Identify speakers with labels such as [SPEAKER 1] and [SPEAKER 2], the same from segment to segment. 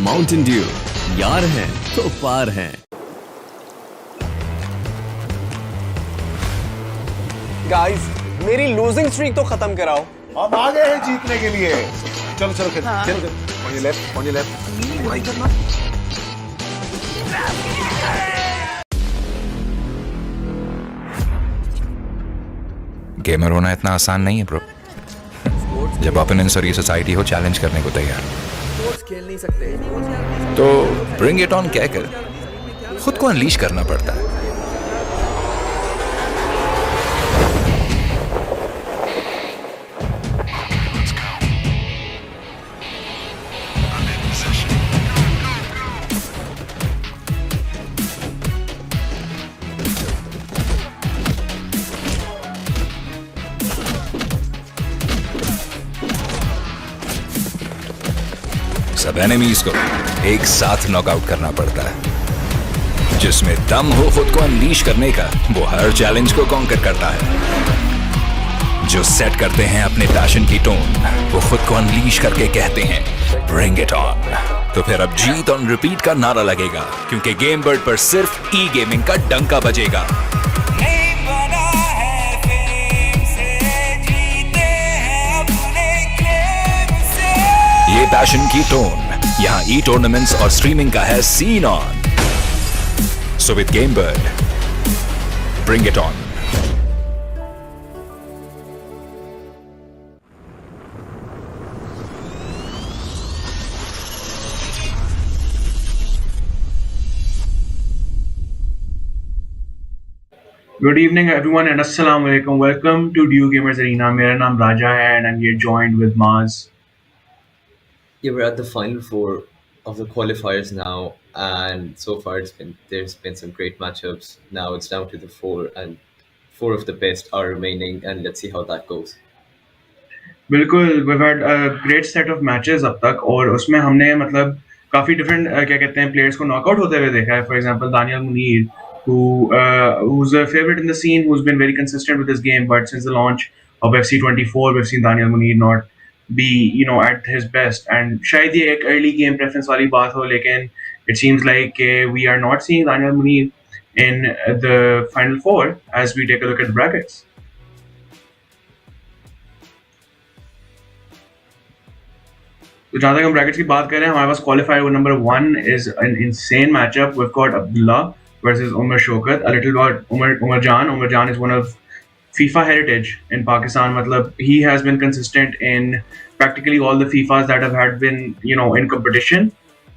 [SPEAKER 1] Mountain Dew, यार हैं तो पार हैं।
[SPEAKER 2] गाइस, मेरी लूजिंग स्ट्रीक तो खत्म कराओ।
[SPEAKER 3] हम आ गए हैं जीतने के लिए। चलो चलो खेल खेल on your left on your left भाई करना।
[SPEAKER 4] गेमर होना इतना आसान नहीं है ब्रो। जब ओपोनेंट्स और ये सोसाइटी हो चैलेंज करने को तैयार,
[SPEAKER 1] खेल नहीं सकते
[SPEAKER 4] तो ब्रिंग इट ऑन कहकर खुद को अनलीश करना पड़ता है। सब एनिमीज को एक साथ नॉकआउट करना पड़ता है। जिसमें दम हो खुद को अनलीश करने का, वो हर चैलेंज को कॉन्कर करता है। जो सेट करते हैं अपने पैशन की टोन, वो खुद को अनलीश करके कहते हैं ब्रिंग इट ऑन। तो फिर अब जीत ऑन रिपीट का नारा लगेगा, क्योंकि गेम बर्ड पर सिर्फ ई गेमिंग का डंका बजेगा। ये पैशन की टोन यहाँ ई टूर्नामेंट्स और स्ट्रीमिंग का है scene on. So with game bird, bring it on.
[SPEAKER 5] Good evening everyone and Assalamu alaikum. Welcome to Duo Gamers Arena. मेरा नाम राजा है and I'm here joined with Maz.
[SPEAKER 6] Yeah, we're at the final four of the qualifiers now, and so far there's been some great matchups. Now it's down to the four of the best are remaining, and let's see how that goes.
[SPEAKER 5] बिल्कुल, we've had a great set of matches अब तक और उसमें हमने मतलब काफी different क्या कहते हैं players को knockout होते हुए देखा है. For example, Daniel Munir, who's a favorite in the scene, who's been very consistent with his game, but since the launch of FC24, we've seen Daniel Munir not be at his best. And शायद ये एक early game preference वाली बात हो, लेकिन it seems like we are not seeing Daniel Munir in the final four as we take a look at the brackets. तो जहाँ तक हम ब्रैकेट्स की बात करें, हमारे पास qualifier number 1 is an insane matchup. We've got Abdullah versus Omar Shokat. A little about Omar Jan. Omar Jan is one of FIFA heritage in Pakistan. Matlab, he has been consistent in practically all the FIFAs that have been in competition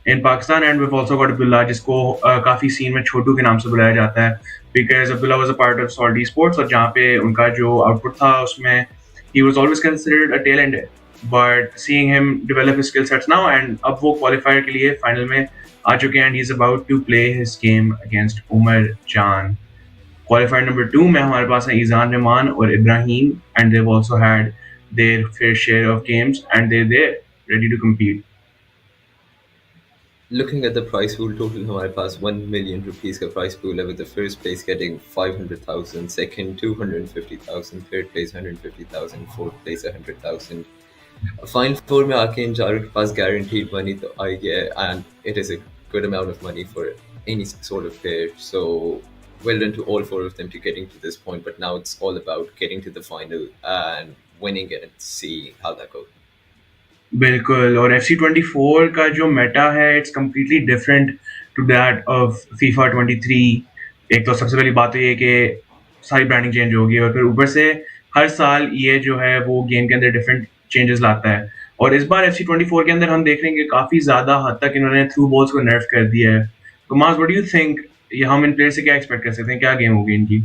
[SPEAKER 5] in Pakistan. And we've also got Abdullah, जिसको काफी scene में छोटू के नाम से बुलाया जाता है, because Abdullah was a part of Salt Esports और जहाँ पे उनका जो output था उसमें he was always considered a tail ender. But seeing him develop his skill sets now, and अब वो qualifier के लिए final में आ चुके हैं, and he's about to play his game against Omar Jan. Qualifier number 2 में हमारे पास है Isan और Ibrahim, and they've also had their fair share of games, and they're there ready to compete.
[SPEAKER 6] Looking at the prize pool total, हमारे पास 1 million rupees का prize pool है, with the first place getting 500,000, second 250,000, third place 150,000, fourth place 100,000. Final four में आके इन चारों के पास guaranteed money तो आई गया, and it is a good amount of money for any sort of player. So well done to all four of them to getting to this point, but now it's all about getting to the final and winning it and see how that goes.
[SPEAKER 5] बिल्कुल, और FC24 का जो Meta है, it's completely different to that of FIFA 23. एक तो सबसे पहली बात तो ये कि सारी ब्रांडिंग चेंज होगी, और फिर ऊपर से हर साल ये जो है वो गेम के अंदर डिफरेंट चेंजेस लाता है. और इस बार FC24 के अंदर हम देख रहे हैं कि काफी ज्यादा हद तक इन्होंने थ्रू बॉल्स को नर्फ कर दिया है. तो मास, व्हाट डू यू थिंक, हम इन प्लेयर से क्या एक्सपेक्ट कर सकते हैं, क्या गेम होगी इनकी?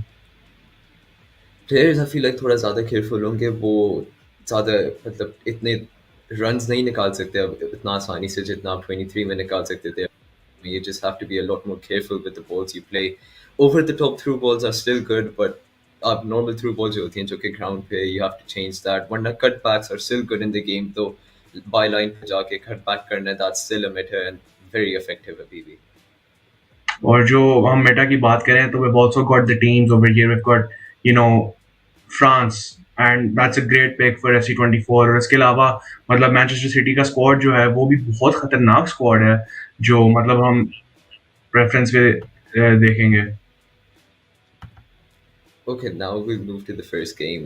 [SPEAKER 6] प्लेयर्स आई फील लाइक थोड़ा ज़्यादा केयरफुल होंगे. वो ज़्यादा मतलब इतने रन्स नहीं निकाल सकते अब इतना आसानी से जितना आप 23 में निकाल सकते थे. You just have to be a lot more careful with the balls you play. Over the top through balls are still good, but normal through balls जो होती हैं जो कि ground पे, you have to change that. वरना cutbacks are still good in the game, तो byline पे जाके cutback करना, that's still a meta and very effective अभी भी.
[SPEAKER 5] और जो हम मेटा की बात करें तो we've also got the teams over here. We've got France and that's a great pick for FC24। और इसके अलावा मतलब मैनचेस्टर सिटी का स्क्वाड जो है वो भी बहुत खतरनाक स्क्वाड है, जो मतलब हम प्रेफरेंस पे देखेंगे।
[SPEAKER 6] Okay, now we'll move to the first game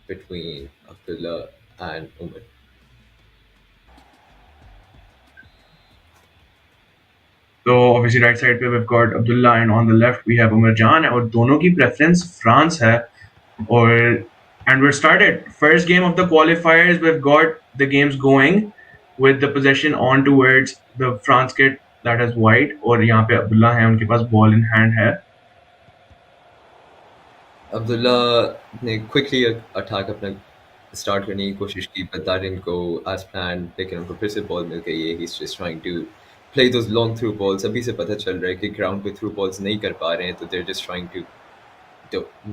[SPEAKER 6] between Abdullah and Umar.
[SPEAKER 5] तो ऑब्वियसली राइट साइड पे we've got Abdullah and on the left we have Omar Jan, और दोनों की प्रेफरेंस फ्रांस है। और and we're started first game of the qualifiers, we've got the games going with the possession on towards the France kit that is white, और यहाँ पे Abdullah है, उनके पास ball in hand है।
[SPEAKER 6] Abdullah ने quickly attack अपना start करने की कोशिश की, but that didn't go as planned. लेकिन उनको फिर से ball मिल गई है। He's just trying to play those long through balls. अभी से पता चल रहा है कि ground पे through balls नहीं कर पा रहे हैं, तो they're just trying to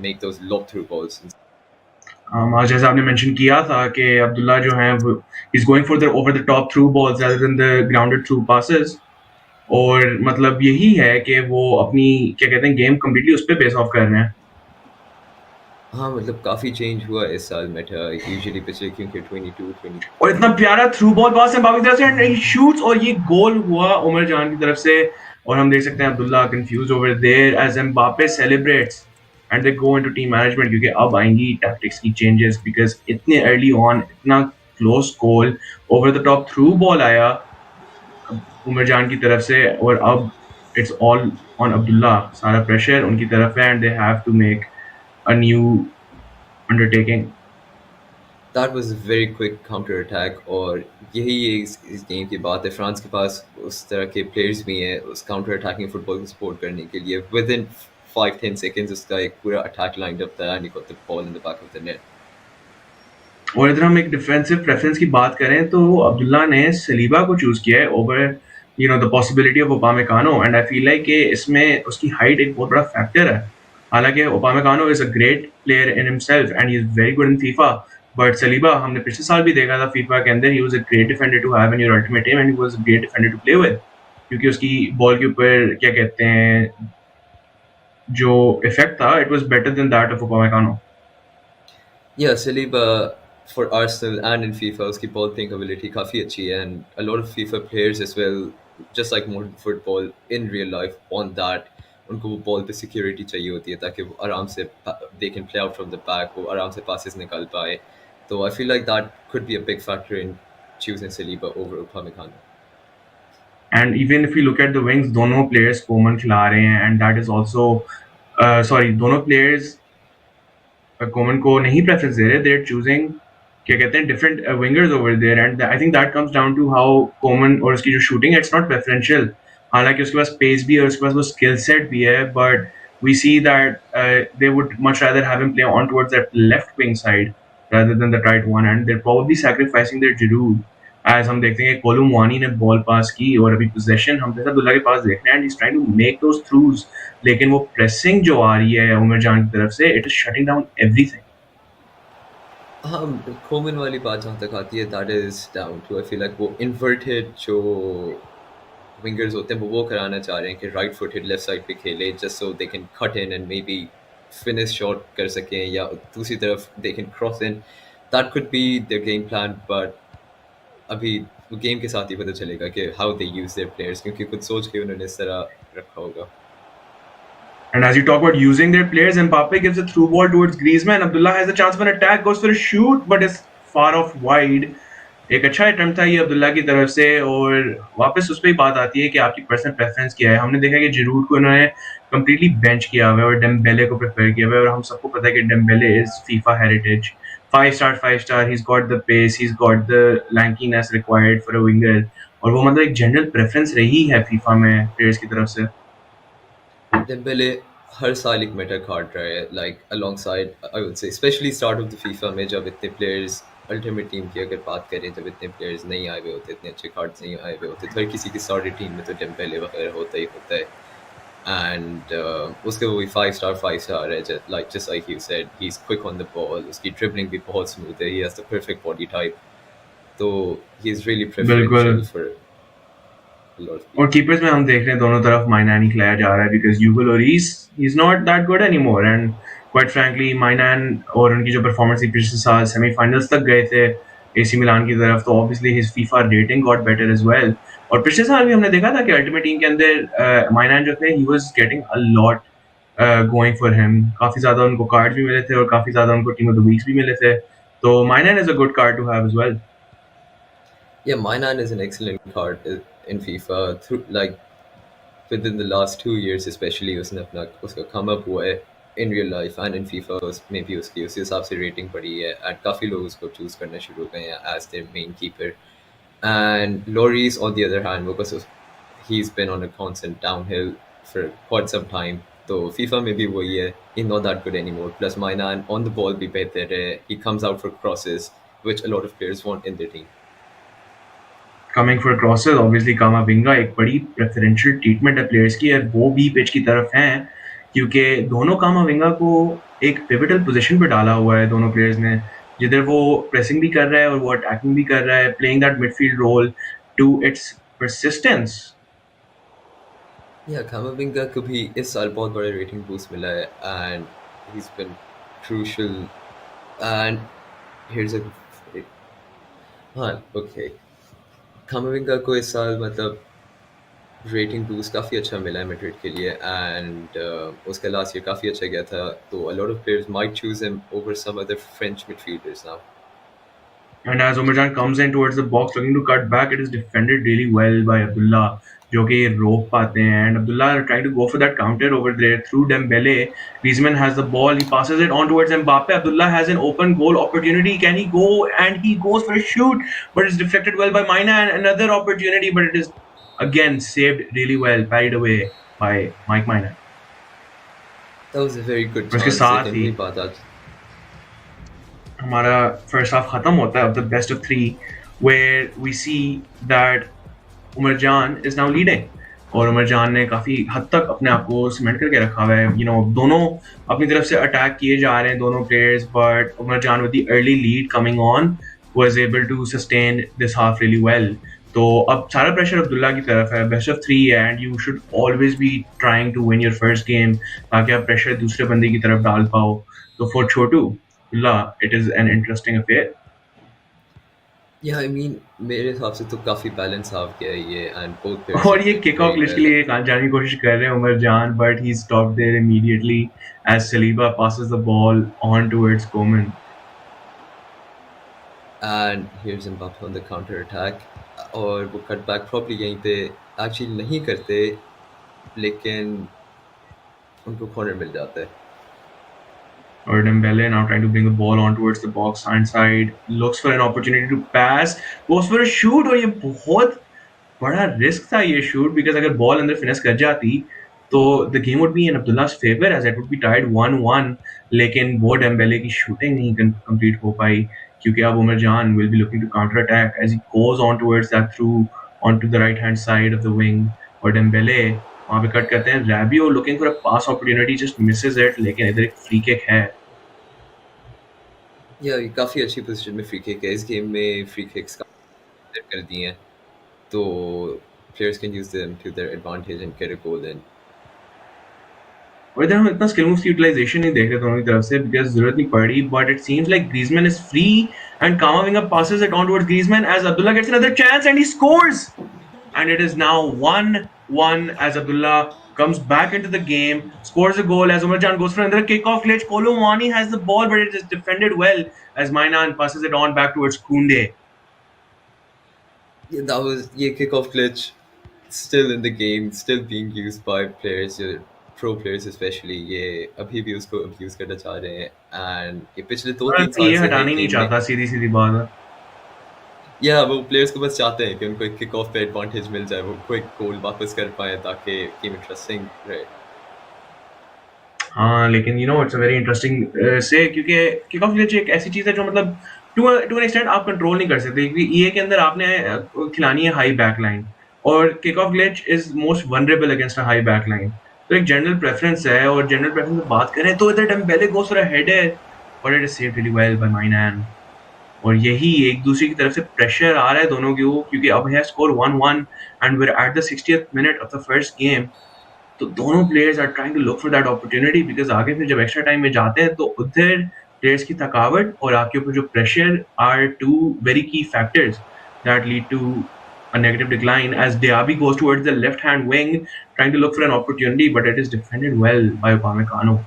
[SPEAKER 6] make those lob through balls.
[SPEAKER 5] आज जैसे आपने मेंशन किया था कि अब्दुल्ला जो है वो is going for the over the top through balls rather than the grounded through passes, और मतलब यही है कि वो अपनी क्या कहते हैं गेम कंप्लीटली उस पे बेस ऑफ कर रहे हैं।
[SPEAKER 6] हाँ, मतलब काफ़ी चेंज हुआ इस साल मेटा यूजुअली पिछले, क्योंकि 22
[SPEAKER 5] और इतना प्यारा थ्रू बॉल पास है बाकी तरफ से एंड ही शूट्स, और ये गोल हुआ उमर जान की तरफ से। और हम देख सकते हैं Abdullah confuse over there as Mbappe celebrates and they go into team management, क्योंकि अब आएंगी टैक्टिक्स की चेंजेस, बिकॉज इतने अर्ली ऑन इतना close goal over the top through ball आया उमर जान की तरफ से, और अब इट्स ऑल ऑन अब्दुल्ला, सारा प्रेशर उनकी तरफ है and they have to make a new undertaking.
[SPEAKER 6] That was a very quick counter attack, और यही इस गेम की बात है। फ्रांस के पास उस तरह के प्लेयर्स भी हैं उस काउंटर अटैकिंग फुटबॉल को सपोर्ट करने के लिए। विद इन 5-10 seconds उसका एक पूरा अटैक लाइंड अप था and he got the ball in the back of the net.
[SPEAKER 5] और इधर हम एक डिफेंसिव प्रेफरेंस की बात करें तो अब्दुल्ला ने सलीबा को चूज किया है over the possibility of Upamecano, and I feel like कि इसमें उसकी हाइट एक बहुत बड़ा फैक्टर है। हालांकि Upamecano is a great player in himself and he is very good in FIFA, but Saliba हमने पिछले साल भी देखा था फीफा के अंदर, he was a great defender to have in your ultimate team and he was a great defender to play with, क्योंकि उसकी बॉल के ऊपर क्या कहते हैं जो इफेक्ट था it was better than that of Upamecano.
[SPEAKER 6] Yeah, Saliba for Arsenal and in FIFA उसकी ball playing ability काफ़ी अच्छी है, and a lot of FIFA players as well, just like modern football in real life want that। उनको वो ball पे security चाहिए होती है ताकि वो आराम से they can play out from the back, वो आराम से passes निकाल पाए। तो I feel like that could be a big factor in choosing Saliba over Upamecano.
[SPEAKER 5] And even if we look at the wings, दोनों players कॉमन खिला रहे हैं, and that is also दोनों players कॉमन को नहीं प्रेफरेंस दे रहे, they're choosing क्या कहते हैं different wingers over there, and I think that comes down to how common और उसकी जो शूटिंग है इट्स नॉट प्रेफरेंशियल। हालांकि उसके पास पेस भी है और उसके पास वो स्किल सेट भी है, but we see that they would much rather have him play on towards that left wing side rather than the right one, and they're probably sacrificing their Giroud, as हम देखते हैं कोलुमुआनी ने ball pass की और अभी position हम जैसा अब्दुल्ला के पास देख रहे हैं, and he's trying to make those throughs, लेकिन वो प्रेसिंग जो आ रही है उमर जान की तरफ से it is shutting down everything.
[SPEAKER 6] हाँ, कोमन वाली बात जहाँ तक आती है that is down to I feel like वो इन्वर्टेड जो विंगर्स होते हैं वो कराना चाह रहे हैं कि राइट फुटेड लेफ्ट साइड पे खेले just so they can cut in and may be finish shot कर सकें, या दूसरी तरफ they can cross in. That could be their game plan, but अभी गेम के साथ ही पता चलेगा कि how they use their players, क्योंकि कुछ सोच के उन्होंने इस तरह रखा होगा।
[SPEAKER 5] And as you talk about using their players, Mbappe gives a through ball towards Griezmann. Abdullah has a chance for an attack, goes for a shoot, but is far off wide. एक अच्छा attempt था ये अब्दुल्ला की तरफ से, और वापस उस पर ही बात आती है कि आपकी पर्सनल प्रेफरेंस क्या है। हमने देखा कि जिरूड को इन्होंने कंप्लीटली बेंच किया हुआ है और डेम्बेले को प्रेफर किया हुआ है, और हम सबको पता है कि Dembélé is FIFA heritage, 5 star, he's got the pace, he's got the lankiness required for a winger, और वो मतलब एक जनरल प्रेफरेंस रही है फीफा में प्लेयर्स की तरफ से।
[SPEAKER 6] डेम्बेले हर साल एक मेटा काट रहा है, like alongside I would say specially start of the FIFA में जब इतने प्लेयर्स अल्टीमेट टीम की अगर बात करें जब इतने प्लेयर्स नहीं आए हुए होते, इतने अच्छे कार्ड्स नहीं आए हुए होते, तो हर किसी की सारी टीम में तो डेम्बेले वगैरह होता ही होता है। एंड उसके वो भी 5 स्टार है, just like you said, he is quick on the ball, उसकी ड्रिबलिंग भी बहुत स्मूथ है, he has the perfect body type, तो he is really preferential for.
[SPEAKER 5] और कीपर्स में हम देख रहे हैं दोनों तरफ माइनानी खिलाया जा रहा है, because Hugo Lloris he is not that good anymore, and quite frankly माइनान और उनकी जो परफॉर्मेंस थी पिछले साल सेमीफाइनल्स तक गए थे एसी मिलान की तरफ, तो obviously his FIFA rating got better as well. और पिछले साल भी हमने देखा था कि अल्टीमेट टीम के अंदर माइनान जो थे he was getting a lot going for him, काफी ज्यादा उनको कार्ड भी मिले थे और काफी ज्यादा उनको टीम ऑफ द वीक्स भी मिले थे, तो माइनान is a good card to have as well.
[SPEAKER 6] Yeah, Mainan is an excellent card in FIFA. Through like within the last 2 years, especially, उसने अपना उसका come up हुआ है in real life and in FIFA. maybe उसकी उस हिसाब से rating बढ़ी है and काफी लोग उसको choose करना शुरू हो गए हैं as their main keeper. And Lloris, on the other hand, because he's been on a constant downhill for quite some time. So FIFA में भी वही है, he's not that good anymore. Plus Mainan on the ball भी बेहतर है. He comes out for crosses, which a lot of players want in their team.
[SPEAKER 5] Coming for crosses obviously कामाविंगा एक बड़ी preferential treatment है प्लेयर्स की, और वो भी पिच की तरफ हैं क्योंकि दोनों कामाविंगा को एक पिवटल पोजीशन पे डाला हुआ है दोनों प्लेयर्स ने, जिधर वो प्रेसिंग भी कर रहा है और वो अटैकिंग भी कर रहा है, playing that midfield role to its persistence.
[SPEAKER 6] Yeah, Kamavinga को भी इस साल बहुत बड़ा रेटिंग बूस्ट मिला है and he's been crucial. And here's a हाँ okay, Kamavinga को इस साल मतलब रेटिंग बूस्ट काफ़ी अच्छा मिला है मैड्रिड के लिए and उसका लास्ट ईयर काफ़ी अच्छा गया था, तो a lot of players might choose him over some other French midfielders now.
[SPEAKER 5] And as Omar Jan comes in towards the box looking to cut back, it is defended really well by Abdullah, जो कि रोक पाते हैं, and Abdullah are trying to go for that counter over there through Dembele. Griezmann has the ball, he passes it on towards Mbappe. Abdullah has an open goal opportunity. Can he go? And he goes for a shoot, but it's deflected well by Maina, and another opportunity, but it is again saved really well, parried away by Mike Maina.
[SPEAKER 6] That was a very good
[SPEAKER 5] उसके
[SPEAKER 6] chance,
[SPEAKER 5] साथ
[SPEAKER 6] लेकिन
[SPEAKER 5] ही
[SPEAKER 6] वही बात आज
[SPEAKER 5] हमारा first half खत्म होता है of the best of three, where we see that Umar जान इज नाउ लीडिंग, और उमर जान ने काफी हद तक अपने आप को सीमेंट करके रखा हुआ है। यू नो दोनों अपनी तरफ से अटैक किए जा रहे हैं दोनों players, but Omar Jan with the early lead coming on was able to sustain this half really well. तो अब सारा प्रेशर अब्दुल्ला की तरफ है, बेस्ट ऑफ थ्री है, and you should always be trying to win your first game ताकि आप pressure दूसरे बंदे की तरफ डाल पाओ। तो for Chhotu Abdullah it is an interesting affair.
[SPEAKER 6] Yeah, I mean मेरे हिसाब से तो काफ़ी बैलेंस हाफ गया है ये and both players
[SPEAKER 5] और
[SPEAKER 6] have
[SPEAKER 5] ये
[SPEAKER 6] played
[SPEAKER 5] kick off
[SPEAKER 6] very
[SPEAKER 5] list के
[SPEAKER 6] well.
[SPEAKER 5] लिए जाने की कोशिश कर रहे हैं Omar Jan, but he stop there immediately as Saliba passes the ball on towards Coman.
[SPEAKER 6] And here's Mbappe on the counter attack, और वो कट बैक प्रॉब्ली यहीं पे एक्चुअली नहीं करते, लेकिन उनको कॉर्नर मिल जाता है.
[SPEAKER 5] Or Dembele now trying to bring the ball on towards the box hand side, looks for an opportunity to pass, goes for a shoot, और ये बहुत बड़ा रिस्क था ये शूट, बिकॉज अगर बॉल अंदर फिनिश कर जाती तो the game would be in Abdullah's favour as it would be tied 1-1, लेकिन वो डेम्बेले की शूटिंग नहीं कंप्लीट हो पाई क्योंकि अब Umar Jan will be looking to counter attack as he goes on towards that through on to the right hand side of the wing, और Dembele वहां पे कट करते हैं, Rabiot looking for a pass opportunity just misses it, लेकिन इधर एक free kick है.
[SPEAKER 6] या काफ़ी अच्छी पोजीशन में फ्री किक है, इस गेम में फ्री किक्स कर दिए हैं तो players can use them to their advantage and get a goal in.
[SPEAKER 5] और इधर हम इतना स्किल मूव्स की यूटिलाइजेशन नहीं देख रहे दोनों की तरफ से बिकॉज जरूरत नहीं पड़ी, but it seems like Griezmann is free and Kamavinga passes it on towards Griezmann as Abdullah gets another chance and he scores, and it is now 1-1 as Abdullah comes back into the game, scores a goal as Omar Jan goes for another kick-off glitch. Kolo Muani has the ball but it is defended well as Mainan passes it on back towards Koundé.
[SPEAKER 6] Yeah, that was kick-off glitch still in the game, still being used by players, pro players especially. ये अभी भी उसको abuse करना चाह रहे हैं and ये पिछले 2-3 साल
[SPEAKER 5] ये
[SPEAKER 6] से
[SPEAKER 5] हटाना ही नहीं चाहता, सीधी बात है.
[SPEAKER 6] या वो प्लेयर्स को बस चाहते हैं कि उनको एक किक ऑफ पे एडवांटेज मिल जाए, वो क्विक गोल वापस कर पाए ताकि गेम इंटरेस्टिंग रहे.
[SPEAKER 5] हाँ, लेकिन you know it's a very interesting से क्योंकि किक ऑफ ग्लिच एक ऐसी चीज़ है जो मतलब टू एन एक्सटेंट आप कंट्रोल नहीं कर सकते क्योंकि ईए के अंदर आपने खिलानी है हाई बैक लाइन और kick of glitch is most vulnerable against a high back line. तो एक जनरल प्रेफरेंस है और जनरल प्रेफरेंस में बात करें तो इधर Dembele goes for a header और it is saved really well by माइनान, और यही एक दूसरे की तरफ से प्रेशर आ रहा है दोनों के ऊपर क्योंकि अब है score 1-1 and we are at the 60th minute of the first game. तो दोनों players are trying to look for that opportunity because आगे फिर जब extra time में जाते हैं तो उधर players की थकावट और आपके ऊपर जो pressure are two very key factors that lead to a negative decline as Diaby goes towards the left hand wing trying to look for an opportunity but it is defended well by Upamecano.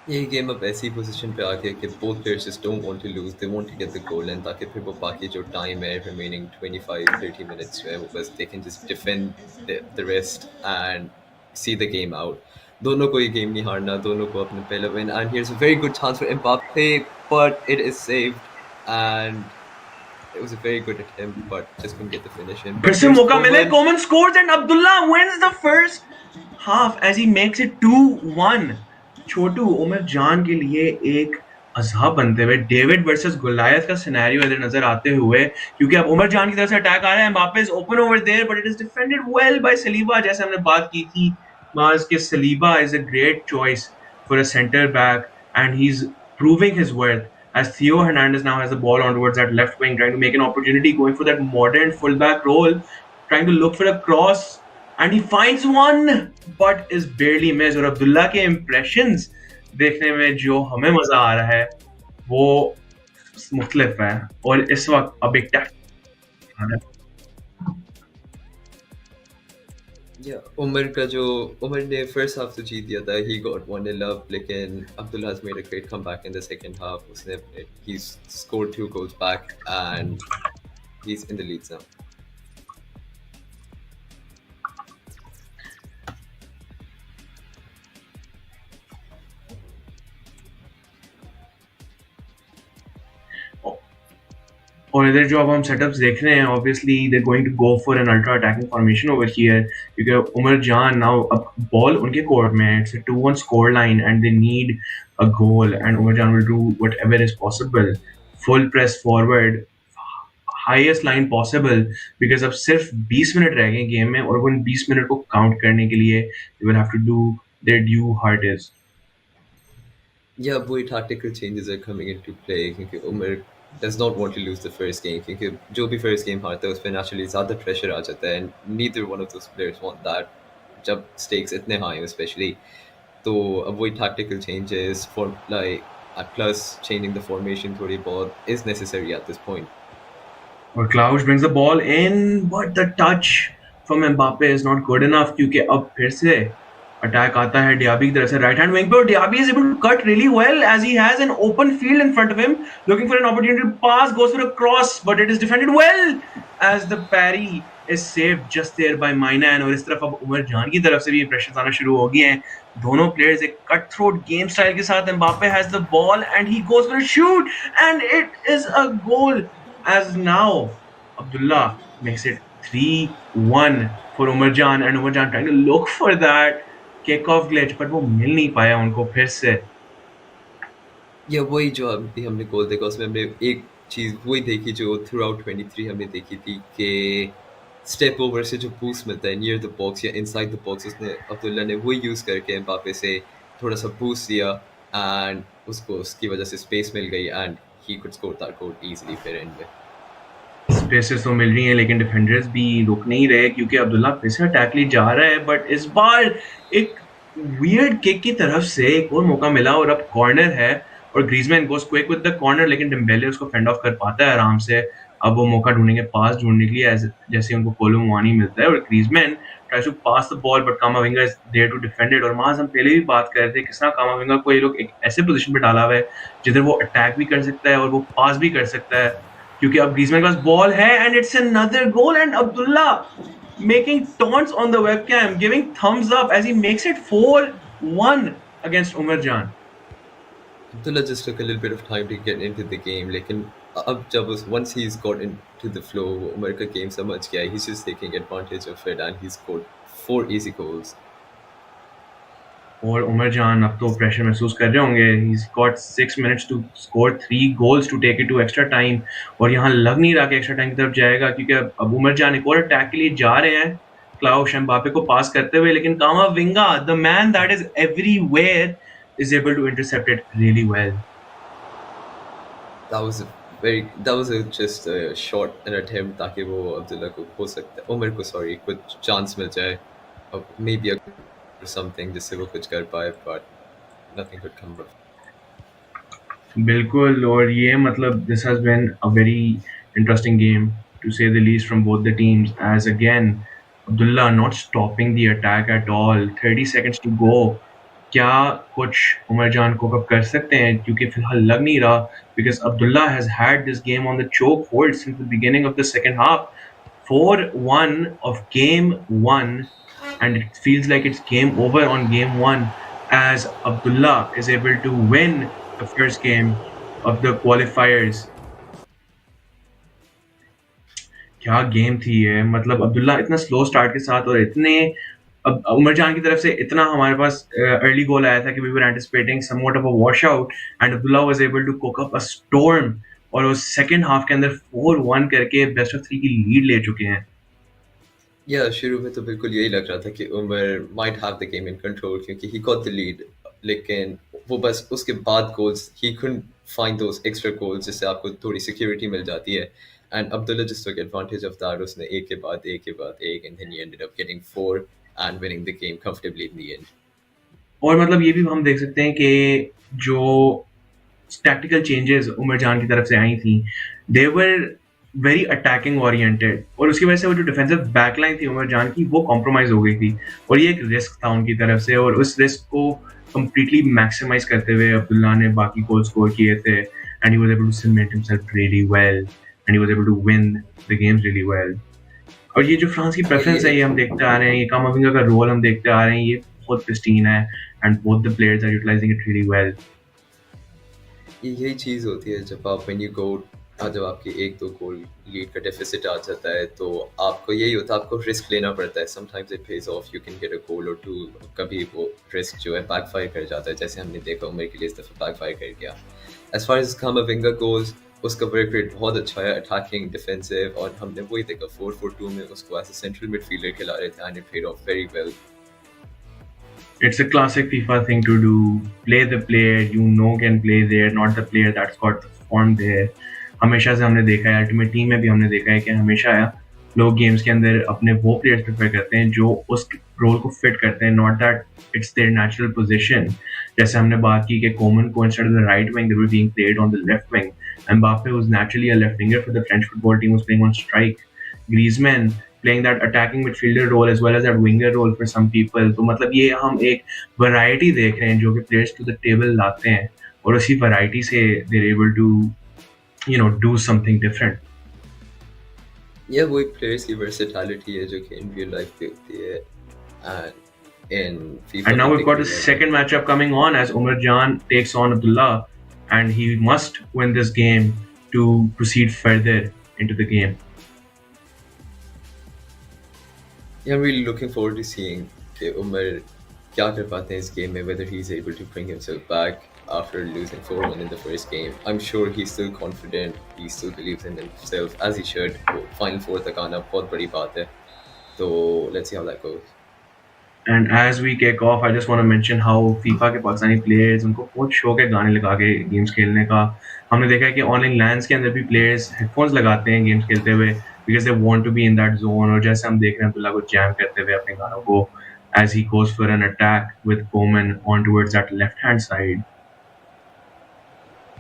[SPEAKER 6] ये game अब ऐसी position पे आ गया कि both players just don't want to lose, they want to get the goal, and ताकि फिर वो बाकी जो टाइम है remaining 25-30 minutes में वो बस they can just defend the rest and see the game out. दोनों को ये गेम नहीं हारना, दोनों को अपने पहले win, and here's a very good chance for Mbappe, but it is saved, and it was a very good attempt, but just couldn't get the finish in.
[SPEAKER 5] फिर से मौका मिले, Coman scores and Abdullah wins the first half as he makes it 2-1. छोटू उमर जान के लिए एक अज़ाब बनते हुए डेविड वर्सेस गोलायत का सिनेरियो इधर नजर आते हुए क्योंकि अब उमर जान की तरफ से अटैक आ रहा है Mbappe is open over there but it is defended well by Saliba जैसे हमने बात की थी मास के Saliba is a great choice for a center back and he's proving his worth as Theo Hernandez now has the ball on towards that left wing trying to make an opportunity going for that modern fullback role trying to look for a cross and he finds one but is barely missed और अब्दुल्ला के impressions देखने में जो हमें मजा आ रहा है वो मुख्तलिफ है और इस वक्त अब एक
[SPEAKER 6] उमर ने फर्स्ट हाफ तो जीत दिया था he got 1-0 up लेकिन Abdullah has made a great comeback in the second half उसने he's scored 2 goals back and he's in the lead now.
[SPEAKER 5] और इधर जो अब हम सेटअप्स देख रहे हैं obviously they going to go for an ultra attacking formation over here क्योंकि उमर जान नाउ अब बॉल उनके कोर्ट में है it's a 2-1 score line and they need a goal and Umar Jan will do whatever is possible full press forward highest line possible because अब सिर्फ 20 minute रह गए गेम में और वो इन 20 मिनट को काउंट करने के लिए they will have to do their due hard is
[SPEAKER 6] Yeah, boy, tactical changes are coming into play क्योंकि Umar does not want to lose the first game क्योंकि जो भी first game हारता है उस पर naturally ज़्यादा pressure आ जाता है and neither one of those players want that जब stakes इतने high हैं especially तो अब वही tactical changes for like plus changing the formation थोड़ी बहुत is necessary at this point.
[SPEAKER 5] और Klaus brings the ball in but the touch from Mbappe is not good enough क्योंकि अब फिर से अटैक आता है Diaby की तरफ से राइट हैंड विंग पे और Diaby is able to cut really well as he has an open field in front of him looking for an opportunity to pass goes for a cross but it is defended well as the parry is saved just there by Mainan और इस तरफ अब उमर जान की तरफ से भी pressure आना शुरू हो गए हैं दोनों प्लेयर्स एक कट थ्रोट गेम स्टाइल के साथ Mbappe has the ball and he goes for a shoot and it is a goal as now Abdullah makes it 3-1 for Umar Jan and Umar Jan trying to look for that kick off glitch but वो मिल नहीं पाया उनको फिर से
[SPEAKER 6] या वही जो अभी हमने गोल देखा उसमें हमने एक चीज़ वही देखी जो थ्रू आउट 23 हमने देखी थी कि स्टेप ओवर से जो बूस्ट मिलता है नियर द बॉक्स या इनसाइड द बॉक्स उसने अब्दुल्ला ने वही यूज़ करके एम्बापे से थोड़ा सा बूस्ट दिया एंड उसको उसकी वजह से स्पेस मिल गई and he could score that goal easily फिर एंड में
[SPEAKER 5] स्पेसेस तो मिल रही हैं लेकिन डिफेंडर्स भी रुक नहीं रहे क्योंकि अब्दुल्ला फिर से अटैक लिए जा रहा है बट इस बार एक वियर्ड किक की तरफ से एक और मौका मिला और अब कॉर्नर है और Griezmann goes quick with the corner लेकिन डेम्बेले उसको फेंड ऑफ कर पाता है आराम से अब वो मौका ढूंढेंगे पास ढूंढने के लिए जैसे उनको कोलो मुआनी मिलता है और Griezmann tries to pass the ball but Kamavinga is there to defend it और माज हम पहले भी बात कर रहे थे किस तरह कामाविंगा को ये लोग एक ऐसे पोजीशन पे डाला हुआ है जिधर वो अटैक भी कर सकता है और वो पास भी कर सकता है क्योंकि अब ग्रीजमैन के पास बॉल है and it's another goal and Abdullah making taunts on the webcam giving thumbs up as he makes it 4-1 against Umar Jan.
[SPEAKER 6] Abdullah just took a little bit of time to get into the game लेकिन अब जब once he's got into the flow Umar का game समझ गया he's just taking advantage of it and he scored 4 easy goals.
[SPEAKER 5] और उमर जान अब तो प्रेशर महसूस कर रहे होंगे he's got 6 minutes to score 3 goals to take it to extra time और यहाँ लग नहीं रहा कि extra time की तरफ जाएगा क्योंकि अब उमर जान एक और अटैक के लिए जा रहे हैं क्लाउस एम्बापे को पास करते हुए लेकिन कामाविंगा the man that is everywhere is able to intercept it really well.
[SPEAKER 6] That was just a shot an attempt ताकि वो अब्दुल्ला को हो सकता है उमर को कुछ चांस मिल जाए maybe something जिससे वो कुछ कर पाए, but nothing could come of.
[SPEAKER 5] बिल्कुल, और ये मतलब this has been a very interesting game to say the least from both the teams, as again Abdullah not stopping the attack at all. 30 seconds to go. क्या कुछ उमर जान को कब कर सकते हैं, क्योंकि फिलहाल लग नहीं रहा, because Abdullah has had this game on the choke hold since the beginning of the second half. 4-1 of game 1, and it feels like it's game over on game 1 as Abdullah is able to win the first game of the qualifiers. क्या game थी ये, मतलब अब्दुल्ला इतना slow start के साथ और इतने उमर जान की तरफ से इतना हमारे पास अर्ली गोल आया था कि we were anticipating somewhat of a wash out, and Abdullah was able to cook up a storm, और वो सेकंड हाफ के अंदर 4-1 करके बेस्ट ऑफ 3 की लीड ले चुके हैं.
[SPEAKER 6] या शुरू में तो बिल्कुल यही लग रहा था कि Omar might have the game in control क्योंकि ही गॉट द लीड, लेकिन वो बस उसके बाद गोल्स ही couldn't find those extra goals जिससे आपको थोड़ी सिक्योरिटी मिल जाती है, and Abdullah just took advantage of that. उसने एक के बाद एक and then he ended up getting 4 and winning the game comfortably in the end.
[SPEAKER 5] और मतलब ये भी हम देख सकते हैं कि जो टैक्टिकल चेंजेस उमर जान की तरफ से आई थी, दे वर वेरी अटैकिंग ओरिएंटेड, और उसकी वजह से वो जो डिफेंसिव बैकलाइन थी उमर जान की वो कॉम्प्रोमाइज हो गई थी, और ये एक रिस्क था उनकी तरफ से, और उस रिस्क को कंप्लीटली मैक्सिमाइज करते हुए अब्दुल्ला ने बाकी गोल स्कोर किए थे, and he was able to cement himself really well, and he was able to win the games really well. और ये जो फ्रांस की प्रेफरेंस है ये हम देखते आ रहे हैं, ये कामाविंगा का रोल हम देखते आ रहे हैं, ये बहुत प्रिस्टीन है, and both the players are utilising it really well.
[SPEAKER 6] यही चीज़ होती है जब आप व्हेन यू गो, जब आपकी 1-2 गोल लीड का डेफिसिट आ जाता है तो आपको यही होता है, आपको रिस्क लेना पड़ता है. Sometimes it pays off, you can get a goal और 2, कभी वो रिस्क जो है बैकफायर कर जाता है, जैसे हमने देखा उमर के लिए इस दफ़ा बैकफायर कर गया. As far as Kamavinga goals, उसका वर्क रेट बहुत अच्छा है, अटैकिंग, डिफेंसिव, और हमने वही देखा 4-4-2 में उसको एज अ सेंट्रल मिडफील्डर खिला रहे थे, and it paid of very well.
[SPEAKER 5] It's a classic FIFA thing to do. Play the player you know can play there, not the player that's got the form there. हमेशा से हमने देखा है, ultimate team में भी हमने देखा है कि हमेशा लोग गेम्स के अंदर अपने वो प्लेयर्स प्रेफर करते हैं जो उस रोल को फिट करते हैं, not that it's there natural position. जैसे हमने बात की कि कोमन को instead of the right wing they were being played on the left wing, Mbappe was naturally a left winger for the French football team, was playing on strike. Griezmann playing that attacking midfielder role as well as that winger role for some people. तो मतलब ये हम एक variety देख रहे हैं जो कि players to the table लाते हैं, और उसी variety से they're able to, you know, do something different.
[SPEAKER 6] Yeah, वही players की versatility है जो कि in real life पे होती है, and in FIFA.
[SPEAKER 5] And now we've got a second matchup coming on as Omar Jan takes on Abdullah, and he must win this game to proceed further into the game.
[SPEAKER 6] Yeah, I'm really looking forward to seeing कि उमर क्या कर पाते हैं इस game में, whether he's able to bring himself back after losing 4-1 in the first game. I'm sure he's still confident, he still believes in himself as he should. Final four तक आना बहुत बड़ी बात है, तो let's see how that goes.
[SPEAKER 5] And as we kick off, I just want to mention how FIFA के Pakistani players उनको बहुत शौक है गाने लगा के गेम्स खेलने का. हमने देखा है कि ऑनलाइन लैंड्स के अंदर भी प्लेयर्स हेडफोन्स लगाते हैं गेम्स खेलते हुए because they want to be in that zone. और जैसे हम देख रहे हैं अब्दुल्ला को जैम करते हुए अपने गानों को as he goes for an attack with Koeman on towards that left hand side.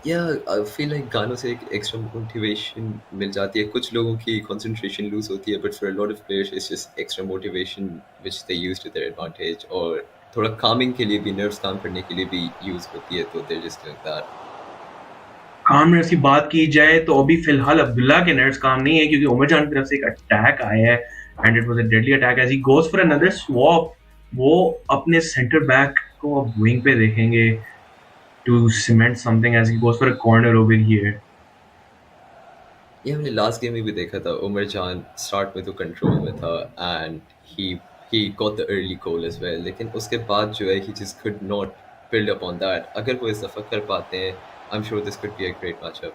[SPEAKER 6] Yeah, I feel like गानों से एक extra motivation मिल जाती है. कुछ लोगों की concentration lose होती है, but for a lot of players it's just extra motivation which they use to their advantage, और थोड़ा calming के लिए भी, nerves calm करने के लिए भी use होती है, तो they're just doing that.
[SPEAKER 5] काम नर्व्स की बात की जाए तो अभी फिलहाल अब्दुल्ला के नर्व्स काम नहीं है, क्योंकि उमर जान की तरफ से एक अटैक आया है, and it was a deadly attack as he goes for another swap. वो अपने सेंटर बैक को अब विंग पे देखेंगे to cement something as he goes for a corner over here.
[SPEAKER 6] ये हमने लास्ट गेम में भी देखा था, उमर जान स्टार्ट में तो कंट्रोल में था and he got the early goal as well, लेकिन उसके बाद जो है he just could not build up on that. अगर वो इस दफ़ा कर पाते हैं, I'm sure this could be a great matchup.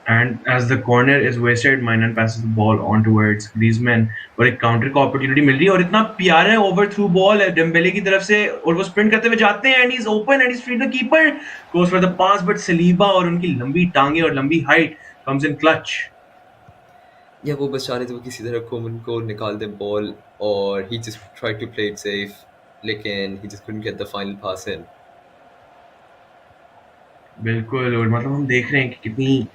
[SPEAKER 5] And as the corner is wasted, Mainan passes the ball on towards Griezmann, और एक काउंटर को अपॉर्चुनिटी मिल रही है, और इतना प्यारा ओवरथ्रू बॉल है डेम्बेले की तरफ से, और वो स्प्रिंट करते हुए जाते हैं, and he is open and is free the keeper goes for the pass, but Saliba और उनकी लंबी टांगे और लंबी हाइट कम्स इन क्लच.
[SPEAKER 6] या वो बस चाह रहे थे वो किसी तरह कोमन को निकाल दें बॉल, और he just tried to play it safe, लेकिन he just couldn't get the final pass in.
[SPEAKER 5] बिल्कुल, और मतलब हम देख रहे हैं कि कितनी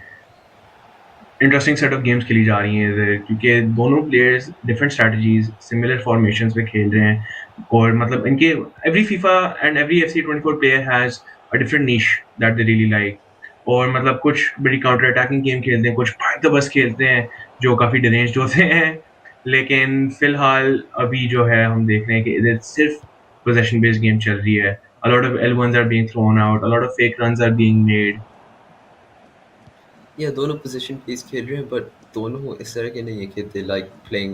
[SPEAKER 5] इंटरेस्टिंग सेट ऑफ गेम्स खेली जा रही हैं इधर, क्योंकि दोनों players different strategies similar formations पे खेल रहे हैं, और मतलब इनके every FIFA and every FC24 player has a different niche that they really like. और मतलब कुछ बड़ी काउंटर अटैकिंग गेम खेलते हैं, कुछ फाइट द बस खेलते हैं जो काफ़ी डिरेंज्ड होते हैं। लेकिन फिलहाल अभी जो है हम देख रहे हैं कि इधर सिर्फ पोजेशन बेस्ड गेम चल रही है। A lot of L1s are being thrown out, a lot of fake runs are being made.
[SPEAKER 6] Yeah, दोनों पोजीशन प्लेस खेल रहे हैं, बट दोनों इस तरह के नहीं है कि they like playing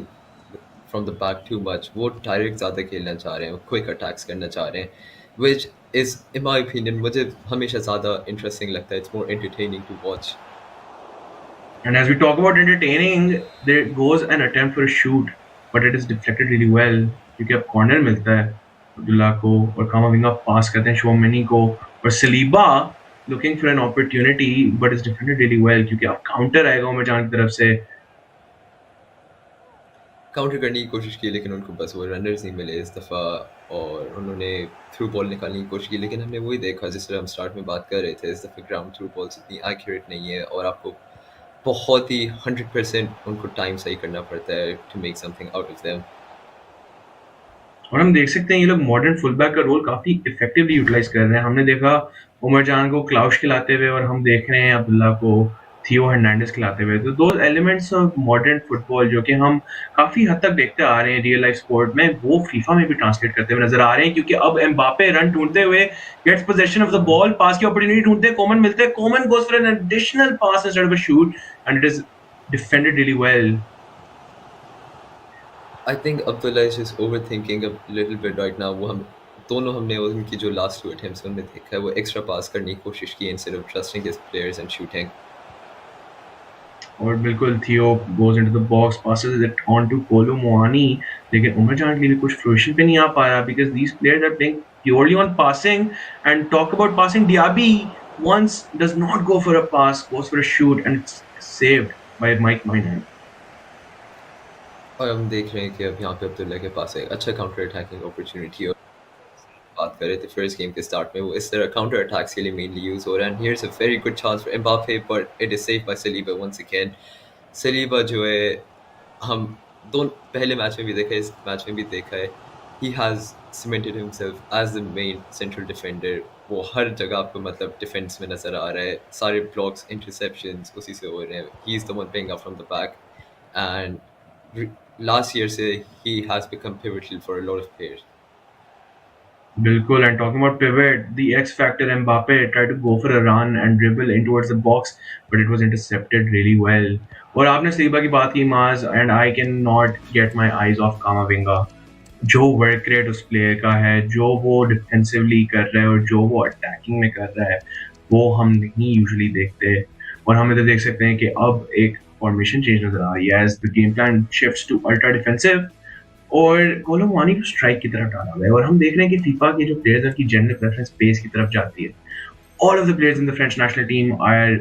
[SPEAKER 6] from the back too much. वो डायरेक्ट ज़्यादा खेलना चाह रहे हैं, क्विक अटैक्स करना चाह रहे हैं, which is in my opinion मुझे हमेशा ज़्यादा इंटरेस्टिंग लगता है. It's more entertaining to watch.
[SPEAKER 5] And as we talk about entertaining, there goes an attempt for a shoot, but it is deflected really well क्योंकि अब कॉर्नर मिलता है अब्दुल्ला को, और कामाविंगा पास करते हैं शोमिनी को, और Saliba looking for an opportunity but is defended really well क्योंकि अब काउंटर आएगा उमर जान की तरफ से।
[SPEAKER 6] काउंटर करने की कोशिश की लेकिन उनको बस वो रनर्स नहीं मिले इस दफ़ा, और उन्होंने थ्रू बॉल निकालने की कोशिश की, लेकिन हमने वही देखा जिस तरह हम स्टार्ट में बात कर रहे थे, इस दफ़े ग्राउंड थ्रू बॉल्स इतनी एक्यूरेट नहीं है, और आपको बहुत ही 100% उनको टाइम सही करना पड़ता है to make something out of them.
[SPEAKER 5] और हम देख सकते हैं ये लोग मॉडर्न फुलबैक का रोल काफ़ी इफेक्टिवली यूटिलाइज कर रहे हैं। हमने देखा उमर जान को क्लाउश खिलाते हुए, और हम देख रहे हैं अब्दुल्ला को थियो हर्नांडिस खिलाते हुए। तो दो एलिमेंट्स ऑफ मॉडर्न फुटबॉल जो कि हम काफ़ी हद तक देखते आ रहे हैं रियल लाइफ स्पोर्ट में, वो फीफा में भी ट्रांसलेट करते हुए नजर आ रहे हैं, क्योंकि अब एम्बापे रन ढूंढते हुए gets possession of the ball, pass की अपॉर्चुनिटी ढूंढते हैं, कोमन मिलते हैं, Coman goes for an additional pass instead of a shoot and it is defended really well.
[SPEAKER 6] I think Abdullah is just overthinking a little bit right now. वो हम दोनों हमने उनकी जो लास्ट 2 अटेम्प्ट्स उनमें देखा है, वो एक्स्ट्रा पास करने की कोशिश की instead of trusting his players and shooting.
[SPEAKER 5] और बिल्कुल थियो goes into the box, passes it on to Kolo Muani, लेकिन उमर जान के लिए कुछ fruition पे नहीं आ पा रहा because these players are playing purely on passing. And talk about passing, Diaby once does not go for a pass, goes for a shoot and it's saved by Mike Moynihan.
[SPEAKER 6] और हम देख रहे हैं कि अब यहाँ पे अब्दुल्ला के पास एक अच्छा काउंटर अटैकिंग अपॉर्चुनिटी, और बात कर रहे थे फर्स्ट गेम के स्टार्ट में, वो इस तरह काउंटर अटैक्स के लिए मेनली यूज हो रहा है। And here's a very good chance for Mbappe, but it is saved by Saliba once again. Saliba जो है हम दोनों पहले मैच में भी देखा है, इस मैच में भी देखा है, he has cemented himself as the main central defender. वो हर जगह आपको मतलब डिफेंस में नजर आ रहा है, सारे ब्लॉक्स इंटरसेप्शंस उसी से हो रहे हैं, he is the one playing up from the back, and last year से he has become pivotal for a lot of players.
[SPEAKER 5] बिल्कुल, and talking about pivot, the X factor Mbappe tried to go for a run and dribble in towards the box, but it was intercepted really well. और आपने Saliba की बात की माज, and I cannot get my eyes off Kamavinga. जो work rate उस player का है, जो वो डिफेंसिवली कर रहा है और जो वो अटैकिंग में कर रहा है, वो हम नहीं यूजुअली देखते। और हम इधर देख सकते हैं कि अब एक फॉर्मेशन चेंज नजर आ रही है as the game plan shifts to ultra defensive, और कोलो मुआनी को स्ट्राइक की तरफ डाला हुआ है। और हम देख रहे हैं कि फीफा के जो प्लेयर्स हैं उनकी जनरल प्रेफरेंस पेस की तरफ जाती है। All of the players in the French national team are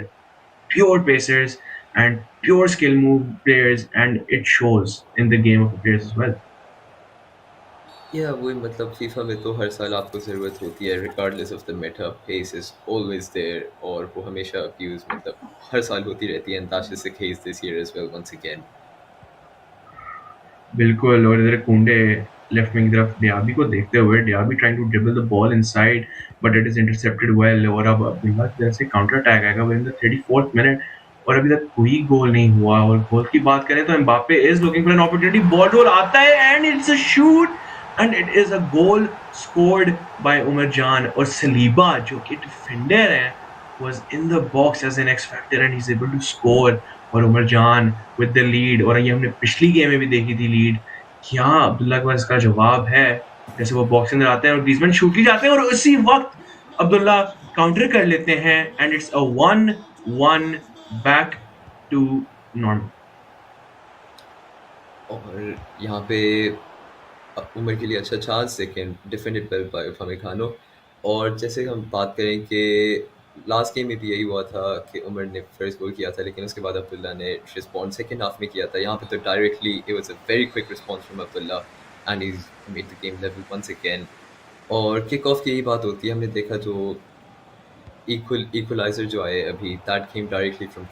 [SPEAKER 5] pure pacers and pure skill move players, and it shows in the game of the players as well.
[SPEAKER 6] या वही मतलब FIFA में तो हर साल आपको ज़रूरत होती है, regardless of the meta, pace is always there, और वो हमेशा अब्यूज मतलब हर साल होती रहती है, and that's just the case this year as well once again.
[SPEAKER 5] बिल्कुल, और इधर कुंडे लेफ्ट विंग की तरफ डियाबी को देखते हुए, Diaby trying to dribble the ball inside but it is intercepted well, और अब अब्दुल्ला की तरफ से काउंटर अटैक आएगा within the 34th minute, और अभी तक कोई गोल नहीं हुआ। और गोल की बात करें तो Mbappe is looking for an opportunity, ball roll आता है and it's a shoot and it is a goal scored by Omar Jan, और सलीबा जो कि डिफेंडर है was in the box as an X factor and he's able to score, और उमर जान with the lead। और ये हमने पिछली गेम में भी देखी थी लीड। क्या अब्दुल्ला के पास इसका जवाब है? जैसे वो बॉक्स के अंदर आते हैं और ग्रीजमैन शूट की जाते हैं, और उसी वक्त अब्दुल्ला काउंटर कर लेते हैं and it's a 1-1 back to normal.
[SPEAKER 6] और यहाँ पे उमर के लिए अच्छा चांस, लेकिन डिफेंडेड वेल बाय फामिकानो। और जैसे हम बात करें कि लास्ट गेम में भी यही हुआ था कि उमर ने फर्स्ट गोल किया था, लेकिन उसके बाद अब्दुल्ला ने रिस्पॉन्ड सेकंड हाफ में किया था। यहाँ पे तो directly it was a very quick response from Abdullah and he made the game level once again. और किक ऑफ की यही बात होती है, हमने देखा जो इक्वलाइजर जो आए अभी, that came directly from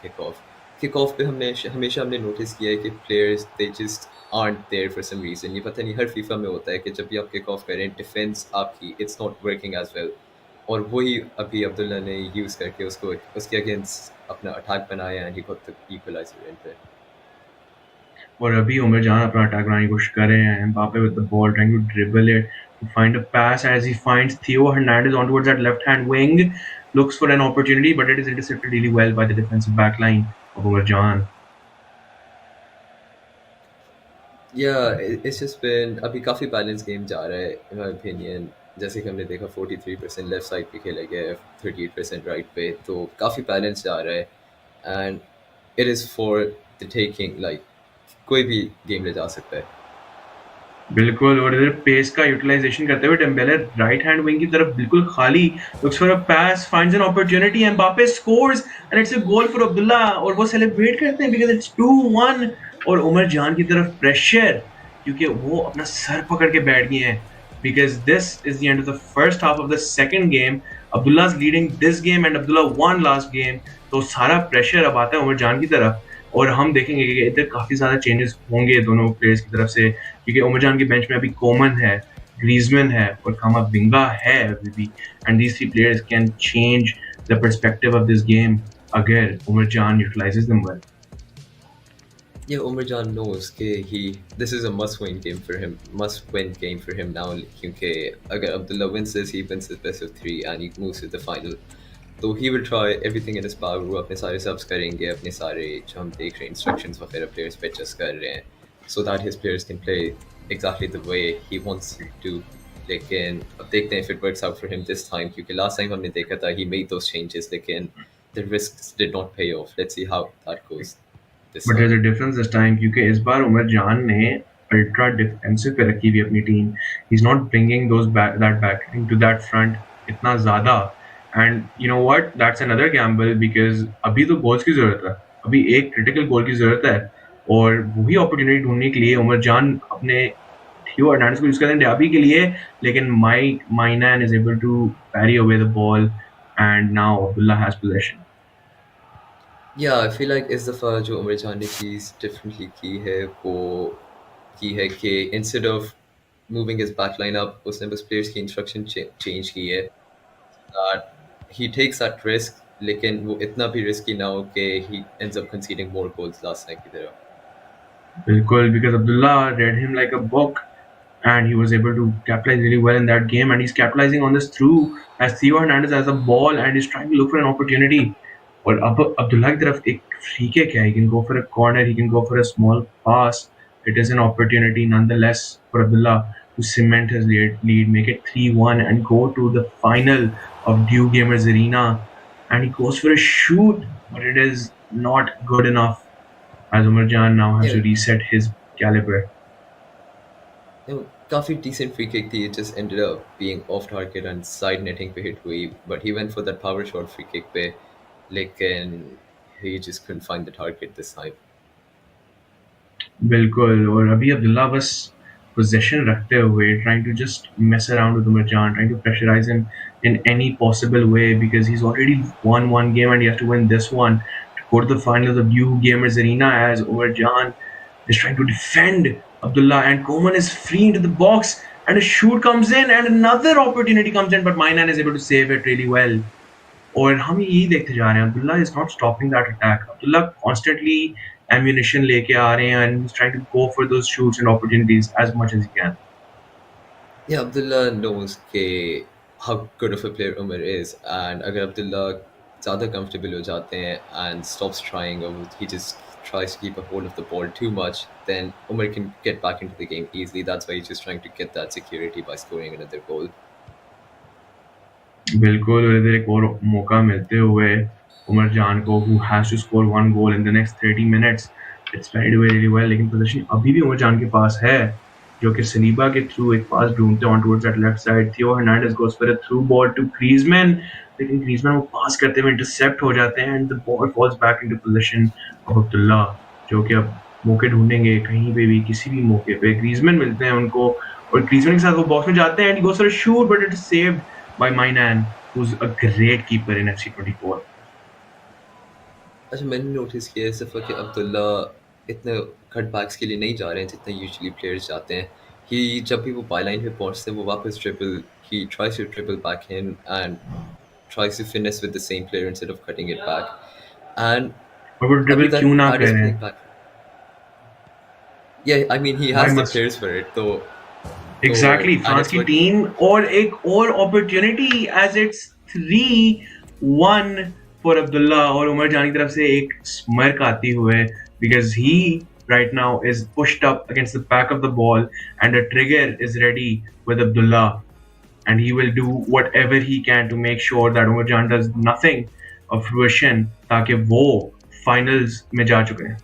[SPEAKER 6] kick off पे हमने हमेशा हमने नोटिस किया है कि players they just are there for some reason. ये पता नहीं हर फीफा में होता है कि जब भी आप किक ऑफ करें डिफेंस आपकी it's not working as well, और वही अभी अब्दुल्ला ने यूज़ करके उसको उसके अगेंस्ट अपना अटैक बनाया and he got the equaliser in पे।
[SPEAKER 5] और अभी उमर जान अपना अटैक बनाने की कोशिश कर रहे हैं, Mbappe with the ball trying to dribble it to find a pass as he finds Theo Hernandez on towards that left hand wing, looks for an opportunity but it is intercepted really well by the defensive back line of Omar Jan.
[SPEAKER 6] It's just been अभी काफ़ी balance game जा रहा है इन my opinion. जैसे कि हमने देखा 43% left side पे खेला गया है, 38% राइट पे, तो काफ़ी बैलेंस जा रहा है and it is for the taking, like कोई भी गेम ले जा सकता है।
[SPEAKER 5] बिल्कुल, और इधर पेस का यूटिलाइजेशन करते हुए डेम्बेले राइट हैंड विंग की तरफ बिल्कुल खाली, looks for a pass, finds an opportunity, Mbappe scores and it's a goal for Abdullah, और वो सेलिब्रेट करते हैं बिकॉज़ इट्स 2-1। और उमर जान की तरफ प्रेशर, क्योंकि वो अपना सर पकड़ के बैठ गए हैं because this is the end of the first half of the second game. Abdullah is leading this game and Abdullah won last game, तो सारा प्रेशर अब आता है उमर जान की तरफ। और हम देखेंगे कि इधर काफ़ी ज़्यादा चेंजेस होंगे दोनों प्लेयर्स की तरफ से, क्योंकि उमर जान के बेंच में अभी कोमन है, ग्रीजमैन है और कामाविंगा है अभी भी, and these three players can change the perspective of this game अगर उमर जान utilises them well.
[SPEAKER 6] Yeah, Omar Jan knows कि this is a must-win game for him now, क्योंकि अगर Abdullah wins this, he wins his best of 3 and he moves to the final. तो he will try everything in his power, वो अपने सारे subs करेंगे, अपने सारे जो हम देख रहे हैं instructions वगैरह players पे adjust कर रहे हैं, so that his players can play exactly the way he wants to. लेकिन अब देखते हैं if it works out for him this time, क्योंकि last time हमने देखा था he made those changes, लेकिन the risks did not pay off. Let's see how that goes.
[SPEAKER 5] But there's a difference this time, क्योंकि इस बार उमर जान ने ultra defensive पे रखी हुई अपनी team. He's not bringing that back into that front इतना ज़्यादा, and you know what, that's another gamble because अभी तो गोल्स की ज़रूरत है, अभी एक क्रिटिकल गोल की ज़रूरत है, और वही अपॉर्चुनिटी ढूंढने के लिए उमर जान अपने थियो हर्नांडेज को यूज़ करते हैं डियाबी के लिए, लेकिन माइनान is able to parry away the ball and now Abdullah has possession.
[SPEAKER 6] Yeah, I feel like इस दफ़ा जो उमर जान ने चीज़ डिफरेंटली की है वो की है कि instead of moving his back line up, उसने बस प्लेयर्स की इंस्ट्रक्शन चेंज की है, that he takes that risk, लेकिन वो इतना भी रिस्की ना हो कि he ends up conceding more goals last time की तरह।
[SPEAKER 5] बिल्कुल, because Abdullah read him like a book and he was able to capitalize really well in that game, and he's capitalizing on this through as Theo Hernandez has a ball and is trying to look for an opportunity. और अब अब्दुल्ला की तरफ एक free kick है, he can go for a corner, he can go for a small pass. It is an opportunity nonetheless for Abdullah to cement his lead, make it 3-1 and go to the final of Dew Gamers Arena, and he goes for a shoot but it is not good enough as Omar Jan now has to reset his caliber.
[SPEAKER 6] काफ़ी decent free kick थी, it just ended up being off target and side netting पे hit हुई, but he went for that power shot free kick पे, लेकिन he just couldn't find the target this time.
[SPEAKER 5] बिल्कुल, और अभी अब्दुल्ला बस possession रखते हुए trying to just mess around with Omar Jan, trying to pressurize him in any possible way because he's already won one game and he has to win this one to go to the finals of Dew Gamers Arena, as Omar Jan is trying to defend Abdullah and Koman is free into the box and a shoot comes in and another opportunity comes in, but Mainan is able to save it really well. और हम यही देखते जा रहे हैं, Abdullah is not stopping that attack. Abdullah constantly ammunition लेके आ रहे हैं and he's trying to go for those shoots and opportunities as much as he can.
[SPEAKER 6] Yeah, Abdullah knows कि how good of a player Umar is, and अगर Abdullah ज़्यादा comfortable हो जाते हैं and stops trying, or he just tries to keep a hold of the ball too much, then Umar can get back into the game easily. That's why he's just trying to get that security by scoring another goal.
[SPEAKER 5] बिल्कुल, और इधर एक और मौका मिलते हुए उमर जान को, who has to score one goal in the next 30 minutes. It's played away really well, लेकिन पोजीशन अभी भी उमर जान के पास है, जो कि सलीबा के थ्रू एक पास ढूंढते हैं on towards that left side. Theo Hernandez goes for a through ball to Griezmann, लेकिन Griezmann वो पास करते हुए intercept हो जाते हैं and the ball falls back into possession of Abdullah, जो कि अब मौके ढूंढेंगे कहीं पे भी, किसी भी मौके पे Griezmann मिलते हैं उनको और ग्रीजमैन के साथ वो बॉक्स में जाते हैं and he goes for a shoot but it is saved by Mainan who's a great keeper in FC24.
[SPEAKER 6] अच्छा, मैंने नोटिस किया है सिर्फ कि अब्दुल्ला इतने कटबैक्स के लिए नहीं जा रहे हैं जितने यूजुअली प्लेयर्स जाते हैं. ही जब भी वो बायलाइन पे पहुंचते हैं वो वापस triple he tries to triple back in and tries to finish with the same player instead of cutting it back. And
[SPEAKER 5] और वो
[SPEAKER 6] अभी
[SPEAKER 5] ड्रिबल
[SPEAKER 6] that
[SPEAKER 5] क्यों ना
[SPEAKER 6] is
[SPEAKER 5] करें?
[SPEAKER 6] playing back. Yeah, I mean he
[SPEAKER 5] Why
[SPEAKER 6] has the
[SPEAKER 5] must-
[SPEAKER 6] players for it. So
[SPEAKER 5] Exactly,
[SPEAKER 6] and
[SPEAKER 5] France
[SPEAKER 6] it's
[SPEAKER 5] की
[SPEAKER 6] what-
[SPEAKER 5] team और एक और opportunity as it's 3-1 for Abdullah और उमर जान की तरफ से एक स्मर्क आती हुए because he right now is pushed up against the back of the ball and a trigger is ready with Abdullah and he will do whatever he can to make sure that Omar Jan does nothing of fruition ताकि वो finals में जा चुके हैं.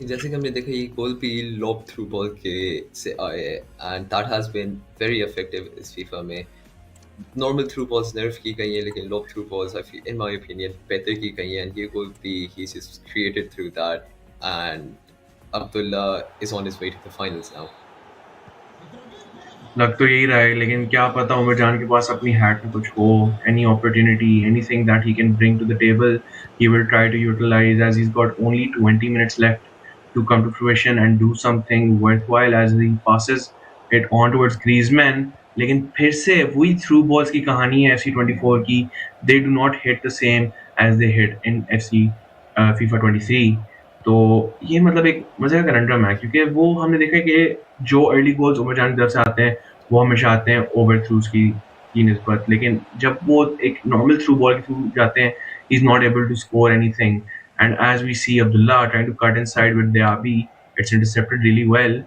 [SPEAKER 6] जैसे कि हमने देखा ये गोल भी लॉब थ्रू बॉल के से आए हैं and that has been very effective इस फीफा में. नॉर्मल थ्रू बॉल्स नर्फ की गई हैं लेकिन lob through balls I feel in my opinion बेहतर की गई हैं. ये गोल भी he is just created through that and Abdullah is on his way to the finals now.
[SPEAKER 5] लग तो यही रहा है लेकिन क्या पता उमर जान के पास अपनी हैट में कुछ हो. Any opportunity, anything that he can bring to the table, he will try to utilize as he's got only 20 minutes left to come to fruition and do something worthwhile as he passes it on towards Griezmann. लेकिन फिर से वही through balls की कहानी है FC24 की. They do not hit the same as they hit in FC FIFA 23. तो ये मतलब एक मजे का कंडम है क्योंकि वो हमने देखा है कि जो अर्ली गोल्स उमर जान की तरफ से आते हैं वो हमेशा आते हैं ओवर थ्रूज की निस्बत. लेकिन जब वो एक नॉर्मल थ्रू बॉल के थ्रू जाते हैं he is not able to score anything. And as we see Abdullah trying to cut inside with Diaby, it's intercepted really well.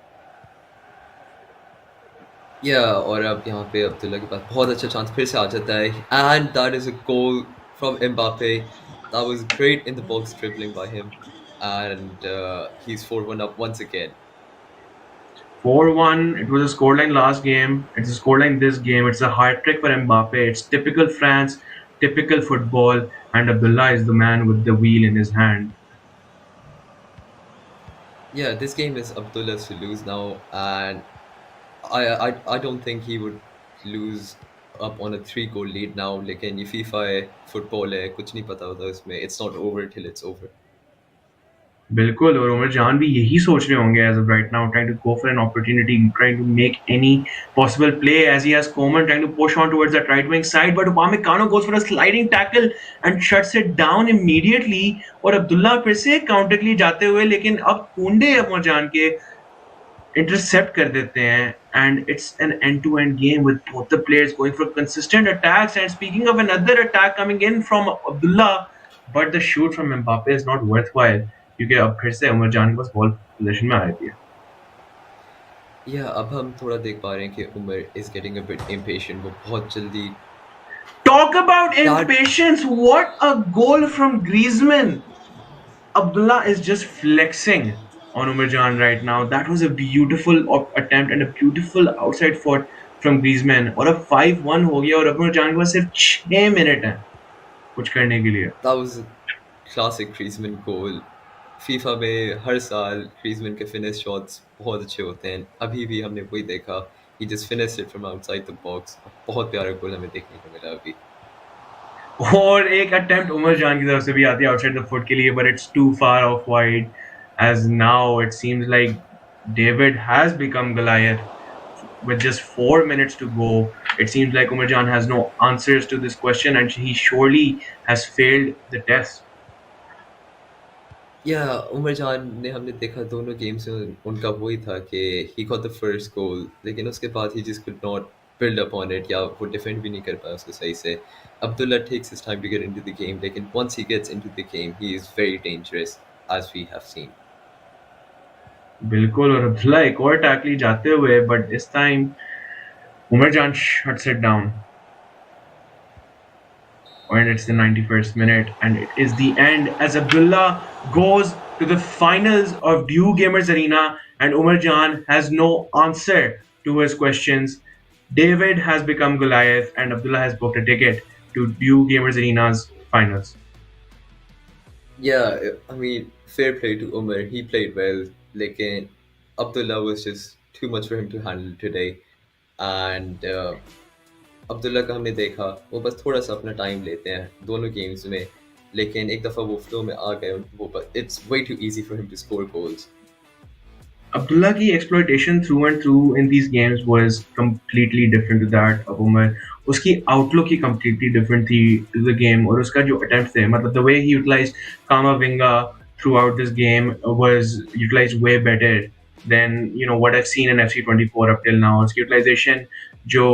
[SPEAKER 6] या और अब यहाँ पे अब्दुल्ला के पास बहुत अच्छा चांस फिर से आ जाता है and that is a goal from Mbappe. That was great in the box dribbling by him and he's 4-1 up once again.
[SPEAKER 5] 4-1, it was a scoreline last game, it's a scoreline this game, it's a hat trick for Mbappe, it's typical France, typical football, and Abdullah is the man with the wheel in his hand.
[SPEAKER 6] Yeah, this game is Abdullah's to lose now, and I don't think he would lose up on a 3-goal lead now. लेकिन ये FIFA है, football है, कुछ नहीं पता होता उसमें. It's not over till it's over.
[SPEAKER 5] बिल्कुल, और उमर जान भी यही सोच रहे होंगे as of right now, trying to go for an opportunity, trying to make any possible play as he has Coman trying to push on towards that right wing side, but Upamecano goes for a sliding tackle and shuts it down immediately. और अब्दुल्ला फिर से counter के लिए जाते हुए लेकिन अब कुंडे उमर जान के intercept कर देते हैं and it's an end-to-end game with both the players going for consistent attacks. And speaking of another attack coming in from Abdullah, but the shoot from Mbappe is not worthwhile क्योंकि अब फिर से उमर जान के पास ball position में आ रही है.
[SPEAKER 6] Yeah, अब हम थोड़ा देख पा रहे हैं कि Umar is getting a bit impatient. वो बहुत जल्दी.
[SPEAKER 5] Talk about impatience! What a goal from Griezmann! Abdullah is just flexing on Omar Jan right now. That was a beautiful attempt and a beautiful outside foot from Griezmann. और अब 5-1 हो गया और Omar Jan के पास सिर्फ 6 minute हैं कुछ करने के लिए.
[SPEAKER 6] That was a classic Griezmann goal. FIFA में हर साल Griezmann के finish shots बहुत अच्छे होते हैं. अभी भी हमने वही देखा. He just finished it from outside the box. बहुत प्यारा गोल हमें देखने को मिला अभी.
[SPEAKER 5] और एक अटेम्प्ट उमर जान की तरफ से भी आती है आउटसाइड द फुट के लिए, but it's too far off wide as now it seems like David has become Goliath with just 4 minutes to go. It seems like Umar Jan has no answers to this question and he surely has failed the test.
[SPEAKER 6] Yeah, Omar Jan ने हमने देखा दोनों games में उनका वही था कि he got the first goal लेकिन उसके बाद he just could not build up on it या वो डिफेंड भी नहीं कर पाया उसको सही से. Abdullah takes his time to get into the game लेकिन once he gets into the game he is very dangerous as we have seen.
[SPEAKER 5] बिल्कुल, और अब्दुल्ला एक और टैकली जाते हुए बट दिस टाइम उमर जान shuts it down. And it's the 91st minute and it is the end as Abdullah goes to the finals of Dew Gamers Arena and Umar Jan has no answer to his questions. David has become Goliath and Abdullah has booked a ticket to Dew Gamers Arena's finals.
[SPEAKER 6] Yeah, I mean fair play to Umar. He played well. लेकिन Abdullah was just too much for him to handle today. And Abdullah का हमने देखा वो बस थोड़ा सा अपना time लेते हैं दोनों गेम्स में, लेकिन एक दफ़ा वो फ्लो में आ गए वो it's way too easy for him to score goals.
[SPEAKER 5] Abdullah ki exploitation through and through in these games was completely different to that of Umar. उसकी outlook ही completely different थी to the game और उसका जो attempts थे मतलब the way he utilized Kamavinga throughout this game was utilized way better than what I've seen in FC24 up till now. उसकी utilization जो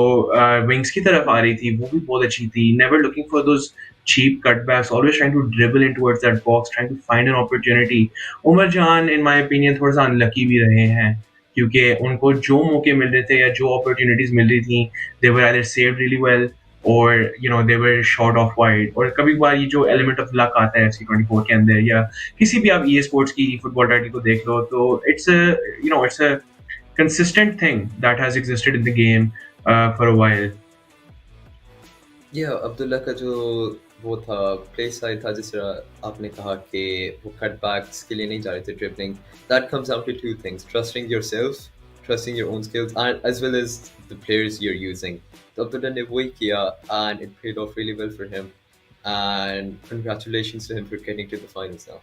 [SPEAKER 5] wings की तरफ आ रही थी वो भी बहुत अच्छी थी. Never looking for those cheap cutbacks, always trying to dribble in towards that box, trying to find an opportunity. Omar Jan, in my opinion, थोड़ा सा unlucky भी रहे हैं क्योंकि उनको जो मौके मिल रहे थे या जो opportunities मिल रही थी, they were either saved really well or they were shot off wide. और कभी कभार ये जो element of luck आता है FC24 के अंदर या किसी भी आप EA Sports की football title को देख लो तो it's a consistent thing that has existed in the game for a while.
[SPEAKER 6] Yeah, Abdullah का जो वो था प्ले साइड था जिस तरह आपने कहा कि वो कटबैक्स के लिए नहीं जा रहे थे dribbling. That comes down to two things, trusting yourself, trusting your own skills and as well as the players you are using. तो अब्दुल्ला ने वही किया and it paid off really well for him and congratulations to him for getting to the finals now.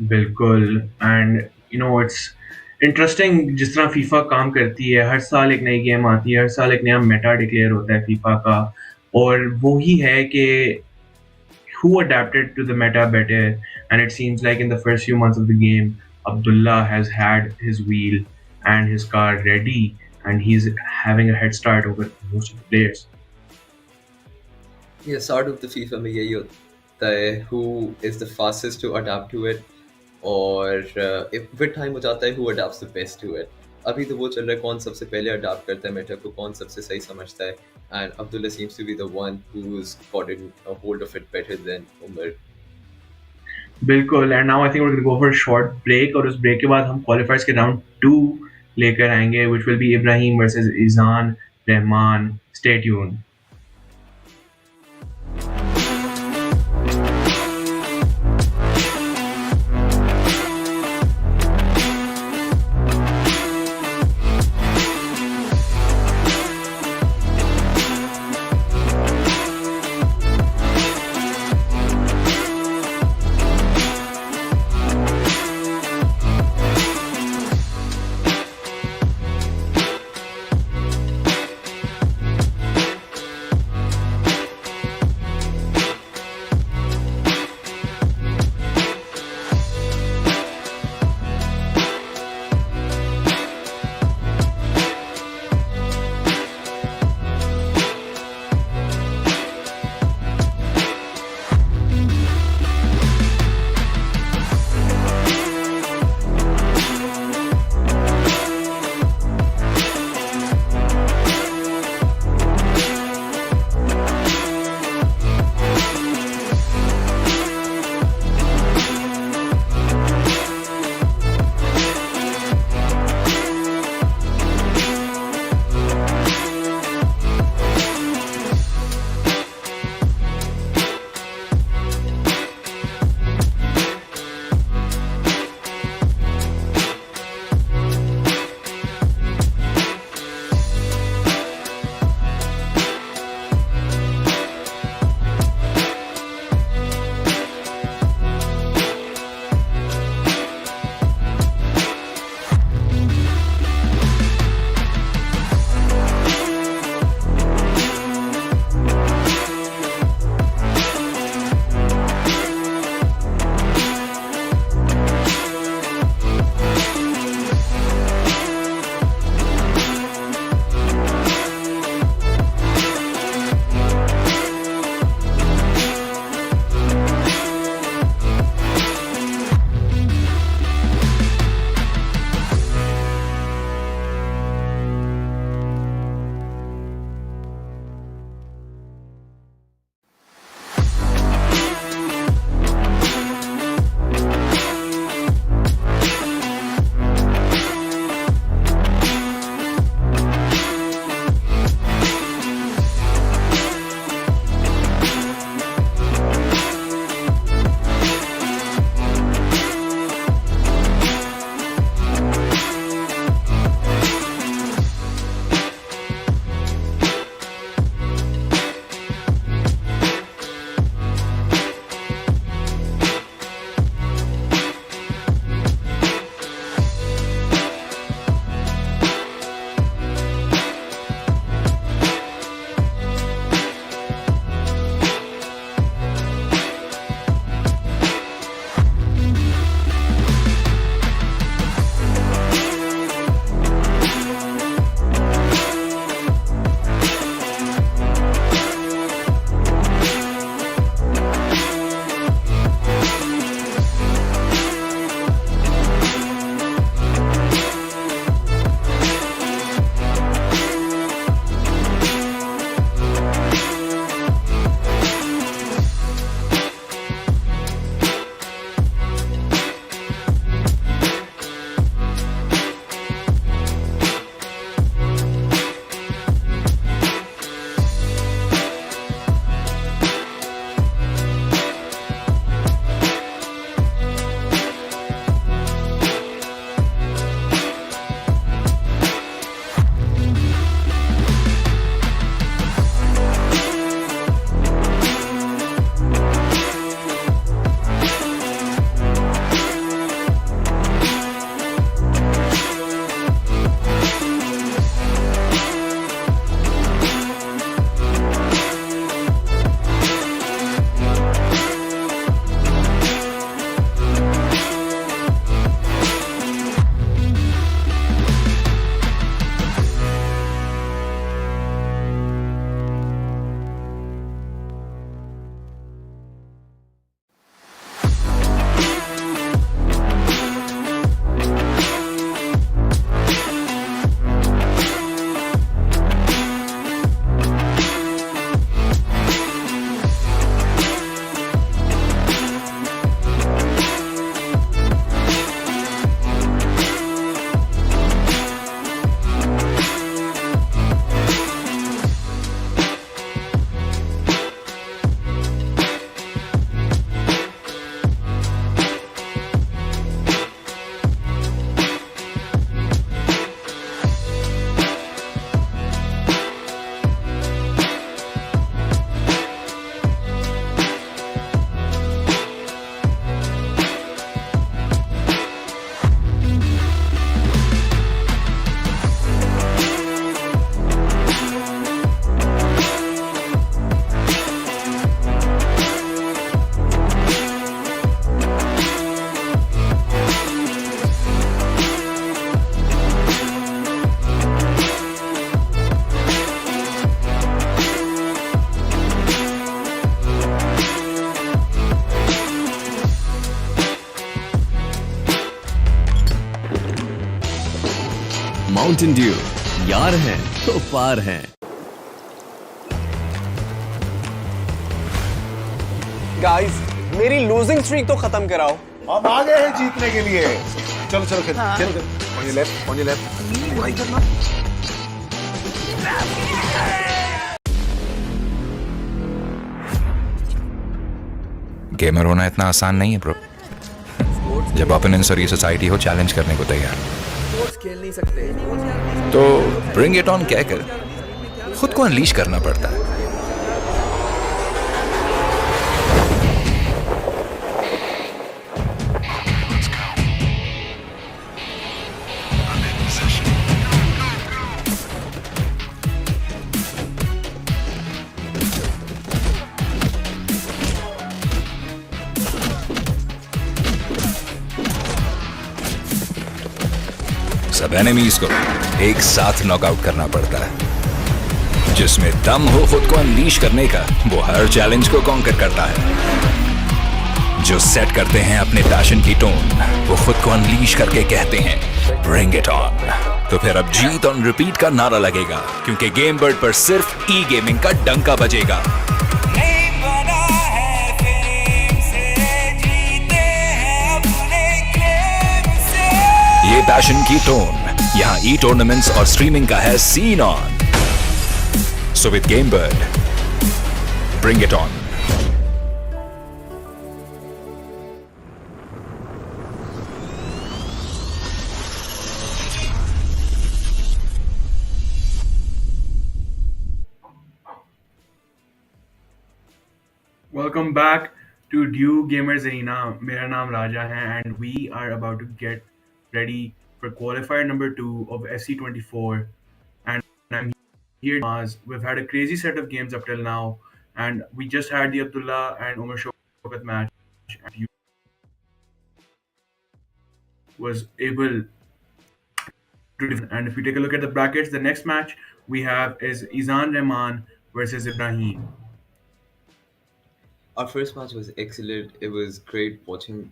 [SPEAKER 5] बिल्कुल. And it's interesting जिस तरह FIFA काम करती है. हर साल एक नई गेम आती है, हर साल एक नया मेटा डिक्लेयर होता है फीफा का और वो ही है कि who adapted to the meta better, and it seems like in the first few months of the game Abdullah has had his wheel and his car ready and he's having a head start over most of the players.
[SPEAKER 6] Yeah, start of the FIFA में यही होता है, who is the fastest to adapt to it और with time हो जाता है who adapts the best to it. अभी तो वो चल रहा है कौन सबसे पहले अडाप्ट करता है मेटा को, कौन सबसे सही समझता है, and Abdullah seems to be the one who's gotten a hold of it better than Umar.
[SPEAKER 5] बिल्कुल. and now I think we're going to go for a short break और उस ब्रेक के बाद हम क्वालिफायर्स के राउंड 2 लेकर आएंगे which will be Ibrahim versus Isan Rahman. Stay tuned.
[SPEAKER 1] Mountain Dew, यार हैं तो पार हैं.
[SPEAKER 2] गाइस मेरी लूजिंग स्ट्रीक तो खत्म कराओ.
[SPEAKER 3] हम आ गए हैं जीतने के लिए. चलो चलो खेल खेल on your left on your left. भाई करना.
[SPEAKER 4] गेमर होना इतना आसान नहीं है ब्रो. जब ओपोनेंट्स और ये सोसाइटी हो चैलेंज करने को तैयार,
[SPEAKER 1] स्पोर्ट्स खेल नहीं सकते.
[SPEAKER 4] तो ब्रिंग इट ऑन कहकर खुद को अनलीश करना पड़ता है. सब एनिमीज को एक साथ नॉकआउट करना पड़ता है. जिसमें दम हो खुद को अनलीश करने का, वो हर चैलेंज को कॉन्कर करता है. जो सेट करते हैं अपने पैशन की टोन, वो खुद को अनलीश करके कहते हैं ब्रिंग इट ऑन. तो फिर अब जीत ऑन रिपीट का नारा लगेगा, क्योंकि गेम बर्ड पर सिर्फ ई गेमिंग का डंका बजेगा. ये पैशन की टोन यहाँ ई टूर्नामेंट्स और स्ट्रीमिंग का है scene on. So with game bird, bring it on.
[SPEAKER 5] Welcome back to Dew Gamers Arena. मेरा नाम राजा है and we are about to get ready for qualifier number 2 of FC24. And I'm here. We've had a crazy set of games up till now, and we just had the Abdullah and Omar Shaukat match. And you was able to. And if we take a look at the brackets, the next match we have is Isan Rahman versus Ibrahim.
[SPEAKER 6] Our first match was excellent. It was great watching.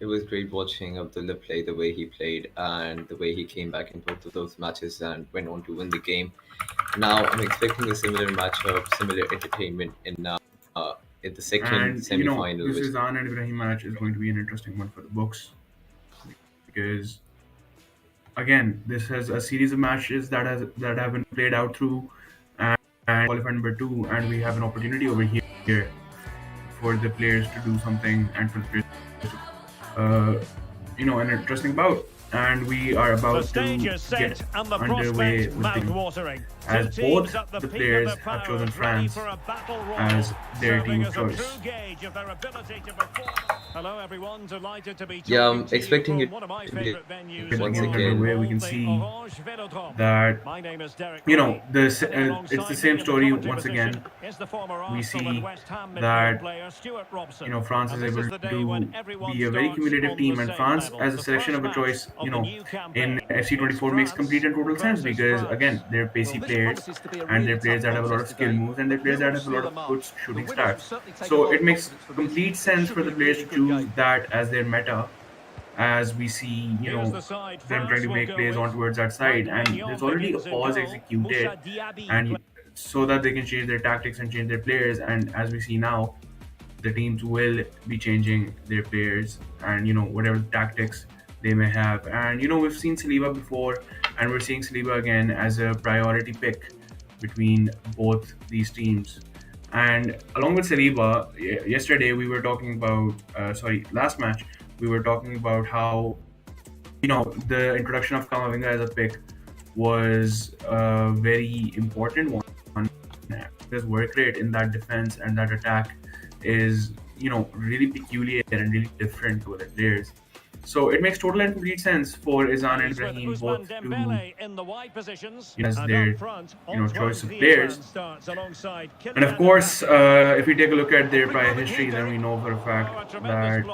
[SPEAKER 6] It was great watching Abdullah play the way he played and the way he came back in both of those matches and went on to win the game. Now I'm expecting a similar matchup, similar entertainment in the second
[SPEAKER 5] And
[SPEAKER 6] semi-final.
[SPEAKER 5] This Isan and Ibrahim match is going to be an interesting one for the books, because again, this has a series of matches that have been played out through and qualifier number 2, and we have an opportunity over here for the players to do something and for the players to, an interesting bout. And we are about to get underway with the game, as both the players have chosen France as their team of choice.
[SPEAKER 7] Hello everyone, delighted to be
[SPEAKER 6] Yeah, I'm expecting it
[SPEAKER 7] one of my
[SPEAKER 6] to be
[SPEAKER 7] favorite venues.
[SPEAKER 5] Once
[SPEAKER 6] once again.
[SPEAKER 5] where we can see that
[SPEAKER 7] My name is Derek.
[SPEAKER 5] it's the same story once again. We see that France is able to be a very cumulative team, and France as a selection of a choice, in FC24 makes complete and total sense, because again, they're pacey players and they're players that have a lot of skill moves and they're players that have a lot of good shooting stats. So it makes complete sense for the players to choose that as their meta, as we see, them trying to make plays on towards that side, and there's already a pause executed, and so that they can change their tactics and change their players. And as we see now, the teams will be changing their players and whatever tactics they may have. And we've seen Saliba before, and we're seeing Saliba again as a priority pick between both these teams. And along with Saliba, yesterday we were talking about last match we were talking about how the introduction of Kamavinga as a pick was a very important one. His work rate in that defense and that attack is really peculiar and really different to other players. So it makes total and complete sense for Isan and Ibrahim both to as their choice of players. And of course, if we take a look at their prior history, then we know for a fact that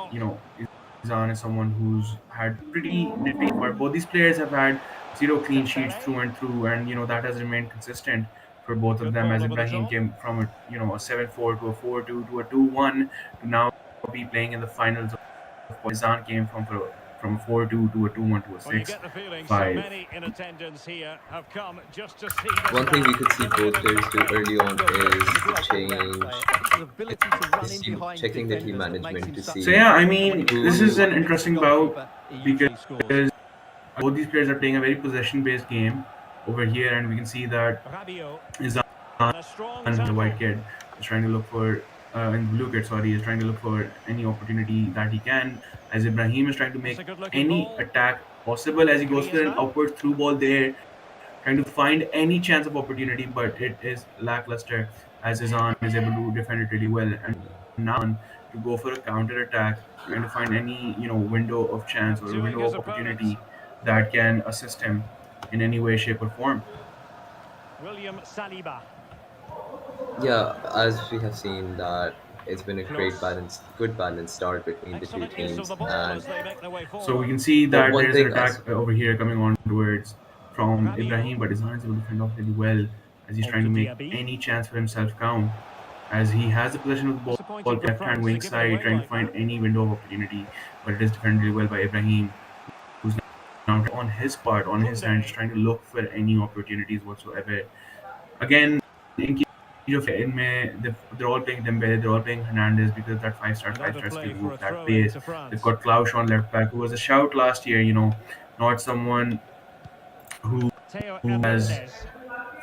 [SPEAKER 5] Isan is someone who's had pretty nitty, but both these players have had 0 clean sheets through and through, and that has remained consistent for both of them, as Ibrahim came from a 7-4 to a 4-2 to a 2-1 to now be playing in the finals. Isan came from from 4-2 to a 2-1 to a
[SPEAKER 7] Well, you get the feeling so
[SPEAKER 5] 6-5.
[SPEAKER 7] many in attendance here have come just to see the
[SPEAKER 6] One thing we could see
[SPEAKER 7] stars.
[SPEAKER 6] both players do early on is the change,
[SPEAKER 8] His ability to run in
[SPEAKER 6] team,
[SPEAKER 8] behind
[SPEAKER 6] checking the team
[SPEAKER 8] defenders that makes
[SPEAKER 6] management
[SPEAKER 8] him
[SPEAKER 6] to
[SPEAKER 8] such
[SPEAKER 5] So
[SPEAKER 6] see
[SPEAKER 5] yeah, I
[SPEAKER 8] when
[SPEAKER 5] mean,
[SPEAKER 8] he
[SPEAKER 5] this
[SPEAKER 8] runs
[SPEAKER 5] is an
[SPEAKER 8] right next to
[SPEAKER 5] interesting
[SPEAKER 8] the
[SPEAKER 5] bout
[SPEAKER 8] goalkeeper, he usually scores.
[SPEAKER 5] because both these players are playing a very possession-based game over here, and we can see that
[SPEAKER 7] Rabiot
[SPEAKER 5] Isan,
[SPEAKER 7] and a strong
[SPEAKER 5] the
[SPEAKER 7] tackle.
[SPEAKER 5] white kid, is trying to look for, and blue kid, sorry, is trying to look for any opportunity that he can. As Ibrahim is trying to
[SPEAKER 7] That's
[SPEAKER 5] make
[SPEAKER 7] a good-looking
[SPEAKER 5] any
[SPEAKER 7] ball.
[SPEAKER 5] attack possible as he goes for an
[SPEAKER 7] Griezmann.
[SPEAKER 5] upward through ball there, trying to find any chance of opportunity, but it is lackluster as Isan is able to defend it really well. And now to go for a counter attack, trying to find any window of chance or a
[SPEAKER 7] Outdoing
[SPEAKER 5] window
[SPEAKER 7] his
[SPEAKER 5] of
[SPEAKER 7] opponents.
[SPEAKER 5] opportunity that can assist him in any way, shape, or form.
[SPEAKER 7] William Saliba.
[SPEAKER 6] Yeah, as we have seen that it's been a great
[SPEAKER 7] Close.
[SPEAKER 6] good balance start between the two
[SPEAKER 7] Excellent use of
[SPEAKER 6] teams,
[SPEAKER 7] the ball
[SPEAKER 6] and
[SPEAKER 7] as they make their way
[SPEAKER 5] So we
[SPEAKER 7] forward.
[SPEAKER 5] can see
[SPEAKER 6] but
[SPEAKER 5] that there
[SPEAKER 6] one
[SPEAKER 5] is an
[SPEAKER 6] thing as
[SPEAKER 5] attack over here coming on towards from
[SPEAKER 7] Rabiot
[SPEAKER 5] Ibrahim, but Isan is able to fend off really well as he's
[SPEAKER 7] on
[SPEAKER 5] trying
[SPEAKER 7] to
[SPEAKER 5] to make
[SPEAKER 7] Diaby.
[SPEAKER 5] any chance for himself count. As he has the possession of the ball,
[SPEAKER 7] Disappointing for
[SPEAKER 5] left hand
[SPEAKER 7] France to
[SPEAKER 5] wing
[SPEAKER 7] give it
[SPEAKER 5] side,
[SPEAKER 7] away
[SPEAKER 5] trying to
[SPEAKER 7] like
[SPEAKER 5] find
[SPEAKER 7] that.
[SPEAKER 5] any window of opportunity, but it is defended really well by Ibrahim, who's now on his part, on his hand, just
[SPEAKER 7] Koundé.
[SPEAKER 5] trying to look for any opportunities whatsoever. Again, in case of they're all playing Dembele, they're all playing Hernandez because of that
[SPEAKER 7] And out of
[SPEAKER 5] five-star
[SPEAKER 7] play
[SPEAKER 5] skill
[SPEAKER 7] for
[SPEAKER 5] group,
[SPEAKER 7] a
[SPEAKER 5] that
[SPEAKER 7] throw in
[SPEAKER 5] pace.
[SPEAKER 7] to
[SPEAKER 5] They've
[SPEAKER 7] France.
[SPEAKER 5] got Klaus on left back, who was a shout last year, not someone who,
[SPEAKER 7] Theo
[SPEAKER 5] who has
[SPEAKER 7] Hernandez.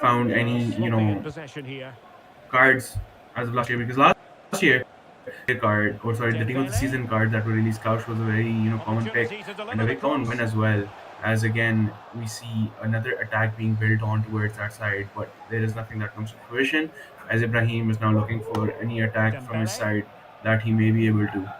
[SPEAKER 5] found
[SPEAKER 7] Well,
[SPEAKER 5] any,
[SPEAKER 7] sloppy in possession here.
[SPEAKER 5] cards as of last year, because last year the card, or sorry, the team of the
[SPEAKER 7] Dembele.
[SPEAKER 5] season card that were released, Klaus was a very common pick
[SPEAKER 7] Opportunity to
[SPEAKER 5] and
[SPEAKER 7] deliver
[SPEAKER 5] a
[SPEAKER 7] the
[SPEAKER 5] very common win
[SPEAKER 7] cross.
[SPEAKER 5] as well. As again we see another attack being built on towards that side, but there is nothing that comes to fruition. As Ibrahim is now looking for any attack from his
[SPEAKER 7] Dembele.
[SPEAKER 5] side that he may be able to.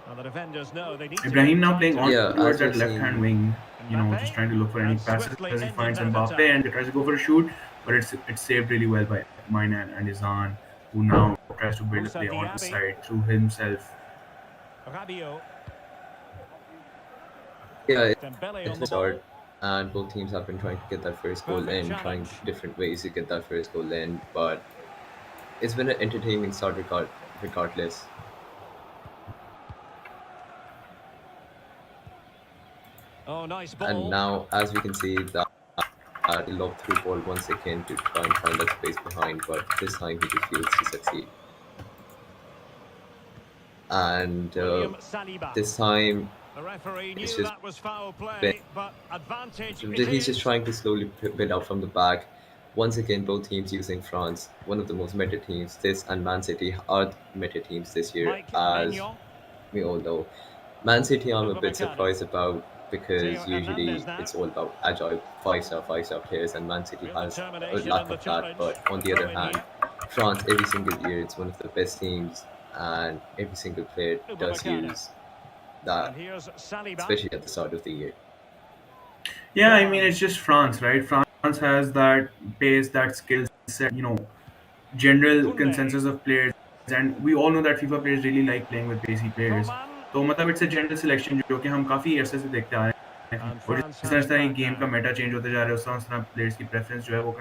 [SPEAKER 7] Well, the defenders know they need to get
[SPEAKER 5] Ibrahim now
[SPEAKER 7] tight
[SPEAKER 5] playing
[SPEAKER 7] to
[SPEAKER 5] on
[SPEAKER 7] it.
[SPEAKER 6] yeah,
[SPEAKER 5] towards
[SPEAKER 6] as we
[SPEAKER 5] that
[SPEAKER 6] have
[SPEAKER 5] left hand
[SPEAKER 6] seen,
[SPEAKER 5] wing, just
[SPEAKER 7] Mbappe.
[SPEAKER 5] trying to look for any
[SPEAKER 7] And
[SPEAKER 5] passes
[SPEAKER 7] swiftly
[SPEAKER 5] as he
[SPEAKER 7] ending
[SPEAKER 5] finds
[SPEAKER 7] that
[SPEAKER 5] Mbappe
[SPEAKER 7] attack.
[SPEAKER 5] and he tries to go for a shoot, but it's saved really well by Mainan and Isan, who now tries to build a
[SPEAKER 7] Moussa
[SPEAKER 5] play on the
[SPEAKER 7] Diaby.
[SPEAKER 5] side through himself.
[SPEAKER 7] Rabiot.
[SPEAKER 6] yeah,
[SPEAKER 7] Dembele
[SPEAKER 6] it's
[SPEAKER 7] on
[SPEAKER 6] been
[SPEAKER 7] the ball.
[SPEAKER 6] start, and both teams have been trying to get that first goal
[SPEAKER 7] Perfect
[SPEAKER 6] in, trying
[SPEAKER 7] challenge.
[SPEAKER 6] different ways to get that first goal in, but it's been an entertaining start regardless.
[SPEAKER 7] Oh, nice
[SPEAKER 6] And
[SPEAKER 7] ball.
[SPEAKER 6] now, as we can see, that he lobbed through ball once again to try and find that space behind, but this time he refuses to succeed. And
[SPEAKER 7] William Saliba.
[SPEAKER 6] this time
[SPEAKER 7] The referee
[SPEAKER 6] it's
[SPEAKER 7] knew
[SPEAKER 6] just
[SPEAKER 7] that was foul
[SPEAKER 6] been,
[SPEAKER 7] play, but advantage it
[SPEAKER 6] he's just
[SPEAKER 7] is.
[SPEAKER 6] trying to slowly build out from the back. Once again, both teams using France, one of the most meta teams. This and Man City are the meta teams this year,
[SPEAKER 7] Mike
[SPEAKER 6] as
[SPEAKER 7] Maignan.
[SPEAKER 6] we all know. Man City, I'm a bit
[SPEAKER 7] Upamecano.
[SPEAKER 6] surprised about because
[SPEAKER 7] Theo
[SPEAKER 6] usually
[SPEAKER 7] Hernandez now.
[SPEAKER 6] it's all about agile five-star players, and Man City
[SPEAKER 7] Real
[SPEAKER 6] has a
[SPEAKER 7] determination
[SPEAKER 6] lack
[SPEAKER 7] in the
[SPEAKER 6] of that.
[SPEAKER 7] challenge.
[SPEAKER 6] But on the
[SPEAKER 7] Throw
[SPEAKER 6] other
[SPEAKER 7] in
[SPEAKER 6] hand,
[SPEAKER 7] here.
[SPEAKER 6] France, every single year, it's one of the best teams, and every single player does
[SPEAKER 7] Upamecano.
[SPEAKER 6] use
[SPEAKER 7] And
[SPEAKER 6] that,
[SPEAKER 7] here's Saliba.
[SPEAKER 6] especially at the start of the year.
[SPEAKER 5] Yeah, I mean,
[SPEAKER 7] Varane.
[SPEAKER 5] it's just France, right? France has that pace, that skill set, general
[SPEAKER 7] Koundé.
[SPEAKER 5] consensus of players, and we all know that FIFA players really like playing with pacey players.
[SPEAKER 7] Coman.
[SPEAKER 5] तो मतलब it's a general selection जो कि हम काफ़ी अरसे से देखते आ रहे हैं,
[SPEAKER 7] And
[SPEAKER 5] और
[SPEAKER 7] France
[SPEAKER 5] जिस
[SPEAKER 7] have
[SPEAKER 5] तरह
[SPEAKER 7] it
[SPEAKER 5] से ये
[SPEAKER 7] back
[SPEAKER 5] गेम का
[SPEAKER 7] now.
[SPEAKER 5] मेटा चेंज होते जा रहा है उस तरह players की preference जो है वो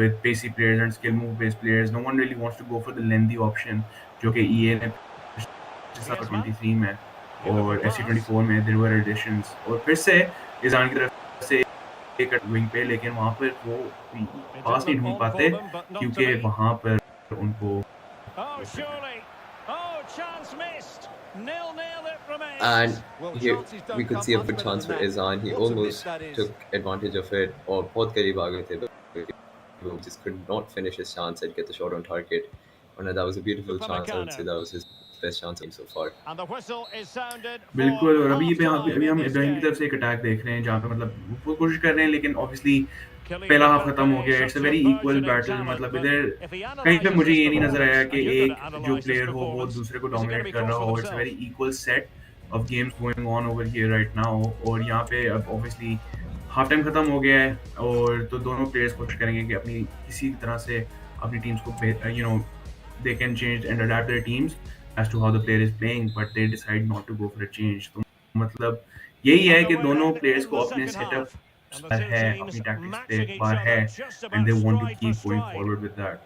[SPEAKER 5] with pacey players and skill move based players. No one really wants to go for the lengthy option जो कि EA ने पिछले साल
[SPEAKER 7] Griezmann.
[SPEAKER 5] 23 में
[SPEAKER 7] Beautiful
[SPEAKER 5] और
[SPEAKER 7] pass.
[SPEAKER 5] FC24 में there were additions, और फिर से ईजान की तरफ से एक विंग पे, लेकिन वहाँ पर वो पास नहीं
[SPEAKER 7] Development
[SPEAKER 5] ढूंढ
[SPEAKER 7] on
[SPEAKER 5] पाते
[SPEAKER 7] for them, but not to
[SPEAKER 5] क्योंकि
[SPEAKER 7] be.
[SPEAKER 5] वहाँ पर उनको
[SPEAKER 7] Oh, surely. Oh, chance missed. 0-0 it remains.
[SPEAKER 6] And
[SPEAKER 8] Well,
[SPEAKER 6] here
[SPEAKER 8] chances don't
[SPEAKER 6] we could
[SPEAKER 8] come
[SPEAKER 6] see a
[SPEAKER 8] much
[SPEAKER 6] good
[SPEAKER 8] better
[SPEAKER 6] chance for
[SPEAKER 8] than that.
[SPEAKER 6] Isan. He
[SPEAKER 8] What a miss
[SPEAKER 6] almost
[SPEAKER 8] that is.
[SPEAKER 6] took advantage of it, or both करीब आ गए थे, but he just could not finish his chance and get the shot on target. And that was a beautiful chance. I would say that was his best chance so far.
[SPEAKER 7] And the whistle is sounded for
[SPEAKER 5] बिल्कुल, और अभी
[SPEAKER 7] half-time
[SPEAKER 5] अभी
[SPEAKER 7] in
[SPEAKER 5] हम
[SPEAKER 7] this
[SPEAKER 5] Ibrahim की
[SPEAKER 7] game.
[SPEAKER 5] तरफ से एक attack देख रहे हैं जहाँ पे मतलब वो कोशिश कर रहे हैं, लेकिन ऑब्वियसली
[SPEAKER 7] Kylian
[SPEAKER 5] पहला हाफ खत्म हो
[SPEAKER 7] Mbappe
[SPEAKER 5] गया.
[SPEAKER 7] showed
[SPEAKER 5] it's a
[SPEAKER 7] some
[SPEAKER 5] very equal
[SPEAKER 7] version in
[SPEAKER 5] battle.
[SPEAKER 7] talent,
[SPEAKER 5] मतलब
[SPEAKER 7] but
[SPEAKER 5] इधर
[SPEAKER 7] if he
[SPEAKER 5] कहीं पे
[SPEAKER 7] analyses
[SPEAKER 5] मुझे
[SPEAKER 7] this
[SPEAKER 5] ये नहीं नजर आया
[SPEAKER 7] performance,
[SPEAKER 5] कि
[SPEAKER 7] and you're going
[SPEAKER 5] एक
[SPEAKER 7] to
[SPEAKER 5] जो
[SPEAKER 7] analyse this
[SPEAKER 5] प्लेयर हो वो
[SPEAKER 7] performance,
[SPEAKER 5] दूसरे को
[SPEAKER 7] is he going to
[SPEAKER 5] dominate
[SPEAKER 7] be
[SPEAKER 5] कर रहा
[SPEAKER 7] cross
[SPEAKER 5] हो.
[SPEAKER 7] with
[SPEAKER 5] it's a
[SPEAKER 7] himself?
[SPEAKER 5] Very equal set of games going on over here right now. और यहाँ पे अब ऑब्वियसली हाफ टाइम खत्म हो गया है, और तो दोनों प्लेयर्स कोशिश करेंगे कि अपनी किसी तरह से अपनी टीम्स को they can change and adapt their teams as to how the player is playing, but they decide not to go for a change. तो मतलब यही है कि
[SPEAKER 7] Underway
[SPEAKER 5] दोनों
[SPEAKER 7] then
[SPEAKER 5] प्लेयर्स
[SPEAKER 7] in
[SPEAKER 5] को
[SPEAKER 7] the
[SPEAKER 5] अपने
[SPEAKER 7] second
[SPEAKER 5] setup
[SPEAKER 7] half. And the
[SPEAKER 5] पर
[SPEAKER 7] two
[SPEAKER 5] है,
[SPEAKER 7] teams
[SPEAKER 5] अपनी टैक्टिक्स पे
[SPEAKER 7] matching each
[SPEAKER 5] बार है,
[SPEAKER 7] other just
[SPEAKER 5] and they
[SPEAKER 7] about
[SPEAKER 5] want to
[SPEAKER 7] stride for
[SPEAKER 5] keep going
[SPEAKER 7] stride.
[SPEAKER 5] forward with that.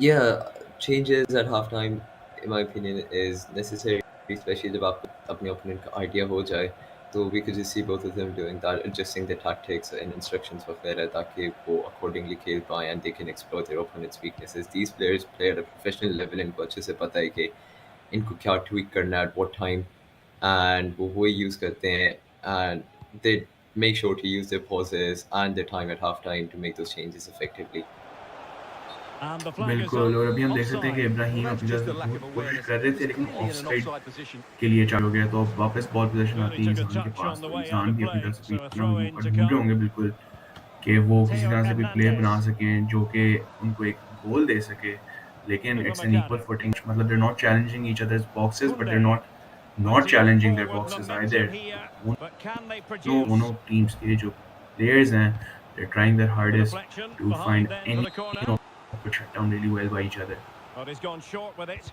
[SPEAKER 6] Yeah, changes at halftime, in my opinion, is necessary especially जब आपको अपने opponent का idea हो जाए, तो we could just see both of them doing that, adjusting their tactics and instructions वगैरह ताकि वो accordingly खेल पाएं and they can exploit their opponent's weaknesses. These players play at a professional level, इनको अच्छे से पता है कि इनको क्या tweak करना है at what time, and वो वही use करते हैं, and they make sure to use their pauses and their time at halftime to make those changes effectively.
[SPEAKER 7] And the flag is
[SPEAKER 5] बिल्कुल, और अभी हम देख सकते हैं कि
[SPEAKER 7] offside.
[SPEAKER 5] इब्राहिम अपनी तरफ से बहुत कोशिश कर रहे थे लेकिन
[SPEAKER 3] Clearly in an
[SPEAKER 5] offside
[SPEAKER 3] offside position.
[SPEAKER 5] के लिए चालू हो गया, तो अब वापस बॉल पोजीशन आती है
[SPEAKER 7] Really took a
[SPEAKER 5] ईसान के
[SPEAKER 7] touch
[SPEAKER 5] पास,
[SPEAKER 7] on the
[SPEAKER 5] तो
[SPEAKER 7] way
[SPEAKER 5] ईसान
[SPEAKER 7] out
[SPEAKER 5] भी
[SPEAKER 7] of
[SPEAKER 5] अपनी
[SPEAKER 7] play.
[SPEAKER 5] तरफ से
[SPEAKER 7] So a
[SPEAKER 5] बीच
[SPEAKER 7] throw
[SPEAKER 5] में
[SPEAKER 7] in
[SPEAKER 5] मौका
[SPEAKER 7] to
[SPEAKER 5] ढूंढ रहे
[SPEAKER 7] come.
[SPEAKER 5] होंगे बिल्कुल कि वो किसी
[SPEAKER 7] Theo
[SPEAKER 5] तरह से कोई प्ले
[SPEAKER 7] Hernandez.
[SPEAKER 5] बना सकें जो कि उनको एक गोल दे सके, लेकिन इट्स एन इक्वल फुटिंग, मतलब they're not challenging each other's boxes but they're not
[SPEAKER 7] Plenty of
[SPEAKER 5] challenging their
[SPEAKER 7] forward
[SPEAKER 5] boxes
[SPEAKER 7] momentum
[SPEAKER 5] either.
[SPEAKER 7] here, but can they
[SPEAKER 5] दोनों
[SPEAKER 7] produce?
[SPEAKER 5] टीम्स के जो प्लेयर्स हैं, they're trying their
[SPEAKER 7] The
[SPEAKER 5] hardest
[SPEAKER 7] deflection
[SPEAKER 5] to
[SPEAKER 7] behind
[SPEAKER 5] find
[SPEAKER 7] then for
[SPEAKER 5] any
[SPEAKER 7] the corner.
[SPEAKER 5] could shut down really well by each other.
[SPEAKER 7] But he's gone short with it.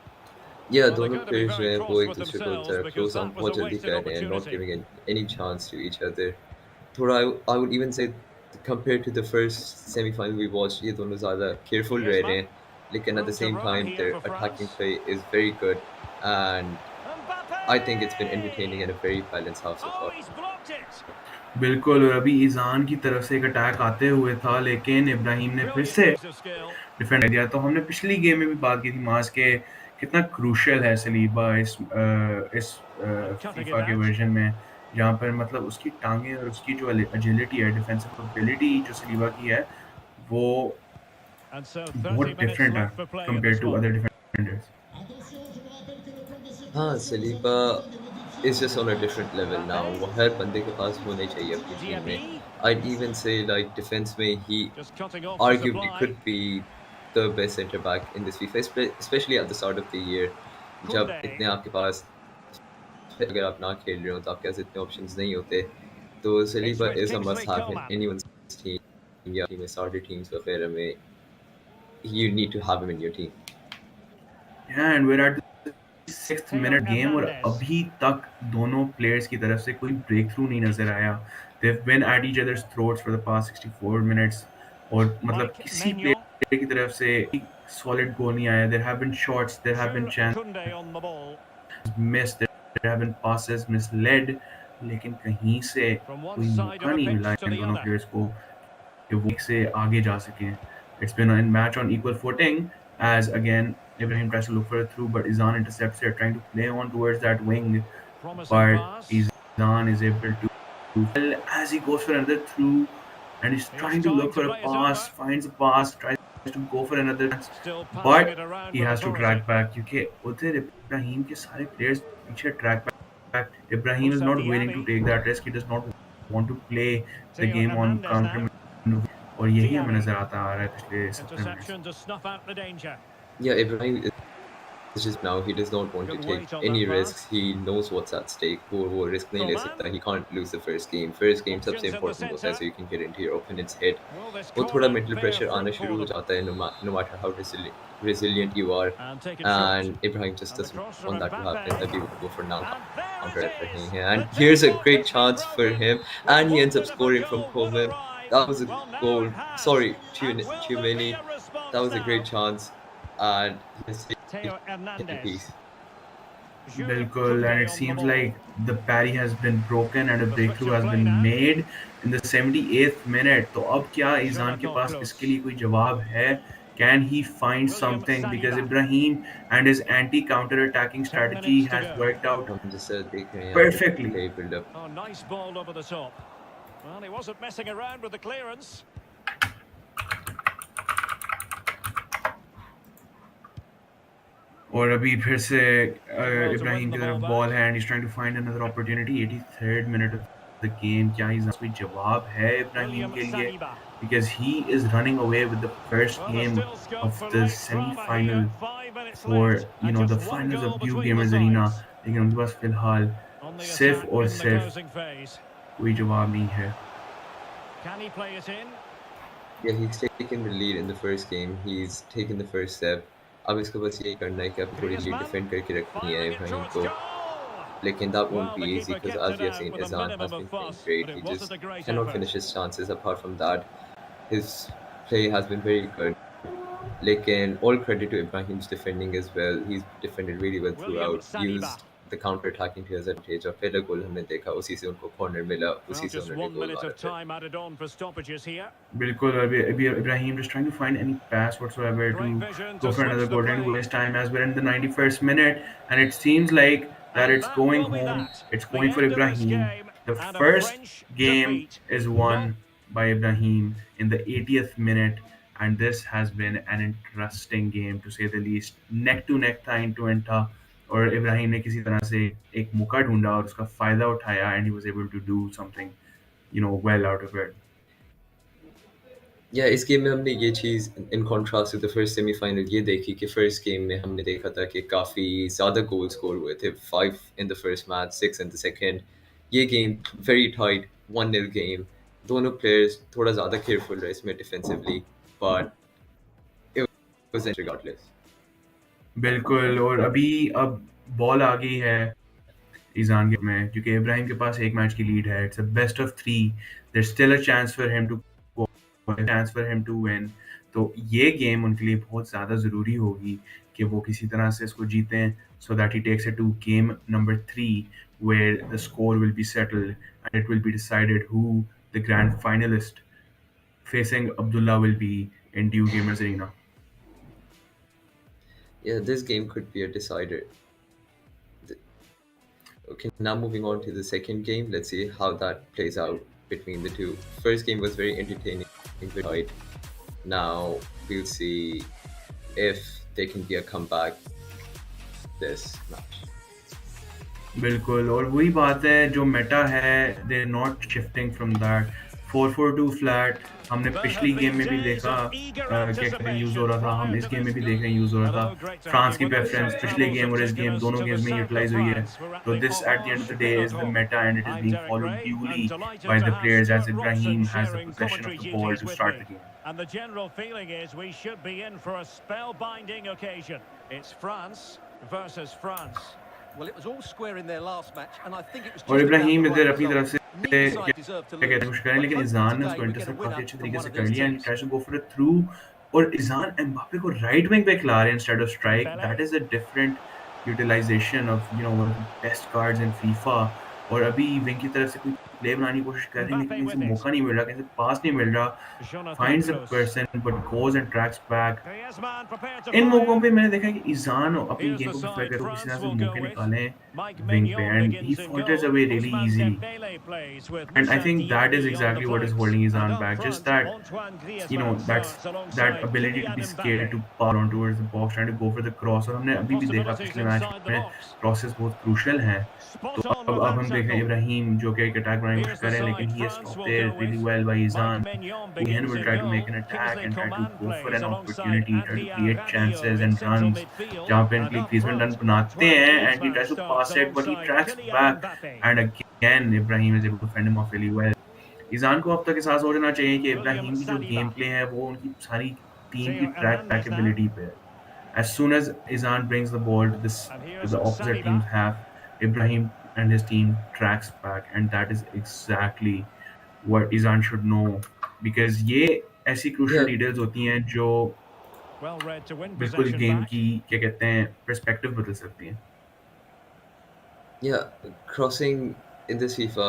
[SPEAKER 6] Yeah,
[SPEAKER 7] Well, they're
[SPEAKER 6] दोनों
[SPEAKER 7] going to be
[SPEAKER 6] players जो
[SPEAKER 7] very
[SPEAKER 6] हैं
[SPEAKER 7] cross
[SPEAKER 6] वो एक
[SPEAKER 7] with
[SPEAKER 6] दूसरे को
[SPEAKER 7] themselves because
[SPEAKER 6] close on
[SPEAKER 7] that was
[SPEAKER 6] बहुत
[SPEAKER 7] a
[SPEAKER 6] जल्दी
[SPEAKER 7] wasted
[SPEAKER 6] कर रहे हैं, not
[SPEAKER 7] opportunity.
[SPEAKER 6] giving any chance to each other. थोड़ा I would even say compared to the first semi-final we watched, ये दोनों ज़्यादा careful रह रहे हैं, लेकिन at
[SPEAKER 7] Room
[SPEAKER 6] the
[SPEAKER 7] to
[SPEAKER 6] same
[SPEAKER 7] run
[SPEAKER 6] time
[SPEAKER 7] here
[SPEAKER 6] their
[SPEAKER 7] for
[SPEAKER 6] attacking
[SPEAKER 7] France.
[SPEAKER 6] play is very good, and
[SPEAKER 7] Mbappe!
[SPEAKER 6] I think it's been entertaining and a very balanced half so
[SPEAKER 7] Oh,
[SPEAKER 6] far.
[SPEAKER 7] he's blocked it.
[SPEAKER 5] बिल्कुल, और अभी ईज़ान की तरफ से एक attack आते हुए था लेकिन इब्राहिम ने फिर
[SPEAKER 7] Brilliant
[SPEAKER 5] से
[SPEAKER 7] piece of skill.
[SPEAKER 5] डिफेंड कर दिया। तो हमने पिछली गेम में भी बात की थी मास के कितना क्रूशियल है सलीबा इस
[SPEAKER 7] And cutting
[SPEAKER 5] फीफा
[SPEAKER 7] it
[SPEAKER 5] के
[SPEAKER 7] out.
[SPEAKER 5] वर्जन में, जहाँ पर मतलब उसकी टांगें और उसकी जो एजिलिटी है, डिफेंसिव एबिलिटी जो सलीबा की है, वो
[SPEAKER 7] And so 30
[SPEAKER 5] बहुत
[SPEAKER 7] minutes
[SPEAKER 5] डिफरेंट है
[SPEAKER 7] left for play in
[SPEAKER 5] compare
[SPEAKER 7] this
[SPEAKER 5] to
[SPEAKER 7] one.
[SPEAKER 5] Other defenders.
[SPEAKER 6] हाँ, Saliba is just on a different level now. वो हर बंदे के पास होने चाहिए अपनी टीम में.
[SPEAKER 7] Diaby
[SPEAKER 6] I'd even say like defense में he
[SPEAKER 7] just cutting off the
[SPEAKER 6] arguably
[SPEAKER 7] supply.
[SPEAKER 6] could be the best centre back in this FIFA, especially at the start of the year. जब
[SPEAKER 7] Koundé.
[SPEAKER 6] इतने आपके पास अगर आप ना खेल रहे हो तो आपके पास इतने options नहीं होते, तो Saliba
[SPEAKER 7] It's
[SPEAKER 6] is a
[SPEAKER 7] Kingsley
[SPEAKER 6] must-have in
[SPEAKER 7] Coman.
[SPEAKER 6] anyone's team या टीम में starter teams वगैरह में you need to have him in your team.
[SPEAKER 5] Yeah, and we're at the 6th
[SPEAKER 7] Theo
[SPEAKER 5] minute game और
[SPEAKER 7] Hernandez.
[SPEAKER 5] अभी तक दोनों players की तरफ से कोई ब्रेक थ्रू नहीं नजर आया। They've been at each other's throats for the past 64 minutes और मतलब
[SPEAKER 7] Mike
[SPEAKER 5] किसी
[SPEAKER 7] Maignan.
[SPEAKER 5] प्लेयर की तरफ से सॉलिड गोल नहीं आया। There have been shots, there have been
[SPEAKER 7] Jules
[SPEAKER 5] chances
[SPEAKER 7] Koundé on the ball.
[SPEAKER 5] missed, there have been passes misled, लेकिन कहीं से
[SPEAKER 7] From one
[SPEAKER 5] कोई
[SPEAKER 7] side
[SPEAKER 5] मौका
[SPEAKER 7] of the
[SPEAKER 5] नहीं
[SPEAKER 7] pitch
[SPEAKER 5] मिला
[SPEAKER 7] to
[SPEAKER 5] इन
[SPEAKER 7] the
[SPEAKER 5] दोनों
[SPEAKER 7] other.
[SPEAKER 5] प्लेयर्स को कि वो से आगे जा सकें। It's been a match on equal footing as again Ibrahim tries to look for a through, but Isan intercepts it, trying to play on towards that wing,
[SPEAKER 7] Promising
[SPEAKER 5] but
[SPEAKER 7] pass.
[SPEAKER 5] Isan is able to well, as he goes for another through and he's
[SPEAKER 7] Here's
[SPEAKER 5] trying to
[SPEAKER 7] time
[SPEAKER 5] look
[SPEAKER 7] to
[SPEAKER 5] for a
[SPEAKER 7] play it
[SPEAKER 5] pass,
[SPEAKER 7] over.
[SPEAKER 5] finds a pass, tries to go for another chance,
[SPEAKER 7] Still passing
[SPEAKER 5] but
[SPEAKER 7] it around
[SPEAKER 5] he
[SPEAKER 7] with
[SPEAKER 5] has to
[SPEAKER 7] authority.
[SPEAKER 5] track back क्योंकि उधर इब्राहिम के सारे players पीछे track back. Ibrahim is
[SPEAKER 7] Moussa
[SPEAKER 5] not willing to
[SPEAKER 7] Diaby.
[SPEAKER 5] take that risk. He does not want to play the
[SPEAKER 7] Theo
[SPEAKER 5] game on
[SPEAKER 7] Hernandez
[SPEAKER 5] counter
[SPEAKER 7] now.
[SPEAKER 5] और यही हमें
[SPEAKER 7] Diaby.
[SPEAKER 5] नजर आता आ रहा है पिछले 70 मिनट से।
[SPEAKER 7] Interception to snuff out the danger.
[SPEAKER 6] Yeah, Ibrahim is just now he does not want to
[SPEAKER 7] Good
[SPEAKER 6] take
[SPEAKER 7] weight on
[SPEAKER 6] any
[SPEAKER 7] that
[SPEAKER 6] risks.
[SPEAKER 7] pass.
[SPEAKER 6] He knows what's at stake. वो risk नहीं ले
[SPEAKER 7] Coman.
[SPEAKER 6] सकता. He can't lose the first game. First game सबसे
[SPEAKER 7] Options in the
[SPEAKER 6] important होता है, so
[SPEAKER 7] centre.
[SPEAKER 6] you can get into your opponent's head.
[SPEAKER 7] Will this
[SPEAKER 6] वो थोड़ा
[SPEAKER 7] corner
[SPEAKER 6] mental
[SPEAKER 7] bear
[SPEAKER 6] pressure आना
[SPEAKER 7] fruit
[SPEAKER 6] शुरू
[SPEAKER 7] for
[SPEAKER 6] हो
[SPEAKER 7] them?
[SPEAKER 6] जाता है no matter how resilient you are.
[SPEAKER 7] And taken short.
[SPEAKER 6] And Ibrahim just
[SPEAKER 7] And the
[SPEAKER 6] doesn't
[SPEAKER 7] cross from
[SPEAKER 6] want that to happen.
[SPEAKER 7] Mbappe.
[SPEAKER 6] तभी वो go for now
[SPEAKER 7] And there
[SPEAKER 6] counter
[SPEAKER 7] it
[SPEAKER 6] at
[SPEAKER 7] is.
[SPEAKER 6] रहे हैं. And
[SPEAKER 7] The
[SPEAKER 6] here's a
[SPEAKER 7] deadlock
[SPEAKER 6] great
[SPEAKER 7] has been
[SPEAKER 6] chance for
[SPEAKER 7] broken.
[SPEAKER 6] him,
[SPEAKER 7] With
[SPEAKER 6] and he
[SPEAKER 7] one
[SPEAKER 6] ends up
[SPEAKER 7] bit of a
[SPEAKER 6] scoring from
[SPEAKER 7] goal will
[SPEAKER 6] Coman.
[SPEAKER 7] arrive.
[SPEAKER 6] That was a
[SPEAKER 7] Well, now
[SPEAKER 6] goal.
[SPEAKER 7] it has.
[SPEAKER 6] Sorry,
[SPEAKER 7] And will there be
[SPEAKER 6] Chumeni.
[SPEAKER 7] a response
[SPEAKER 6] That was a great
[SPEAKER 7] now?
[SPEAKER 6] chance, and he's
[SPEAKER 7] Theo
[SPEAKER 6] in the
[SPEAKER 7] Hernandez.
[SPEAKER 6] piece.
[SPEAKER 7] Jules
[SPEAKER 5] बिल्कुल,
[SPEAKER 7] Koundé
[SPEAKER 5] and it
[SPEAKER 7] on the
[SPEAKER 5] seems
[SPEAKER 7] ball.
[SPEAKER 5] like the parry has been broken and a
[SPEAKER 7] The
[SPEAKER 5] breakthrough
[SPEAKER 7] switch of
[SPEAKER 5] has
[SPEAKER 7] play
[SPEAKER 5] been
[SPEAKER 7] now.
[SPEAKER 5] made in the 78th minute. तो अब क्या ईजान के पास
[SPEAKER 7] Jonathan
[SPEAKER 5] इसके
[SPEAKER 7] Klaus.
[SPEAKER 5] लिए कोई जवाब है? Can he find
[SPEAKER 7] William
[SPEAKER 5] something? Because
[SPEAKER 7] Saliba.
[SPEAKER 5] Ibrahim and his anti-counter attacking
[SPEAKER 7] 10
[SPEAKER 5] strategy
[SPEAKER 7] minutes to
[SPEAKER 5] has
[SPEAKER 7] go.
[SPEAKER 5] worked out
[SPEAKER 6] हम जैसे देख रहे हैं यहाँ पे
[SPEAKER 5] perfectly.
[SPEAKER 6] play build up.
[SPEAKER 7] Oh, nice ball over the top. Well, he wasn't messing around with the clearance.
[SPEAKER 5] और अभी फिर से
[SPEAKER 7] to
[SPEAKER 5] इब्राहिम
[SPEAKER 7] win
[SPEAKER 5] की
[SPEAKER 7] the
[SPEAKER 5] तरफ
[SPEAKER 7] ball
[SPEAKER 5] बॉल
[SPEAKER 7] back.
[SPEAKER 5] है and he's trying to find another opportunity. 83rd minute of the game. क्या ईजान कोई जवाब है इब्राहिम
[SPEAKER 7] William
[SPEAKER 5] के लिए?
[SPEAKER 7] Saliba.
[SPEAKER 5] Because he is running away with the first
[SPEAKER 7] Well, there's
[SPEAKER 5] game
[SPEAKER 7] still scope
[SPEAKER 5] of
[SPEAKER 7] for
[SPEAKER 5] the
[SPEAKER 7] late drama
[SPEAKER 5] semi-final
[SPEAKER 7] here. 5 minutes
[SPEAKER 5] for
[SPEAKER 7] left. And
[SPEAKER 5] the
[SPEAKER 7] just one
[SPEAKER 5] finals
[SPEAKER 7] goal
[SPEAKER 5] of Blue
[SPEAKER 7] between the
[SPEAKER 5] Gamers Arena,
[SPEAKER 7] sides.
[SPEAKER 5] लेकिन उनके पास फिलहाल
[SPEAKER 7] On the
[SPEAKER 5] सिर्फ
[SPEAKER 7] attack
[SPEAKER 5] और
[SPEAKER 7] in the
[SPEAKER 5] सिर्फ
[SPEAKER 7] closing phase.
[SPEAKER 5] कोई जवाब नहीं है।
[SPEAKER 7] Can he play it in?
[SPEAKER 6] Yeah, he's taken the lead in the first game. He's taken the first step. अब इसको बस यही करना है कि अब थोड़ी lead
[SPEAKER 7] Griezmann
[SPEAKER 6] defend करके रखनी है
[SPEAKER 7] firing it
[SPEAKER 6] इब्राहिम
[SPEAKER 7] towards
[SPEAKER 6] को.
[SPEAKER 7] goal.
[SPEAKER 6] Lekin that
[SPEAKER 7] Well,
[SPEAKER 6] won't be
[SPEAKER 7] the
[SPEAKER 6] easy
[SPEAKER 7] keeper
[SPEAKER 6] because
[SPEAKER 7] kept
[SPEAKER 6] as
[SPEAKER 7] it
[SPEAKER 6] we have
[SPEAKER 7] out
[SPEAKER 6] seen,
[SPEAKER 7] with a
[SPEAKER 6] Isan
[SPEAKER 7] minimum
[SPEAKER 6] has
[SPEAKER 7] of
[SPEAKER 6] been playing
[SPEAKER 7] fuss,
[SPEAKER 6] great.
[SPEAKER 7] but
[SPEAKER 6] He
[SPEAKER 7] it wasn't
[SPEAKER 6] just
[SPEAKER 7] a great
[SPEAKER 6] cannot
[SPEAKER 7] effort.
[SPEAKER 6] finish his chances. Apart from that, his play has been very good. Lekin all credit to Ibrahim's defending as well. He's defended really well
[SPEAKER 7] William
[SPEAKER 6] throughout.
[SPEAKER 7] Saliba.
[SPEAKER 6] Used the counter attacking to his advantage. और पहला गोल हमने देखा उसी से उनको corner मिला
[SPEAKER 7] Well,
[SPEAKER 6] उसी से
[SPEAKER 7] just
[SPEAKER 6] उन्होंने
[SPEAKER 7] 1
[SPEAKER 6] गोल
[SPEAKER 7] minute
[SPEAKER 6] मारा
[SPEAKER 7] of
[SPEAKER 6] फिर.
[SPEAKER 7] time added on for stoppages here.
[SPEAKER 5] बिल्कुल अभी Ibrahim just trying to find any pass whatsoever
[SPEAKER 7] Great
[SPEAKER 5] to
[SPEAKER 7] vision
[SPEAKER 5] go
[SPEAKER 7] to
[SPEAKER 5] for another
[SPEAKER 7] switch the
[SPEAKER 5] goal, trying to
[SPEAKER 7] play.
[SPEAKER 5] waste time as we're in the 91st minute, and it seems like that
[SPEAKER 7] And
[SPEAKER 5] it's
[SPEAKER 7] that
[SPEAKER 5] going
[SPEAKER 7] will be
[SPEAKER 5] home.
[SPEAKER 7] that.
[SPEAKER 5] It's
[SPEAKER 7] The
[SPEAKER 5] going for
[SPEAKER 7] end of this
[SPEAKER 5] Ibrahim.
[SPEAKER 7] game
[SPEAKER 5] The
[SPEAKER 7] and a
[SPEAKER 5] first
[SPEAKER 7] French
[SPEAKER 5] game
[SPEAKER 7] defeat.
[SPEAKER 5] is
[SPEAKER 7] No.
[SPEAKER 5] won by Ibrahim in the 80th minute, and this has been an interesting game to say the least. Neck to neck था into end था और इब्राहिम ने किसी तरह से एक मौका ढूंढा और उसका फायदा उठाया and he was able to do something well out of it.
[SPEAKER 6] या इस गेम में हमने ये चीज़ in contrast to the first semifinal ये देखी कि फर्स्ट गेम में हमने देखा था कि काफ़ी ज़्यादा गोल स्कोर हुए थे 5 in the first match 6 in the second. ये गेम वेरी टाइट 1-0 गेम. दोनों प्लेयर्स थोड़ा ज़्यादा केयरफुल रहे इसमें defensively but it was regardless.
[SPEAKER 5] बिल्कुल और अब बॉल आ गई है ईजान के में क्योंकि इब्राहिम के पास एक मैच की लीड है. It's a best of 3. There still a chance for him to win. तो ये गेम उनके लिए बहुत ज़्यादा ज़रूरी होगी कि वो किसी तरह से इसको जीतें so that he takes it to game number 3 where the score will be settled and it will be decided who the grand finalist facing Abdullah will be in Dew Gamers Arena.
[SPEAKER 6] Yeah, this game could be a decider. Okay, now moving on to the second game. Let's see how that plays out between the two. First game was very entertaining. Right. Now we'll see if there can be a comeback this match.
[SPEAKER 5] बिल्कुल और वही बात है जो Meta है they not shifting from that 4-4-2 flat हमने पिछली game में भी देखा कि यूज हो रहा था. हम इस गेम में भी देख रहे हैं यूज हो रहा था. फ्रांस की प्रेफरेंस पिछले गेम और इस गेम दोनों गेम्स में यूटिलाइज हुई है. तो this at the end of the day is the meta and it is being followed duly by the players as Ibrahim has the position of the ball to start the game.
[SPEAKER 7] And the general feeling is we should be in for a spellbinding occasion. It's France versus France.
[SPEAKER 8] Well, it was all square in their last match, and I think it was.
[SPEAKER 5] और इब्राहिम इधर अपनी तरफ से
[SPEAKER 8] Neither side deserved to
[SPEAKER 5] क्या कहते हैं
[SPEAKER 8] lose.
[SPEAKER 5] कुछ करें लेकिन ईजान ने उसको इंटरसेप्ट काफी अच्छे तरीके से कर लिया and tries to go for a through और ईजान एम्बापे को राइट विंग पे खिला रहे हैं instead of strike. That is a different utilisation of one of the best cards in FIFA. और अभी विंग की तरफ से कोई प्ले बनाने की कोशिश कर रहे हैं लेकिन किसी मौका नहीं मिल रहा, किसी पास नहीं मिल रहा. Finds a person but goes and tracks back.
[SPEAKER 7] Griezmann prepared to
[SPEAKER 5] in
[SPEAKER 7] fire.
[SPEAKER 5] मौकों पे मैंने देखा कि ईजान अपनी गेम को प्रेफर करते किसी तरह से मौके निकालें विंग पे and he falters away really easily. And I think that is exactly what is holding Isan back. Just that ability to be scared to power on towards the box, trying to go for the cross. और हमने अभी भी देखा पिछले match में crosses बहुत crucial हैं. तो अब हम देख रहे हैं इब्राहिम जो कि एक अटैक बनाने की कोशिश कर रहे हैं लेकिन he is stopped there really well by Isan. Ian will try to make an attack and try to go for an opportunity, try to create chances and runs. जहाँ पे इनके लिए Griezmann run बनाते हैं and he tries to pass it but he tracks back and again Ibrahim is able to fend him off really well. Izan को अब तक एहसास हो जाना चाहिए कि इब्राहिम की जो गेम प्ले है वो उनकी सारी टीम की ट्रैक बैक एबिलिटी पे है. As soon as Isan brings the ball to the opposite team's half, Ibrahim and his team tracks back and that is exactly what Isan should know because ये ऐसी crucial details होती हैं जो
[SPEAKER 7] Well read to win
[SPEAKER 5] बिल्कुल
[SPEAKER 7] possession
[SPEAKER 5] game
[SPEAKER 7] back.
[SPEAKER 5] की क्या कहते हैं perspective बदल सकती हैं.
[SPEAKER 6] Yeah, crossing in this FIFA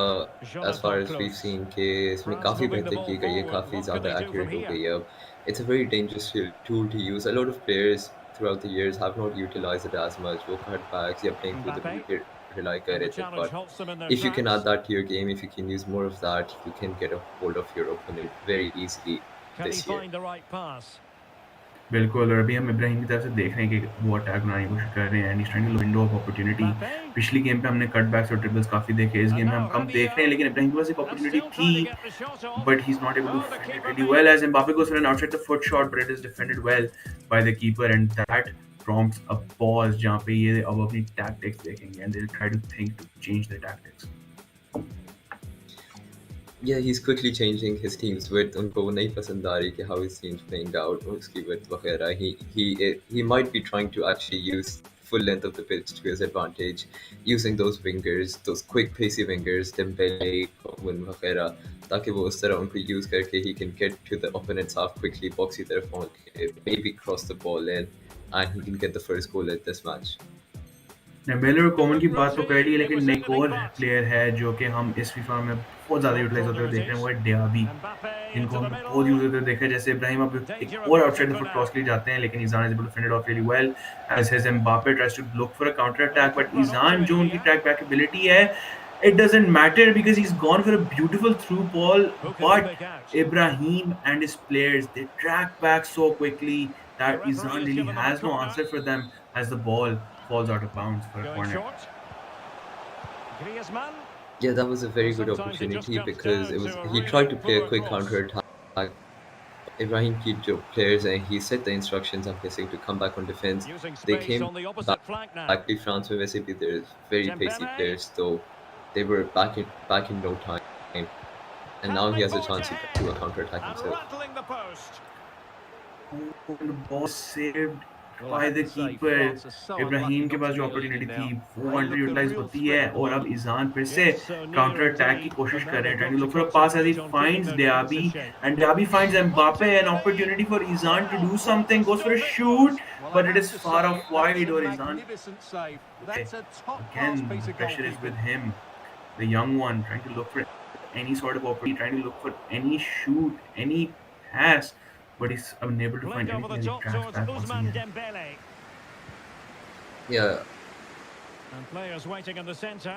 [SPEAKER 6] as far as we've seen कि इसमें काफ़ी बेहतर की गई है, काफ़ी ज़्यादा accurate हो गई है अब. It's a very dangerous tool to use. A lot of players throughout the years have not utilized it as much. वो cutbacks या playing through the wicket rely कर
[SPEAKER 7] And the
[SPEAKER 6] रहे थे.
[SPEAKER 7] challenge
[SPEAKER 6] But
[SPEAKER 7] halts them in their
[SPEAKER 6] if you can
[SPEAKER 7] tracks.
[SPEAKER 6] add that to your game, if you can use more of that, you can get a hold of your opponent very easily
[SPEAKER 7] Can he
[SPEAKER 6] this year.
[SPEAKER 7] find the right pass?
[SPEAKER 5] बिल्कुल और अभी हम इब्राहिम की तरफ से देख रहे हैं कि वो अटैक बनाने की कोशिश कर रहे हैं and he's trying to window of opportunity. पिछली गेम पे हमने कटबैक्स और ट्रिपल्स काफी देखे, इस गेम में हम कम देख रहे हैं लेकिन इब्राहिम के पास एक
[SPEAKER 7] And
[SPEAKER 5] opportunity
[SPEAKER 7] still trying to
[SPEAKER 5] थी
[SPEAKER 7] get the shot off.
[SPEAKER 5] but he's not able to
[SPEAKER 7] Oh, the
[SPEAKER 5] defend it
[SPEAKER 7] keeper
[SPEAKER 5] really
[SPEAKER 7] made
[SPEAKER 5] well
[SPEAKER 7] it.
[SPEAKER 5] as Mbappe goes for an outside the foot shot but it is defended well by the keeper and that prompts a pause जहाँ पे ये अब अपनी tactics देखेंगे and they'll try to think to change their tactics.
[SPEAKER 6] Yeah, he's quickly changing his team's width. उनको वो नहीं पसंद आ रही कि how his team's playing out, उसकी width वगैरह. He might be trying to actually use full length of the pitch to his advantage, using those wingers, those quick pacey wingers, Dembele, Coman वगैरह, ताकि वो उस तरह उनको use करके he can get to the opponent's half quickly, box की तरफ पहुंच के maybe cross the ball in, and he can get the first goal at this match.
[SPEAKER 5] Dembélé और कोमन की बात तो कर ली, लेकिन एक और प्लेयर है जो कि हम इस फीफा में बहुत ज़्यादा यूटिलाइज होते हुए देख रहे हैं, वो है डियाबी, जिनको हमने बहुत यूज होते हुए देखा है। जैसे इब्राहिम अब एक और आउटसाइड द फुट क्रॉस के लिए जाते हैं, लेकिन Eizan is able to fend it off really well as his Mbappe tries to look for a counter attack, but Eizan जो उनकी ट्रैक बैक एबिलिटी है, it doesn't matter because he's gone for a beautiful through ball, but Ibrahim and his players, they track back so quickly that Isan really has no answer for them as the ball falls out of bounds for a corner.
[SPEAKER 6] Yeah, that was a very good opportunity because he tried to play a quick counter attack. Ibrahim kept your players and he set the instructions, I'm guessing, to come back on defense. They came back to France where basically there's very pacey players, so they were back in no time. And now he has a chance to do a counter attack himself.
[SPEAKER 5] The ball saved by the keeper. Ibrahim के पास जो opportunity थी वो under utilise होती है, और अब ईजान फिर से काउंटर अटैक की कोशिश कर रहे हैं, trying to look for a pass as he finds Diaby and Diaby finds Mbappe, an opportunity for Ethan to do something, goes for a shoot but it is far off wide, or Isan again the pressure is with him, the young one, trying to look for any sort of opportunity, trying to look for any shoot, any pass, but he's unable to find anything. He tracks back once again.
[SPEAKER 6] Yeah,
[SPEAKER 7] And players waiting in the centre.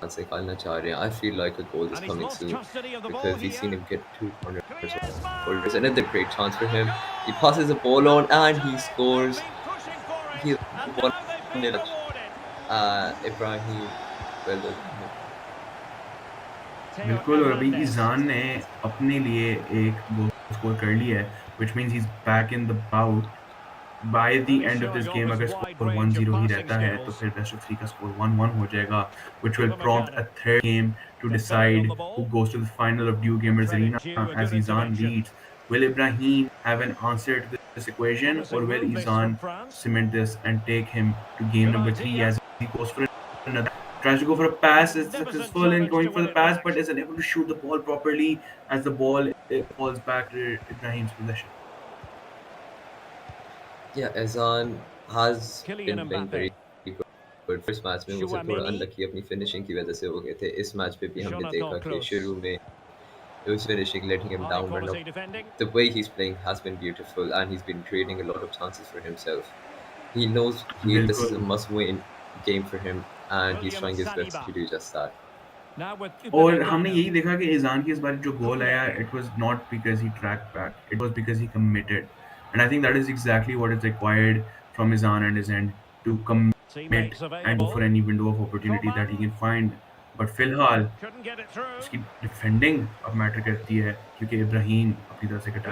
[SPEAKER 6] I feel like a goal is coming soon because we've seen him get 2 corners. There's another great chance for him. He passes the ball on and he scores. He won it. Ibrahim, well done.
[SPEAKER 5] बिल्कुल, और अभी ईजान ने अपने लिए एक goal score कर लिया है, which means he's back in the bout. By the end of this game, अगर स्कोर 1-0 ही रहता है तो फिर best of 3 का स्कोर 1-1 हो जाएगा, which will prompt a third game to decide who goes to the final of Dew Gamers Arena as Isan leads. Will Ibrahim have an answer to this equation, or will Isan cement this and take him to game number 3 as he goes for another? Tries to go for a pass, is successful in going for the pass, but isn't able to shoot the ball properly as the ball falls back to Ibrahim's possession.
[SPEAKER 6] Yeah, Isan has been playing very good. First match में वो थोड़ा unlucky अपनी finishing की वजह से हो गए थे. इस मैच पे भी हमने देखा कि शुरू में his finishing letting him down, but now the way he's playing has been beautiful and he's been creating a lot of chances for himself. He knows this is a must-win game for him and he's trying his best to do just that.
[SPEAKER 5] और हमने यही देखा कि ईजान की इस बार जो गोल आया, it was not because he tracked back, it was because he committed, and I think that is exactly what is required from Isan and his end, to commit and go for any window of opportunity that he can find. But फिलहाल उसकी defending अब matter करती है, क्योंकि इब्राहिम अपनी तरफ से कटा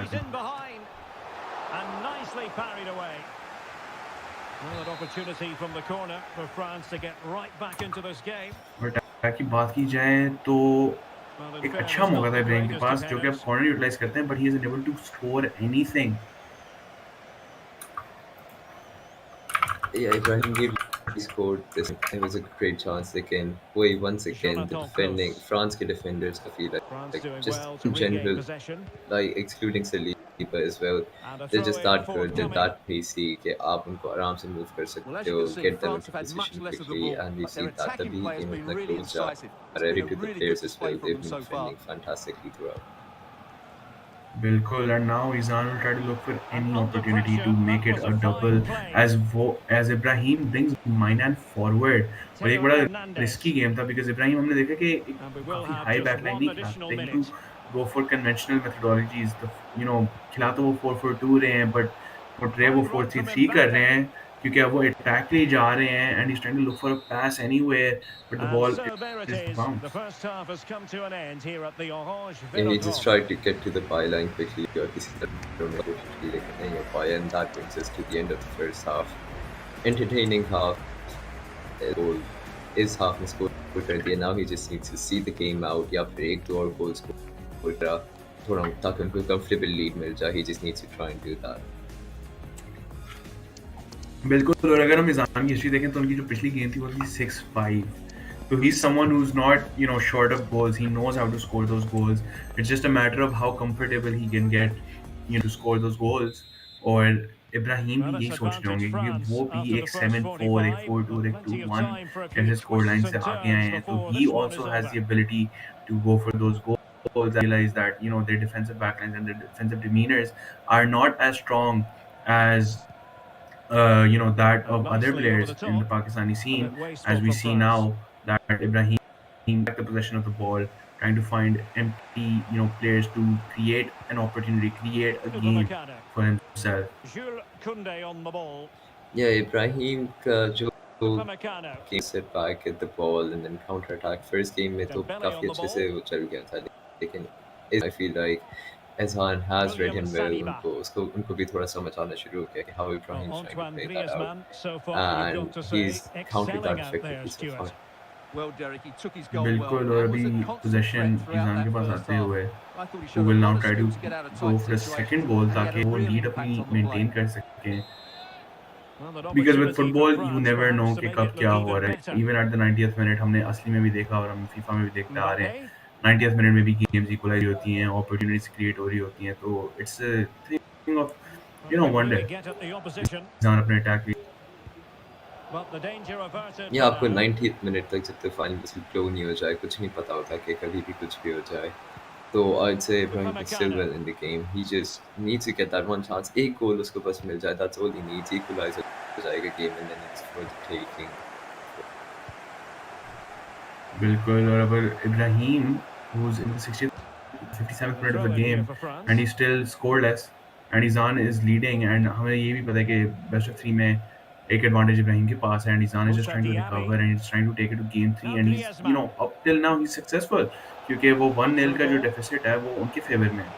[SPEAKER 7] And nicely parried away. Well, an opportunity from the corner for France to get right back into this game.
[SPEAKER 5] और अटैक की बात की जाए तो एक अच्छा मौका था इब्राहिम के पास, जो कि अब कॉर्नर यूटिलाइज करते हैं, but he is unable to score anything.
[SPEAKER 6] Yeah, Ibrahim he scored this. It was a great chance again. Boy, once again, the defending France के defenders, I feel like just in general, like excluding Saliba as well, they're just that good. They're that pacey कि आप उनको आराम से move कर सकते हो, get them into position quickly, and we've seen that the game is like close down. Ready to the players as well. They've been defending fantastically throughout.
[SPEAKER 5] बिल्कुल, and now Isan will try to look for any opportunity to make it a double as Ibrahim brings Mainan forward. और एक बड़ा risky game था because Ibrahim हमने देखा कि काफी high backline नहीं खेलते, they need to go for conventional methodologies. खिला तो वो 4-4-2 रहे हैं, but उठ रहे वो 4-3-3 कर रहे हैं, क्योंकि अब वो अटैक के लिए जा रहे हैं, and he's trying to look for a pass anywhere, but the ball is bounced.
[SPEAKER 7] The first half has come to an end here at the Orange.
[SPEAKER 6] And he just tried to get to the byline quickly, or this is the by, and that brings us to the end of the first half. Entertaining half. Goal is half and score कर दिया. Now he just needs to see the game out, या फिर एक दो और goal score करा, थोड़ा ताकि उनको comfortable lead मिल जाए. He just needs to try and do that.
[SPEAKER 5] बिल्कुल, और अगर हम ईजान की हिस्ट्री देखें तो उनकी जो पिछली गेम थी वो थी 6-5. So he's someone who's not, short of goals. He knows how to score those goals. It's just a matter of how comfortable he can get, to score those goals. और इब्राहिम भी
[SPEAKER 7] Well,
[SPEAKER 5] यही
[SPEAKER 7] it's
[SPEAKER 5] सोच रहे होंगे
[SPEAKER 7] advantage
[SPEAKER 5] क्योंकि
[SPEAKER 7] France
[SPEAKER 5] वो भी
[SPEAKER 7] after
[SPEAKER 5] एक
[SPEAKER 7] the first
[SPEAKER 5] 7-4, एक
[SPEAKER 7] 45,
[SPEAKER 5] 4-2
[SPEAKER 7] but
[SPEAKER 5] और एक
[SPEAKER 7] plenty of
[SPEAKER 5] 2-1
[SPEAKER 7] time for a few
[SPEAKER 5] जैसे स्कोर लाइन
[SPEAKER 7] twists
[SPEAKER 5] से
[SPEAKER 7] and
[SPEAKER 5] आगे आए
[SPEAKER 7] turns
[SPEAKER 5] हैं, तो
[SPEAKER 7] before
[SPEAKER 5] he
[SPEAKER 7] this one is
[SPEAKER 5] also has
[SPEAKER 7] over.
[SPEAKER 5] the ability to go for those goals. I realize that their defensive backlines and their defensive demeanors are not as strong as that
[SPEAKER 7] And
[SPEAKER 5] of other
[SPEAKER 7] nicely over the
[SPEAKER 5] players in the
[SPEAKER 7] top,
[SPEAKER 5] Pakistani
[SPEAKER 7] a
[SPEAKER 5] scene,
[SPEAKER 7] bit
[SPEAKER 5] as
[SPEAKER 7] wasteful
[SPEAKER 5] we
[SPEAKER 7] for
[SPEAKER 5] see
[SPEAKER 7] France.
[SPEAKER 5] now that Ibrahim back the possession of the ball, trying to find empty players to create an opportunity, create a game
[SPEAKER 7] Upamecano.
[SPEAKER 5] for himself.
[SPEAKER 7] Jules Koundé on the ball.
[SPEAKER 6] Yeah, Ibrahim का जो
[SPEAKER 7] Upamecano.
[SPEAKER 6] game sit back at the ball and then counter attack. First game में तो
[SPEAKER 7] Dembele on
[SPEAKER 6] काफी
[SPEAKER 7] the
[SPEAKER 6] अच्छे
[SPEAKER 7] ball.
[SPEAKER 6] से वो चल गया था, लेकिन I feel like Isan has read
[SPEAKER 7] William
[SPEAKER 6] him well.
[SPEAKER 7] Saliba.
[SPEAKER 6] उनको भी थोड़ा समझ आना शुरू हो गया कि how
[SPEAKER 7] Well,
[SPEAKER 6] Ibrahim's trying to
[SPEAKER 7] Antoine
[SPEAKER 6] play that out,
[SPEAKER 7] Griezmann, so far, you've
[SPEAKER 6] and
[SPEAKER 7] got to say,
[SPEAKER 6] he's countered
[SPEAKER 7] excelling
[SPEAKER 6] that
[SPEAKER 7] out there,
[SPEAKER 6] effectively so far.
[SPEAKER 7] Stuart.
[SPEAKER 8] Well, Derek, he took his goal well
[SPEAKER 5] बिल्कुल और
[SPEAKER 8] and was
[SPEAKER 5] अभी
[SPEAKER 8] a constant
[SPEAKER 5] possession
[SPEAKER 8] threat throughout
[SPEAKER 5] Izan के
[SPEAKER 8] that
[SPEAKER 5] pass
[SPEAKER 8] first
[SPEAKER 5] आते
[SPEAKER 8] half.
[SPEAKER 5] हुए
[SPEAKER 8] I thought he
[SPEAKER 5] who
[SPEAKER 8] showed a
[SPEAKER 5] will now
[SPEAKER 8] lot of
[SPEAKER 5] try to
[SPEAKER 8] skill to get out of
[SPEAKER 5] go
[SPEAKER 8] tight
[SPEAKER 5] for a
[SPEAKER 8] situations,
[SPEAKER 5] second goal
[SPEAKER 8] and he had
[SPEAKER 5] ताकि
[SPEAKER 8] a
[SPEAKER 5] वो
[SPEAKER 8] real
[SPEAKER 5] lead
[SPEAKER 8] impact
[SPEAKER 5] अपनी
[SPEAKER 8] on the play.
[SPEAKER 5] maintain कर सकें.
[SPEAKER 7] Well, that
[SPEAKER 5] Because with
[SPEAKER 7] opportunity for
[SPEAKER 5] football you
[SPEAKER 7] France,
[SPEAKER 5] never know
[SPEAKER 7] perhaps, to
[SPEAKER 5] कि
[SPEAKER 7] make
[SPEAKER 5] कब
[SPEAKER 7] it
[SPEAKER 5] क्या
[SPEAKER 7] look
[SPEAKER 5] हो
[SPEAKER 7] even
[SPEAKER 5] रहा
[SPEAKER 7] better.
[SPEAKER 5] है. Even at the 90th minute हमने असली में भी देखा और हम फीफा में भी देखते आ रहे हैं.
[SPEAKER 7] Mbappe.
[SPEAKER 5] 90th मिनट में भी गेम्स इक्वलाइज होती हैं, अपॉर्चुनिटीज क्रिएट हो रही होती हैं, तो it's a thing of
[SPEAKER 7] Well, they really
[SPEAKER 5] wonder.
[SPEAKER 7] get at the opposition,
[SPEAKER 5] Ethan अपने attack
[SPEAKER 7] but the danger averted
[SPEAKER 6] या
[SPEAKER 7] for
[SPEAKER 6] आपको
[SPEAKER 7] now.
[SPEAKER 6] 90th मिनट तक जब तक फाइनल बिल्कुल फ्लो नहीं हो जाए, कुछ नहीं पता होता कि कभी भी कुछ भी हो जाए. So I'd say Ibrahim is still
[SPEAKER 7] Upamecano.
[SPEAKER 6] well in the game. He just needs to get that one chance. एक goal उसको बस मिल जाए. That's all he needs. Equalize हो जाएगा game and then it's for the taking.
[SPEAKER 5] बिल्कुल. और अगर Ibrahim who's in the 60th 57th
[SPEAKER 7] And a
[SPEAKER 5] minute of
[SPEAKER 7] throw
[SPEAKER 5] the
[SPEAKER 7] in here
[SPEAKER 5] game
[SPEAKER 7] for France.
[SPEAKER 5] and he's still scoreless and Isan is leading and हमें ये भी पता है कि best of 3 में एक advantage इब्राहिम के पास है and Isan is just
[SPEAKER 7] Moussa
[SPEAKER 5] trying to
[SPEAKER 7] Diaby.
[SPEAKER 5] recover and he's trying to take it to game 3
[SPEAKER 7] Now
[SPEAKER 5] and he's
[SPEAKER 7] Griezmann.
[SPEAKER 5] up till now he's successful क्योंकि वो 1-0
[SPEAKER 7] Through
[SPEAKER 5] का जो
[SPEAKER 7] ball.
[SPEAKER 5] deficit है वो उनके favor में है.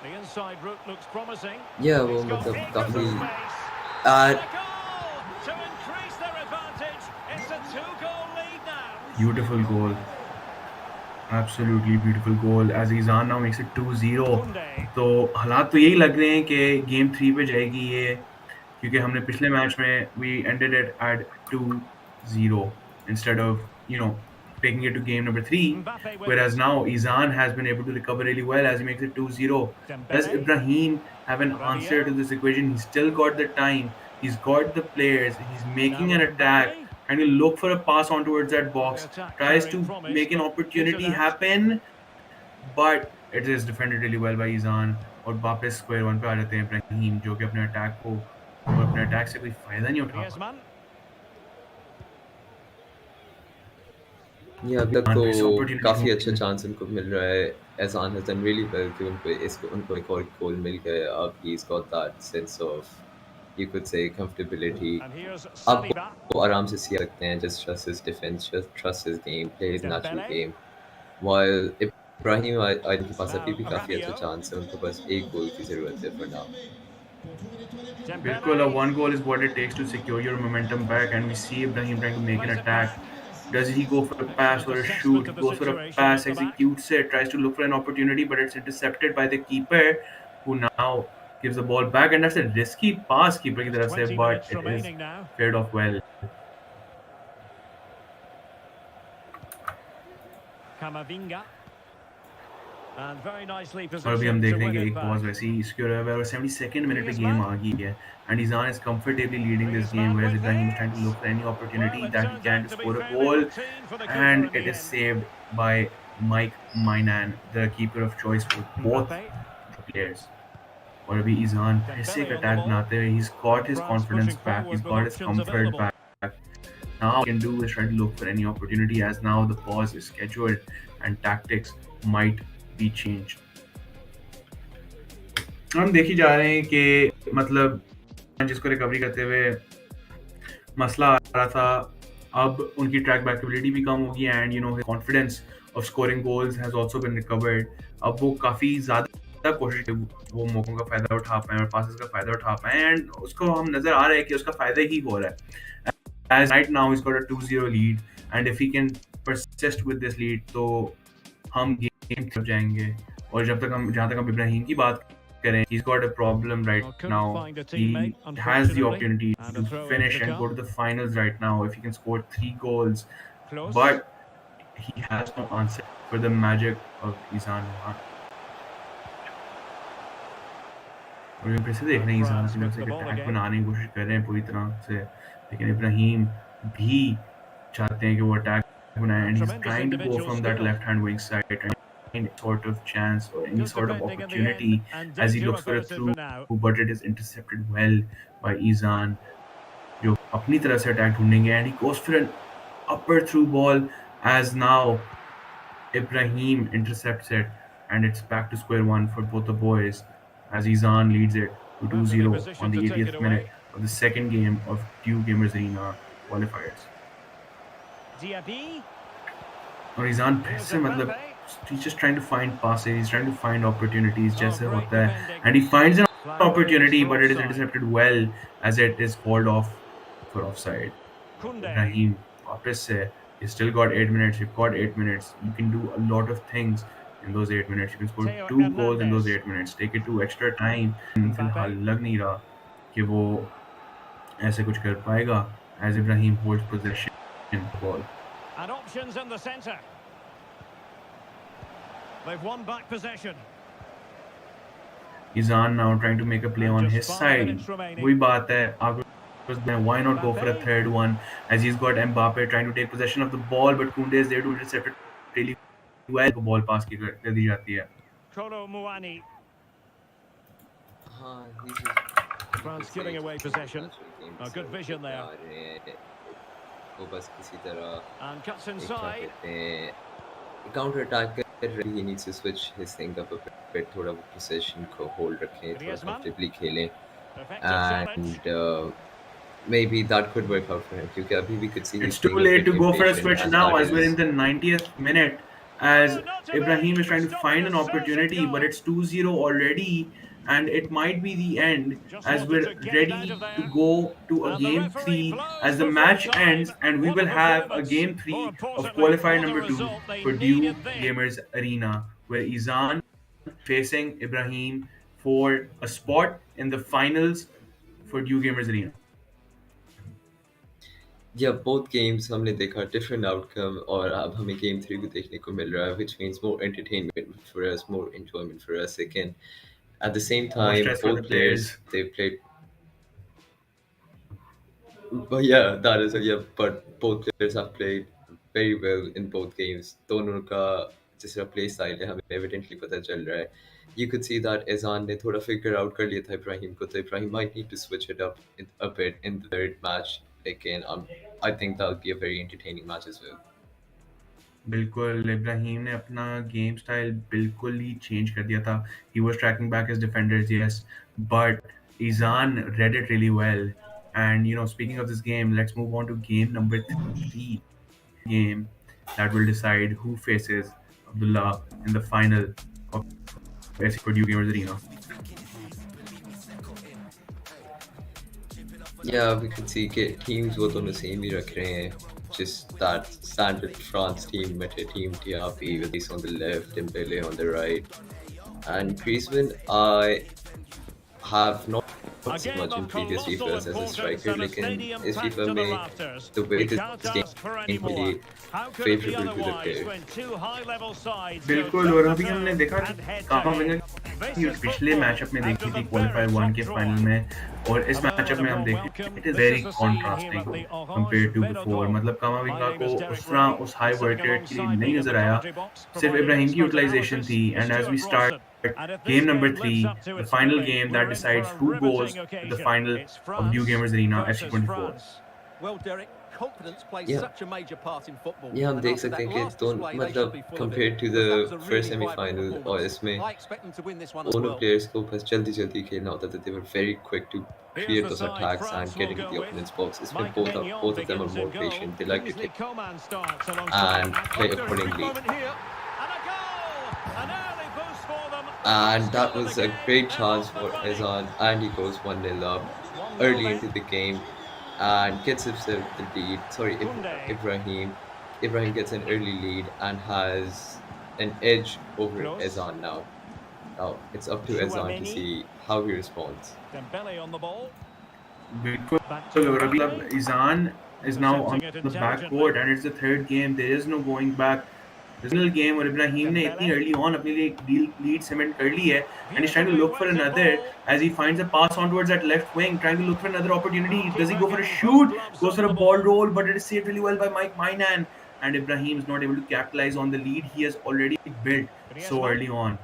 [SPEAKER 7] The inside route looks promising.
[SPEAKER 6] Yeah, वो
[SPEAKER 7] He's got
[SPEAKER 6] मतलब
[SPEAKER 7] acres
[SPEAKER 6] काफी
[SPEAKER 7] of space.
[SPEAKER 6] uh,
[SPEAKER 7] And a goal to increase their advantage. It's a two-goal lead now.
[SPEAKER 5] Beautiful goal. Absolutely beautiful goal as Isan now makes it 2-0.
[SPEAKER 7] Koundé.
[SPEAKER 5] तो हालात तो यही लग रहे हैं कि गेम 3 पे जाएगी ये क्योंकि हमने पिछले मैच में we ended it at 2-0 instead of taking it to game number 3,
[SPEAKER 7] Mbappe with
[SPEAKER 5] whereas
[SPEAKER 7] it.
[SPEAKER 5] now Isan has been able to recover really well as he makes it 2-0. Does
[SPEAKER 7] Dembele.
[SPEAKER 5] Ibrahim have an answer to
[SPEAKER 7] Rabiot.
[SPEAKER 5] this equation? He's still got the time, he's got the players, he's making
[SPEAKER 7] Now
[SPEAKER 5] an
[SPEAKER 7] with
[SPEAKER 5] attack,
[SPEAKER 7] Mbappe.
[SPEAKER 5] trying to look for a pass on towards that
[SPEAKER 7] The
[SPEAKER 5] box,
[SPEAKER 7] attack
[SPEAKER 5] tries
[SPEAKER 7] carrying
[SPEAKER 5] to
[SPEAKER 7] promise,
[SPEAKER 5] make an
[SPEAKER 7] but
[SPEAKER 5] opportunity
[SPEAKER 7] hindered at.
[SPEAKER 5] happen, but it is defended really well by Isan. और वापस square one पे आ जाते हैं इब्राहिम जो कि अपने attack से कोई फायदा नहीं उठा पा
[SPEAKER 7] Griezmann.
[SPEAKER 6] yeah, अभी तक
[SPEAKER 5] रहे. This
[SPEAKER 6] तो
[SPEAKER 5] opportunity
[SPEAKER 6] काफी अच्छा चांस उनको मिल रहा है. Azan has done really well कि उनको एक और गोल मिल गया. अब he's got that sense of, you could say, comfortability.
[SPEAKER 7] And here's
[SPEAKER 6] आप
[SPEAKER 7] Saliba.
[SPEAKER 6] वो आराम से सी सकते हैं. Just trust his defense, just trust his game, play his natural
[SPEAKER 7] Dembele.
[SPEAKER 6] game. While Ibrahim, उनके पास अभी भी
[SPEAKER 7] Now
[SPEAKER 6] काफी अच्छा
[SPEAKER 7] Rabiot.
[SPEAKER 6] चांस है. उनको बस एक गोल की जरूरत है for now.
[SPEAKER 5] बिल्कुल.
[SPEAKER 7] Dembele.
[SPEAKER 5] One goal is what it takes to secure your momentum back, and we see Ibrahim trying to make an attack. Does he go for a pass or a shoot? He goes for a pass, executes it, tries to look for an opportunity, but it's intercepted by the keeper, who now gives the ball back, and that's a risky pass keeper की तरफ से,
[SPEAKER 7] 20
[SPEAKER 5] but
[SPEAKER 7] minutes
[SPEAKER 5] it is
[SPEAKER 7] remaining now.
[SPEAKER 5] paired off well.
[SPEAKER 7] Camavinga. And very nicely
[SPEAKER 5] और अभी हम
[SPEAKER 7] positioned
[SPEAKER 5] देख
[SPEAKER 7] to
[SPEAKER 5] रहे हैं
[SPEAKER 7] win
[SPEAKER 5] कि
[SPEAKER 7] it
[SPEAKER 5] एक पॉज
[SPEAKER 7] back.
[SPEAKER 5] वैसे ही सिक्योर है और 72nd मिनट पे
[SPEAKER 7] Griezmann.
[SPEAKER 5] गेम आ गई है and Isan is comfortably leading this game,
[SPEAKER 7] Griezmann
[SPEAKER 5] whereas
[SPEAKER 7] with
[SPEAKER 5] Ibrahim is trying to
[SPEAKER 7] this.
[SPEAKER 5] look for any opportunity
[SPEAKER 7] Well, it
[SPEAKER 5] that he
[SPEAKER 7] turns
[SPEAKER 5] can
[SPEAKER 7] out
[SPEAKER 5] to
[SPEAKER 7] to be
[SPEAKER 5] score a
[SPEAKER 7] fairly
[SPEAKER 5] goal,
[SPEAKER 7] routine for the keeper
[SPEAKER 5] and
[SPEAKER 7] in the
[SPEAKER 5] it is
[SPEAKER 7] end.
[SPEAKER 5] saved by Mike Mainan, the keeper of choice for both
[SPEAKER 7] Mbappe.
[SPEAKER 5] the players. और अभी Isan फिर से एक
[SPEAKER 7] Dembele on the
[SPEAKER 5] attack
[SPEAKER 7] ball.
[SPEAKER 5] बनाते हुए he's got his
[SPEAKER 7] France
[SPEAKER 5] confidence
[SPEAKER 7] pushing
[SPEAKER 5] back, he's
[SPEAKER 7] forward with
[SPEAKER 5] got his
[SPEAKER 7] options
[SPEAKER 5] comfort
[SPEAKER 7] available.
[SPEAKER 5] back. Now all he can do is try to look for any opportunity as now the pause is scheduled and tactics might be changed. हम देखी जा रहे हैं कि मतलब जिसको recovery करते हुए मसला आ रहा था, अब उनकी ट्रैक बैक एबिलिटी भी कम होगी and his confidence of scoring goals has also been recovered. अब वो काफ़ी ज़्यादा कोशिश की वो मौकों का फ़ायदा उठा पाएं और पासेस का फ़ायदा उठा पाएं एंड उसको हम नज़र आ रहा है कि उसका फ़ायदा ही हो रहा है. As right now he's got a 2-0 lead and if he can persist with this lead तो हम गेम तक जाएंगे. और जहाँ तक हम इब्राहिम की बात करें, he's got a problem right
[SPEAKER 7] Well, couldn't
[SPEAKER 5] now.
[SPEAKER 7] find a
[SPEAKER 5] He
[SPEAKER 7] teammate,
[SPEAKER 5] has the
[SPEAKER 7] unfortunately.
[SPEAKER 5] opportunity
[SPEAKER 7] And
[SPEAKER 5] to
[SPEAKER 7] a throw in
[SPEAKER 5] finish
[SPEAKER 7] for the
[SPEAKER 5] and go
[SPEAKER 7] cup.
[SPEAKER 5] to the finals right now if he can score 3 goals.
[SPEAKER 7] Close.
[SPEAKER 5] But he has no answer for the magic of Isan. और ये फिर से देख रहे हैं ईसान की तरफ से अटैक बनाने की कोशिश कर रहे हैं पूरी तरह से, लेकिन इब्राहिम भी चाहते हैं कि वो अटैक बनाए, and he's trying to go from that left hand wing side and any sort of chance or any sort of opportunity as he looks for a through, but it is intercepted well by Isan, जो अपनी तरह से attack ढूंढेंगे, and he goes for an upper through ball as now Ibrahim intercepts it, and it's back to square one for both the boys as Isan leads it to 2-0 on the 80th minute of the second game of Dew Gamers Arena qualifiers. और Isan फिर से मतलब he's just trying to find passes, he's trying to find opportunities जैसे होता है, and he finds an opportunity but it is intercepted well as it is called off for offside. Ibrahim वापस से, you still got 8 minutes, you've got 8 minutes, you can do a lot of things in those 8 minutes, you can score 2 goals in those 8 minutes, take it to extra time. फिलहाल लग नहीं रहा कि वो ऐसे कुछ कर पाएगा as Ibrahim holds possession in the ball.
[SPEAKER 7] And options in the centre. They've won back possession.
[SPEAKER 5] Isan now trying to make a play on his side. वही बात है, आप why not go for a third one as he's got Mbappe trying to take possession of the ball, but Koundé is there to intercept it really well. Ball pass कर दी जाती है.
[SPEAKER 7] Kolo Muani.
[SPEAKER 6] हाँ,
[SPEAKER 7] France giving away possession. A good vision there.
[SPEAKER 6] वो बस किसी तरह
[SPEAKER 7] And cuts inside.
[SPEAKER 6] Counter attack कर रही, he needs to switch his thing up a bit, थोड़ा वो पोजीशन को होल्ड रखें, थोड़ा कंफर्टेबली खेलें, and maybe that could work out for him क्योंकि अभी we could see
[SPEAKER 5] it's too late to go for a switch now as we're in the 90th minute as Ibrahim is trying to find an opportunity, but it's 2-0 already and it might be the end as we're ready to go to a game 3 as the match ends, and we will have a game 3 of qualifier number 2 for Dew Gamers Arena where Isan facing Ibrahim for a spot in the finals for Dew Gamers Arena.
[SPEAKER 6] Yeah, both games हमने देखा different outcome और अब हमें game 3 को देखने को मिल रहा है, which means more entertainment for us, more enjoyment for us again. At the same time, both players they played. But yeah, that is but both players have played very well in both games. दोनों का जिस तरह play style है हमें evidently पता चल रहा है. You could see that Isan ने थोड़ा figure out कर लिया था Ibrahim को, तो Ibrahim might need to switch it up a bit in the third match. Again, I think that'll be a very entertaining match as well.
[SPEAKER 5] बिल्कुल, इब्राहिम ने अपना गेम स्टाइल बिल्कुल ही चेंज कर दिया था. He was tracking back his defenders, yes, but Isan read it really well. And you know, speaking of this game, let's move on to game number 3, game that will decide who faces Abdullah in the final of FC24 Dew Gamers Arena.
[SPEAKER 6] Yeah, we could see teams वो दोनों same ही रख रहे हैं. Just that standard France team with a team TRP with Isan on the left, Dembele on the right, and Griezmann. I have not seen much in previous FIFAs as a striker, लेकिन इस FIFA में the way this game played favorable to the player.
[SPEAKER 5] बिल्कुल, और अभी हमने देखा Kafa winger की पिछले मैचअप में देखी थी क्वालिफायर 1 के फाइनल में, और इस मैचअप में हम देखें it is very contrasting compared to before. मतलब कामाविंगा को उस तरह उस हाई वर्क रेट के लिए नहीं नजर आया, सिर्फ इब्राहिम की यूटिलाइजेशन थी. And as we start game number 3, the final game that decides who goes to the final of Dew Gamers Arena FC24.
[SPEAKER 8] Well, Derek, confidence plays such a major part in football.
[SPEAKER 6] Yeah, हम देख सकते हैं कि दोनों मतलब compared to the first semi-final और इसमें दोनों players को बस जल्दी खेलना होता था. They were very quick to create those attacks and get into the opponent's box. इसमें both of them are more patient. They like to take and play accordingly. And that was a great chance for Isan, and he goes 1-0 up early into the game and gets himself the lead. Sorry, Ibrahim. Ibrahim gets an early lead and has an edge over Isan now. Now it's up to Isan to see how he responds.
[SPEAKER 7] Dembele on the ball.
[SPEAKER 5] Isan is now on the back court, and it's the third game. There is no going back. This game और इब्राहिम ने इतनी early on अपने लिए एक lead cement कर ली है, and he's trying to look for another as he finds a pass on towards that left wing, trying to look for another opportunity. Does he go for a shoot? Goes for a ball roll, but it is saved really well by Mike Minan, and Ibrahim is not able to capitalize on the lead he has already built so early on.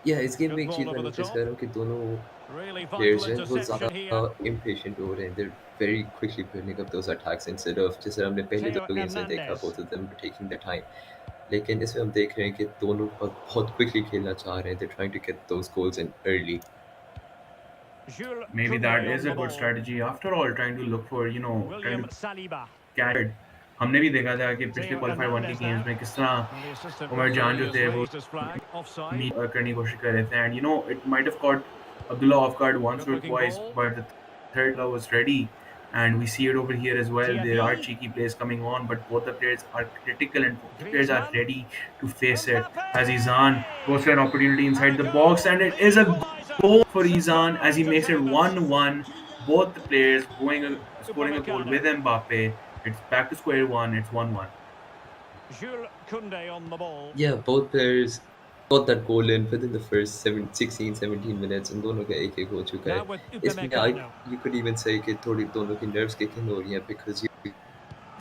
[SPEAKER 6] या इस game में एक चीज़ मैं notice कर रहा हूँ कि दोनों players हैं वो ज़्यादा impatient हो रहे हैं. They're very quickly building up those attacks instead of जैसे हमने पहले दो गेम्स में देखा, both of them were taking their time. लेकिन इसमें हम देख रहे हैं कि दोनों बहुत quickly खेलना चाह रहे हैं. They're trying to get those goals in early.
[SPEAKER 5] Maybe that is a good strategy after all, trying to look for, trying to catch it. हमने भी देखा था कि पिछले क्वालिफायर 1 के गेम्स में किस तरह उमर जान जो थे वो मीट करने की कोशिश कर रहे थे, and it might have caught Abdullah off guard once or twice, but the third love was ready, and we see it over here as well. There are cheeky plays coming on, but both the players are critical and both the players are ready to face it as Isan goes for an opportunity inside the box, and it is a goal for Isan as he makes it 1-1. Both the players scoring a goal with Mbappe. It's back to square one. It's 1-1.
[SPEAKER 6] Yeah, both players got that goal in within the first 16-17 minutes and दोनों का एक हो चुका है. इसमें you could even say कि थोड़ी दोनों की nerves kicking हो रही हैं because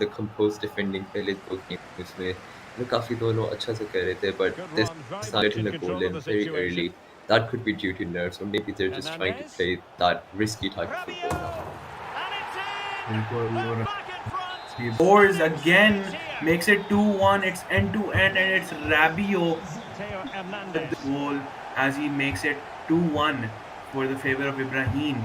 [SPEAKER 6] the composed defending पहले दो games में काफी दोनों अच्छा से कर रहे थे, but this started in the goal in very early. That could be due to nerves, or maybe they're just trying to play that risky type of football now.
[SPEAKER 5] He scores again, makes it 2-1. It's end-to-end, and it's Rabiot with the goal as he makes it 2-1 for the favor of Ibrahim.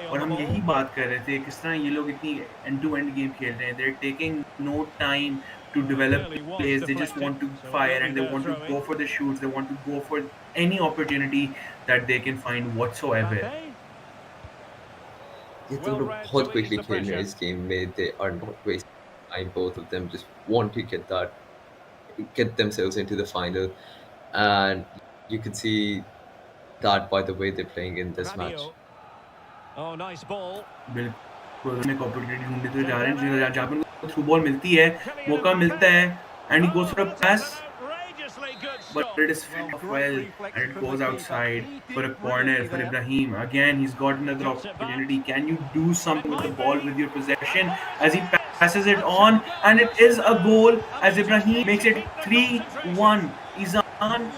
[SPEAKER 5] और हम यही बात कर रहे थे किस तरह ये लोग इतनी end-to-end game खेल रहे हैं. They're taking no time to develop plays. They just want to fire and they want to go for the shoots. They want to go for any opportunity that they can find whatsoever.
[SPEAKER 6] ये दोनों बहुत quickly खेल रहे हैं इस game में. They are not wasting time. Both of them just want to get themselves into the final, and you can see that by the way they're playing in this match.
[SPEAKER 7] Oh, nice ball.
[SPEAKER 5] बिल्कुल एक opportunity ढूंढते हुए जा रहे हैं जहाँ पे उनको through ball मिलती है, मौका मिलता है, and he goes for a pass, but it is fed off well and it goes outside for a corner for Ibrahim. Again, he's got another opportunity. Can you do something with the ball with your possession as he passes it on, and it is a goal as Ibrahim makes it 3-1. Isan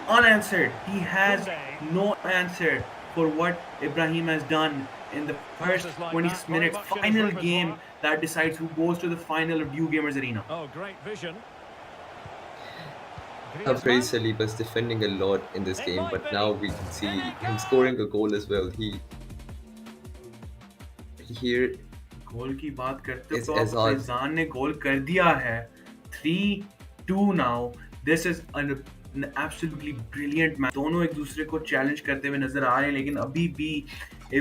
[SPEAKER 5] unanswered. He has no answer for what Ibrahim has done in the first 20 minutes. Final game that decides who goes to the final of View Gamers Arena.
[SPEAKER 7] Oh, great vision.
[SPEAKER 6] Very Saliba's defending a lot in this game, but now we can see him scoring a goal as well. Here
[SPEAKER 5] गोल की बात करते तो इसान ने गोल कर दिया है. 3-2 now. This is an absolutely brilliant match. दोनों एक दूसरे को चैलेंज करते हुए नजर आ रहे हैं, लेकिन अभी भी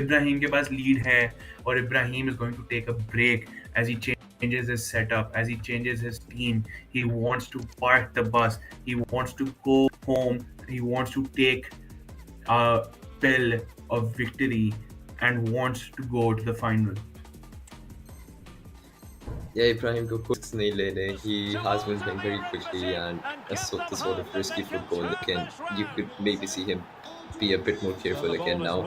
[SPEAKER 5] इब्राहिम के पास लीड है और Ibrahim is going to take a break as he changes his setup, as he changes his team. He wants to park the bus. He wants to go home. He wants to take a pill of victory and wants to go to the final.
[SPEAKER 6] Yeah, Ibrahim को कुछ नहीं लेने. He has been playing very quickly and the sort of risky football again. You could maybe see him be a bit more careful again now.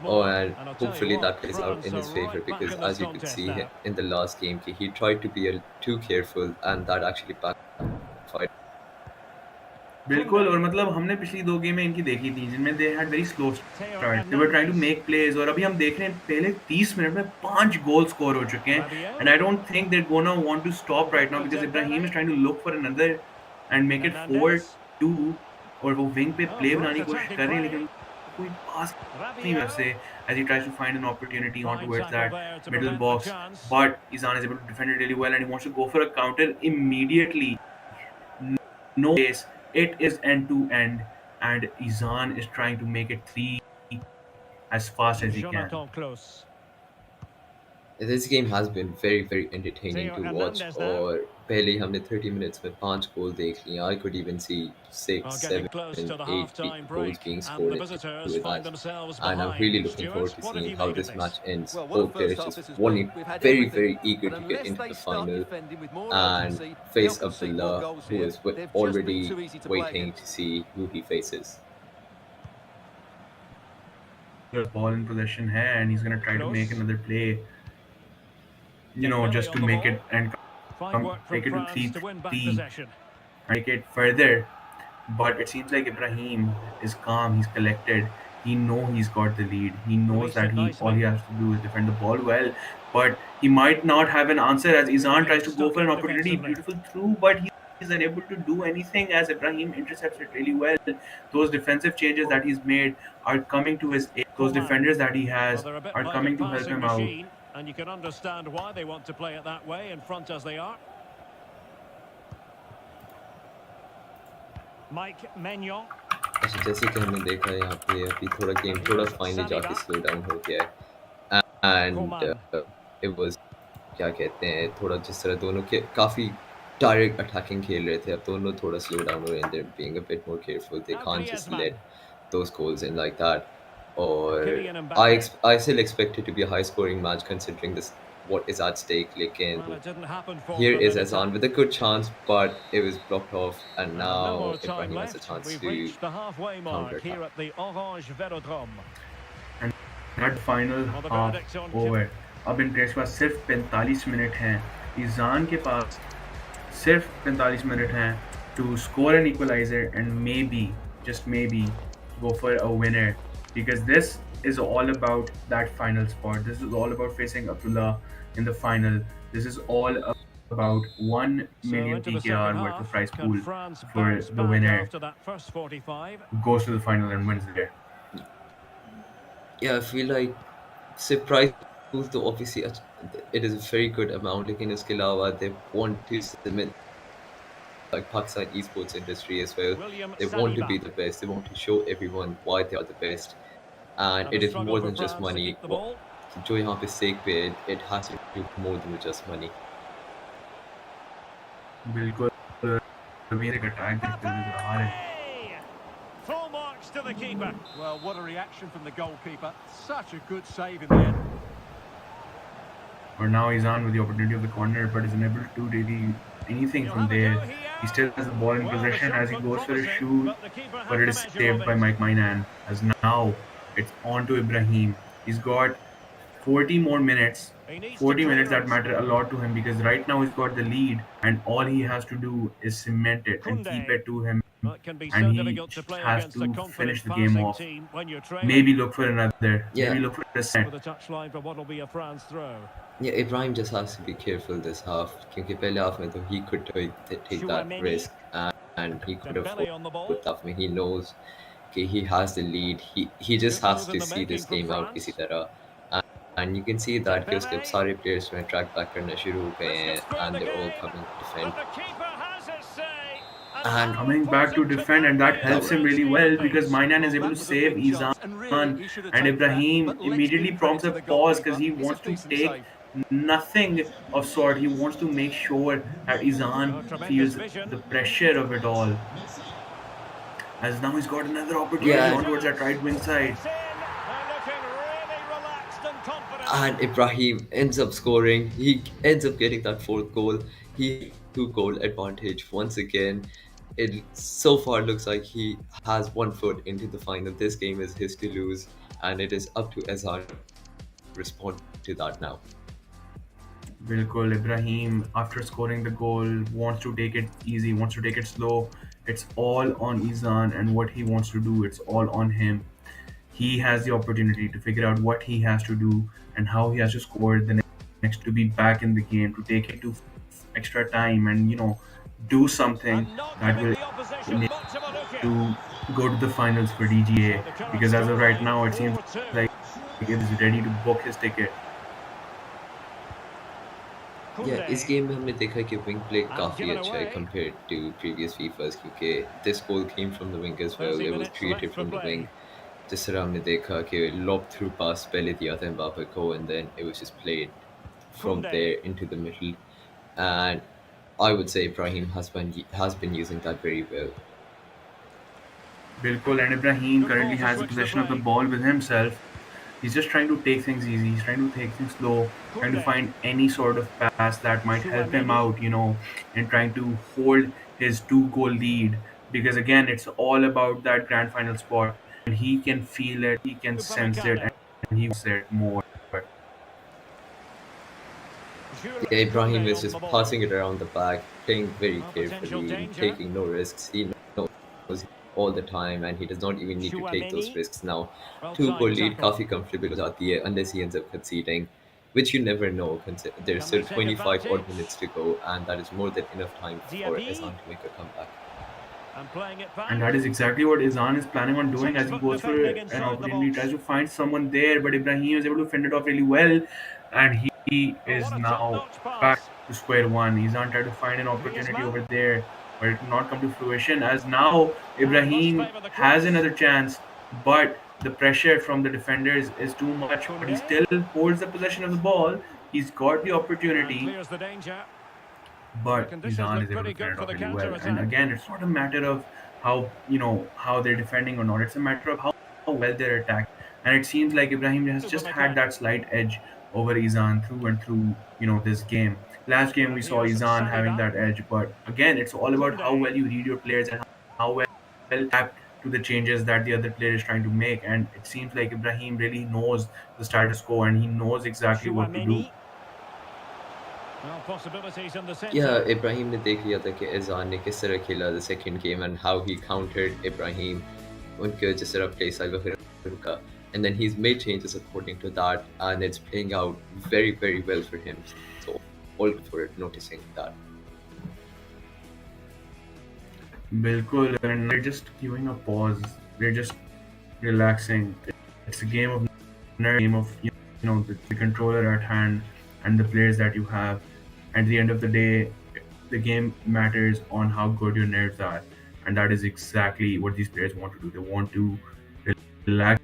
[SPEAKER 6] Oh, and hopefully that plays out in his favor because as you could see in the last game, he tried to be too careful and that actually backfired.
[SPEAKER 5] बिल्कुल, और मतलब हमने पिछली दो गेमें इनकी देखी थी जिनमें they had very slow start. They were trying to make plays और अभी हम देख रहे हैं पहले 30 मिनट में 5 गोल स्कोर हो चुके हैं, and I don't think they're gonna want to stop right now because Ibrahim is trying to look for another and make it 4-2 और वो विंग पे प्ले बनाने की कोशिश कर रहे हैं लेकिन कोई पास नहीं वैसे as he tries to find an opportunity on towards that middle box, but Isan is able to defend it really well and he wants to go for a counter immediately. No space. It is end to end, and Isan is trying to make it 3 as fast as he can.
[SPEAKER 6] This game has been very, very entertaining to watch. Or पहले ही हमने 30 minutes में 5 goal देख लिए. I could even see 6,
[SPEAKER 7] Getting
[SPEAKER 6] 7,
[SPEAKER 7] close to the
[SPEAKER 6] 8
[SPEAKER 7] half-time
[SPEAKER 6] goals
[SPEAKER 7] break,
[SPEAKER 6] being
[SPEAKER 7] and
[SPEAKER 6] scored
[SPEAKER 7] the
[SPEAKER 6] into
[SPEAKER 7] visitors
[SPEAKER 6] the
[SPEAKER 7] find
[SPEAKER 6] match.
[SPEAKER 7] themselves
[SPEAKER 6] And I'm
[SPEAKER 7] behind.
[SPEAKER 6] really looking
[SPEAKER 7] Stuart,
[SPEAKER 6] forward to
[SPEAKER 7] what have
[SPEAKER 6] seeing
[SPEAKER 7] you
[SPEAKER 6] how
[SPEAKER 7] made of
[SPEAKER 6] this
[SPEAKER 7] this?
[SPEAKER 6] match ends.
[SPEAKER 8] Well, what a
[SPEAKER 6] Both
[SPEAKER 8] first
[SPEAKER 6] players
[SPEAKER 8] half
[SPEAKER 6] just
[SPEAKER 8] this has
[SPEAKER 6] one
[SPEAKER 8] been. We've had
[SPEAKER 6] very,
[SPEAKER 8] everything.
[SPEAKER 6] very eager
[SPEAKER 8] But
[SPEAKER 6] to get
[SPEAKER 8] unless
[SPEAKER 6] into
[SPEAKER 8] they
[SPEAKER 6] the
[SPEAKER 8] start
[SPEAKER 6] final
[SPEAKER 8] defending with more
[SPEAKER 6] and
[SPEAKER 8] urgency, they'll
[SPEAKER 6] face
[SPEAKER 8] concede more
[SPEAKER 6] Abdullah,
[SPEAKER 8] goals
[SPEAKER 6] who
[SPEAKER 8] here.
[SPEAKER 6] is
[SPEAKER 8] They've just been
[SPEAKER 6] already
[SPEAKER 8] too easy to play
[SPEAKER 6] waiting
[SPEAKER 8] against.
[SPEAKER 6] to see who he faces.
[SPEAKER 5] The ball in possession hai, and he's gonna try to make
[SPEAKER 7] Close.
[SPEAKER 5] another play.
[SPEAKER 7] Dembele
[SPEAKER 5] Just to
[SPEAKER 7] on the
[SPEAKER 5] make
[SPEAKER 7] ball.
[SPEAKER 5] it and
[SPEAKER 7] Fine work from
[SPEAKER 5] take it to
[SPEAKER 7] France to win back
[SPEAKER 5] 3-3,
[SPEAKER 7] possession.
[SPEAKER 5] make it further. But it seems like Ibrahim is calm. He's collected. He knows he's got the lead. He knows
[SPEAKER 7] Released
[SPEAKER 5] that
[SPEAKER 7] it
[SPEAKER 5] all
[SPEAKER 7] nicely.
[SPEAKER 5] he has to do is defend the ball well. But he might not have an answer as Isan tries
[SPEAKER 7] Getting
[SPEAKER 5] to go
[SPEAKER 7] stuck
[SPEAKER 5] for
[SPEAKER 7] in
[SPEAKER 5] an opportunity.
[SPEAKER 7] defensively.
[SPEAKER 5] Beautiful through, but he's unable to do anything as Ibrahim intercepts it really well. Those defensive changes that he's made are coming to his aid. Those
[SPEAKER 7] Coman.
[SPEAKER 5] defenders that he
[SPEAKER 7] Well,
[SPEAKER 5] has
[SPEAKER 7] they're a bit
[SPEAKER 5] are
[SPEAKER 7] like a
[SPEAKER 5] coming to help
[SPEAKER 7] passing
[SPEAKER 5] him out.
[SPEAKER 7] machine, and you can understand why they want to play it that way, in front as they are. Mike Maignan.
[SPEAKER 6] अच्छा जैसे कि हमने देखा है यहाँ पे अभी थोड़ा गेम थोड़ा फाइनली जाके स्लो डाउन हो गया है
[SPEAKER 7] Coman.
[SPEAKER 6] एंड इट वाज क्या कहते हैं थोड़ा जिस तरह दोनों के काफ़ी डायरेक्ट अटैकिंग खेल रहे थे अब दोनों थोड़ा स्लो डाउन हो रहे हैं they're being a bit more careful they
[SPEAKER 7] Now
[SPEAKER 6] can't just
[SPEAKER 7] Griezmann.
[SPEAKER 6] let those goals in like that or
[SPEAKER 7] Kylian
[SPEAKER 6] I
[SPEAKER 7] Mbappe.
[SPEAKER 6] I still expect it to be a high scoring match considering this what is at stake लेकिन
[SPEAKER 7] Well, it didn't happen for
[SPEAKER 6] here
[SPEAKER 7] them
[SPEAKER 6] is
[SPEAKER 7] in
[SPEAKER 6] Isan
[SPEAKER 7] attack.
[SPEAKER 6] with a good chance but it was blocked off and
[SPEAKER 7] No
[SPEAKER 6] now
[SPEAKER 7] more time
[SPEAKER 6] Ibrahim has a
[SPEAKER 7] left.
[SPEAKER 6] chance
[SPEAKER 7] We've
[SPEAKER 6] to
[SPEAKER 7] reached the halfway mark
[SPEAKER 6] counter-attack.
[SPEAKER 7] here at the Orange Velodrome.
[SPEAKER 5] That final
[SPEAKER 7] Well, the
[SPEAKER 5] half
[SPEAKER 7] verdict on
[SPEAKER 5] over. अब इन players के पास सिर्फ 45 minute हैं. ईजान के पास सिर्फ 45 minute हैं to score an equalizer and maybe, just maybe, go for a winner. Because this is all about that final spot. This is all about facing Abdullah in the final. This is all about 1
[SPEAKER 7] So
[SPEAKER 5] million
[SPEAKER 7] into the
[SPEAKER 5] PKR
[SPEAKER 7] second
[SPEAKER 5] worth of
[SPEAKER 7] half,
[SPEAKER 5] prize
[SPEAKER 7] can
[SPEAKER 5] pool
[SPEAKER 7] France
[SPEAKER 5] for
[SPEAKER 7] bounce
[SPEAKER 5] the
[SPEAKER 7] back
[SPEAKER 5] winner.
[SPEAKER 7] after that first 45?
[SPEAKER 5] Goes to the final and wins there.
[SPEAKER 6] Yeah, I feel like surprise pool तो obviously it is a very good amount लेकिन इसके अलावा they want to cement like Pakistan esports industry as well.
[SPEAKER 7] William
[SPEAKER 6] They want to
[SPEAKER 7] Saliba.
[SPEAKER 6] be the best. They want to show everyone why they are the best. And
[SPEAKER 7] And
[SPEAKER 6] it
[SPEAKER 7] a
[SPEAKER 6] is
[SPEAKER 7] struggle
[SPEAKER 6] more
[SPEAKER 7] for
[SPEAKER 6] than just
[SPEAKER 7] France to
[SPEAKER 6] money.
[SPEAKER 7] keep the ball.
[SPEAKER 6] जो यहाँ पे stake पे है, it has to do more than just money.
[SPEAKER 5] बिल्कुल अभी एक attack देखते हुए नजर आ रहे हैं.
[SPEAKER 7] Mbappe! Full marks to the keeper.
[SPEAKER 8] Well, what a reaction from the goalkeeper. Such a good save in the end.
[SPEAKER 5] Or now he's on with the opportunity of the corner, but is unable to do really anything
[SPEAKER 7] He'll
[SPEAKER 5] from
[SPEAKER 7] have a
[SPEAKER 5] there.
[SPEAKER 7] go here.
[SPEAKER 5] He still has the ball in
[SPEAKER 7] Well, the
[SPEAKER 5] possession
[SPEAKER 7] shot
[SPEAKER 5] as he
[SPEAKER 7] looked
[SPEAKER 5] goes for a
[SPEAKER 7] promising,
[SPEAKER 5] shoot,
[SPEAKER 7] but the keeper
[SPEAKER 5] but
[SPEAKER 7] had
[SPEAKER 5] it
[SPEAKER 7] the
[SPEAKER 5] is
[SPEAKER 7] measure
[SPEAKER 5] saved
[SPEAKER 7] of
[SPEAKER 5] by
[SPEAKER 7] it.
[SPEAKER 5] Mike Mainan. As now it's on to Ibrahim. He's got 40 more minutes.
[SPEAKER 7] He needs to
[SPEAKER 5] 40 minutes
[SPEAKER 7] clear
[SPEAKER 5] that
[SPEAKER 7] it.
[SPEAKER 5] matter a lot to him because right now he's got the lead, and all he has to do is cement it and keep
[SPEAKER 7] Koundé.
[SPEAKER 5] it to him,
[SPEAKER 7] Well, it can be so
[SPEAKER 5] and he
[SPEAKER 7] difficult to play
[SPEAKER 5] has
[SPEAKER 7] against a
[SPEAKER 5] to
[SPEAKER 7] confident
[SPEAKER 5] finish the game
[SPEAKER 7] passing
[SPEAKER 5] off.
[SPEAKER 7] team when you're trailing.
[SPEAKER 5] Maybe look for another.
[SPEAKER 6] Yeah.
[SPEAKER 5] Maybe look for a set.
[SPEAKER 7] With a touchline for what will be a France throw.
[SPEAKER 6] Yeah, Ibrahim just has to be careful this half क्योंकि पहले half में तो he could take that
[SPEAKER 7] Chouameni.
[SPEAKER 6] risk and he could have
[SPEAKER 7] Dembele on the ball.
[SPEAKER 6] put that में he knows कि he has the lead. He just
[SPEAKER 7] Good
[SPEAKER 6] has
[SPEAKER 7] move in
[SPEAKER 6] to
[SPEAKER 7] the
[SPEAKER 6] see
[SPEAKER 7] making
[SPEAKER 6] this
[SPEAKER 7] from
[SPEAKER 6] game out
[SPEAKER 7] France.
[SPEAKER 6] किसी तरह. And you can see that कि उसके
[SPEAKER 7] Dembele.
[SPEAKER 6] सारे players जो हैं track back करना शुरू हो गए
[SPEAKER 7] This
[SPEAKER 6] हैं
[SPEAKER 7] could screw
[SPEAKER 6] and
[SPEAKER 7] the
[SPEAKER 6] they're all
[SPEAKER 7] game.
[SPEAKER 6] coming to
[SPEAKER 7] But
[SPEAKER 6] defend.
[SPEAKER 7] the keeper has his say.
[SPEAKER 6] And
[SPEAKER 5] Coming back to defend, and that helps him really well because Mainan is able to save Isan, and Ibrahim immediately prompts a pause because he wants to take nothing of sort. He wants to make sure that Isan feels the pressure of it all. As now he's got another opportunity
[SPEAKER 6] Yeah.
[SPEAKER 5] on towards that right wing side.
[SPEAKER 7] It's in. They're looking really relaxed and confident.
[SPEAKER 6] And Ibrahim ends up scoring. He ends up getting that fourth goal. He 2-goal advantage once again. It so far looks like he has 1 foot into the final. This game is his to lose, and it is up to Isan to respond to that now.
[SPEAKER 5] Bilkul, Ibrahim, after scoring the goal, wants to take it easy, wants to take it slow. It's all on Isan and what he wants to do. It's all on him. He has the opportunity to figure out what he has to do and how he has to score the next to be back in the game, to take it to extra time and, do something
[SPEAKER 7] And not
[SPEAKER 5] that
[SPEAKER 7] giving
[SPEAKER 5] will
[SPEAKER 7] the opposition
[SPEAKER 5] enable
[SPEAKER 7] much of a look in.
[SPEAKER 5] to go to the finals for DGA. Because as of right now, it seems like he is ready to book his ticket.
[SPEAKER 6] Yeah, इस game में हमने देखा कि wing play काफी
[SPEAKER 7] given
[SPEAKER 6] अच्छा है
[SPEAKER 7] away.
[SPEAKER 6] compared to previous FIFAs क्योंकि this goal came from the wing as well.
[SPEAKER 7] 30
[SPEAKER 6] It was
[SPEAKER 7] minutes
[SPEAKER 6] created
[SPEAKER 7] left for
[SPEAKER 6] from the
[SPEAKER 7] play.
[SPEAKER 6] wing. जिस तरह हमने देखा कि lob through pass पहले दिया था Mbappe को and then it was just played from
[SPEAKER 7] Koundé.
[SPEAKER 6] there into the middle. And I would say Ibrahim has been using that very well.
[SPEAKER 5] Bilkul, and Ibrahim
[SPEAKER 7] Good
[SPEAKER 5] currently
[SPEAKER 7] ball to
[SPEAKER 5] has the
[SPEAKER 7] switch the
[SPEAKER 5] possession of the
[SPEAKER 7] play.
[SPEAKER 5] ball with himself. He's just trying to take things easy. He's trying to take things slow, trying to
[SPEAKER 7] Kunde.
[SPEAKER 5] find any sort of pass that might help him
[SPEAKER 7] Chouameni.
[SPEAKER 5] out, and trying to hold his 2 goal lead. Because again, it's all about that grand final spot. And he can feel it, he can sense it,
[SPEAKER 7] Upamecano.
[SPEAKER 5] and he wants it more.
[SPEAKER 6] Yeah,
[SPEAKER 7] Jules
[SPEAKER 6] Ibrahim
[SPEAKER 7] Kunde
[SPEAKER 6] is
[SPEAKER 7] on the
[SPEAKER 6] just
[SPEAKER 7] ball.
[SPEAKER 6] passing it around the back, playing very
[SPEAKER 7] Well, potential
[SPEAKER 6] carefully,
[SPEAKER 7] danger.
[SPEAKER 6] taking no risks. He knows all the time, and he does not even need to take those
[SPEAKER 7] Chouameni.
[SPEAKER 6] risks now.
[SPEAKER 7] Well
[SPEAKER 6] Two goal
[SPEAKER 7] timed
[SPEAKER 6] lead,
[SPEAKER 7] tackle.
[SPEAKER 6] काफी comfortable हो जाती है unless he ends up conceding, which you never know. There's
[SPEAKER 7] Can they
[SPEAKER 6] still
[SPEAKER 7] take
[SPEAKER 6] 25 odd
[SPEAKER 7] advantage?
[SPEAKER 6] minutes to go, and that is more than enough time for
[SPEAKER 7] Diaby.
[SPEAKER 6] Isan to make a comeback.
[SPEAKER 7] And playing it back.
[SPEAKER 5] And that is exactly what Isan is planning on doing as he
[SPEAKER 7] Textbook
[SPEAKER 5] goes for
[SPEAKER 7] defending
[SPEAKER 5] an
[SPEAKER 7] inside the
[SPEAKER 5] opportunity. He tries
[SPEAKER 7] box.
[SPEAKER 5] to find someone there, but Ibrahim is able to fend it off really well. And he
[SPEAKER 7] Oh,
[SPEAKER 5] is
[SPEAKER 7] what a
[SPEAKER 5] now
[SPEAKER 7] top-notch
[SPEAKER 5] back
[SPEAKER 7] pass.
[SPEAKER 5] to square one. Isan tried to find an opportunity
[SPEAKER 7] Griezmann.
[SPEAKER 5] over there, but it did not come to fruition. As now
[SPEAKER 7] And must
[SPEAKER 5] Ibrahim
[SPEAKER 7] favour the
[SPEAKER 5] has
[SPEAKER 7] cross.
[SPEAKER 5] another chance, but the pressure from the defenders is too much. But he
[SPEAKER 7] Kunde.
[SPEAKER 5] still holds the possession of the ball. He's got the
[SPEAKER 7] And
[SPEAKER 5] opportunity,
[SPEAKER 7] clears the danger. The
[SPEAKER 5] but
[SPEAKER 7] conditions
[SPEAKER 5] Isan
[SPEAKER 7] look
[SPEAKER 5] is able to
[SPEAKER 7] pretty
[SPEAKER 5] fend
[SPEAKER 7] good
[SPEAKER 5] it
[SPEAKER 7] for
[SPEAKER 5] off
[SPEAKER 7] the
[SPEAKER 5] really well. And
[SPEAKER 7] counter-attack.
[SPEAKER 5] again, it's not a matter of how they're defending or not. It's a matter of how well they're attacking. And it seems like Ibrahim has just had
[SPEAKER 7] Upamecano.
[SPEAKER 5] that slight edge over Isan through and through, this game. Last game we
[SPEAKER 7] And
[SPEAKER 5] saw
[SPEAKER 7] here's
[SPEAKER 5] Isan having
[SPEAKER 7] Saliba.
[SPEAKER 5] that edge, but again, it's all about how
[SPEAKER 7] Kunde.
[SPEAKER 5] well you read your players and how well adapt to the changes that the other player is trying to make. And it seems like Ibrahim really knows the status quo and he knows exactly what to do.
[SPEAKER 7] Chouameni. Well, possibilities in the
[SPEAKER 6] Yeah,
[SPEAKER 7] centre.
[SPEAKER 6] Ibrahim ने देख लिया था कि Izan ने किस तरह खेला the second game and how he countered Ibrahim उनके जिस तरह play style वगैरह उनका, and then he's made changes according to that, and it's playing out very very well for him. So all for it, noticing that.
[SPEAKER 5] Bilkul, and they're just giving a pause. They're just relaxing. It's a game of nerve, game of the controller at hand and the players that you have. At the end of the day, the game matters on how good your nerves are, and that is exactly what these players want to do. They want to relax,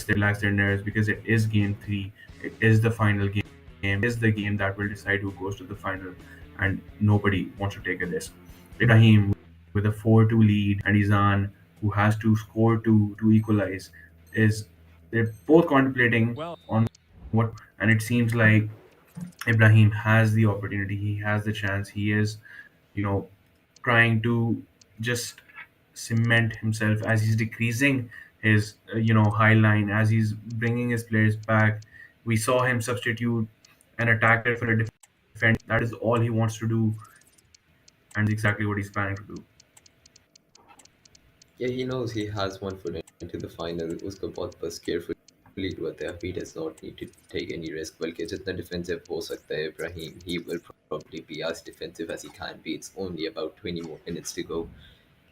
[SPEAKER 5] relax their nerves because it is game three. It is the final game. It is the game that will decide who goes to the final, and nobody wants to take a risk. Ibrahim with a 4-2 lead, and Isan who has to score to equalize is they're both contemplating
[SPEAKER 7] Well,
[SPEAKER 5] on what, and it seems like Ibrahim has the opportunity, he has the chance, he is you know trying to just cement himself as he's decreasing his high line, as he's bringing his players back. We saw him substitute an attacker for a defender. That is all he wants to do, and exactly what he's planning to do.
[SPEAKER 6] Yeah, he knows he has one foot into the final. उसको बहुत बस carefully हुआ था. He does not need to take any risk. बल्कि जितना defensive हो सकता है Ibrahim, he will probably be as defensive as he can be. It's only about 20 more minutes to go,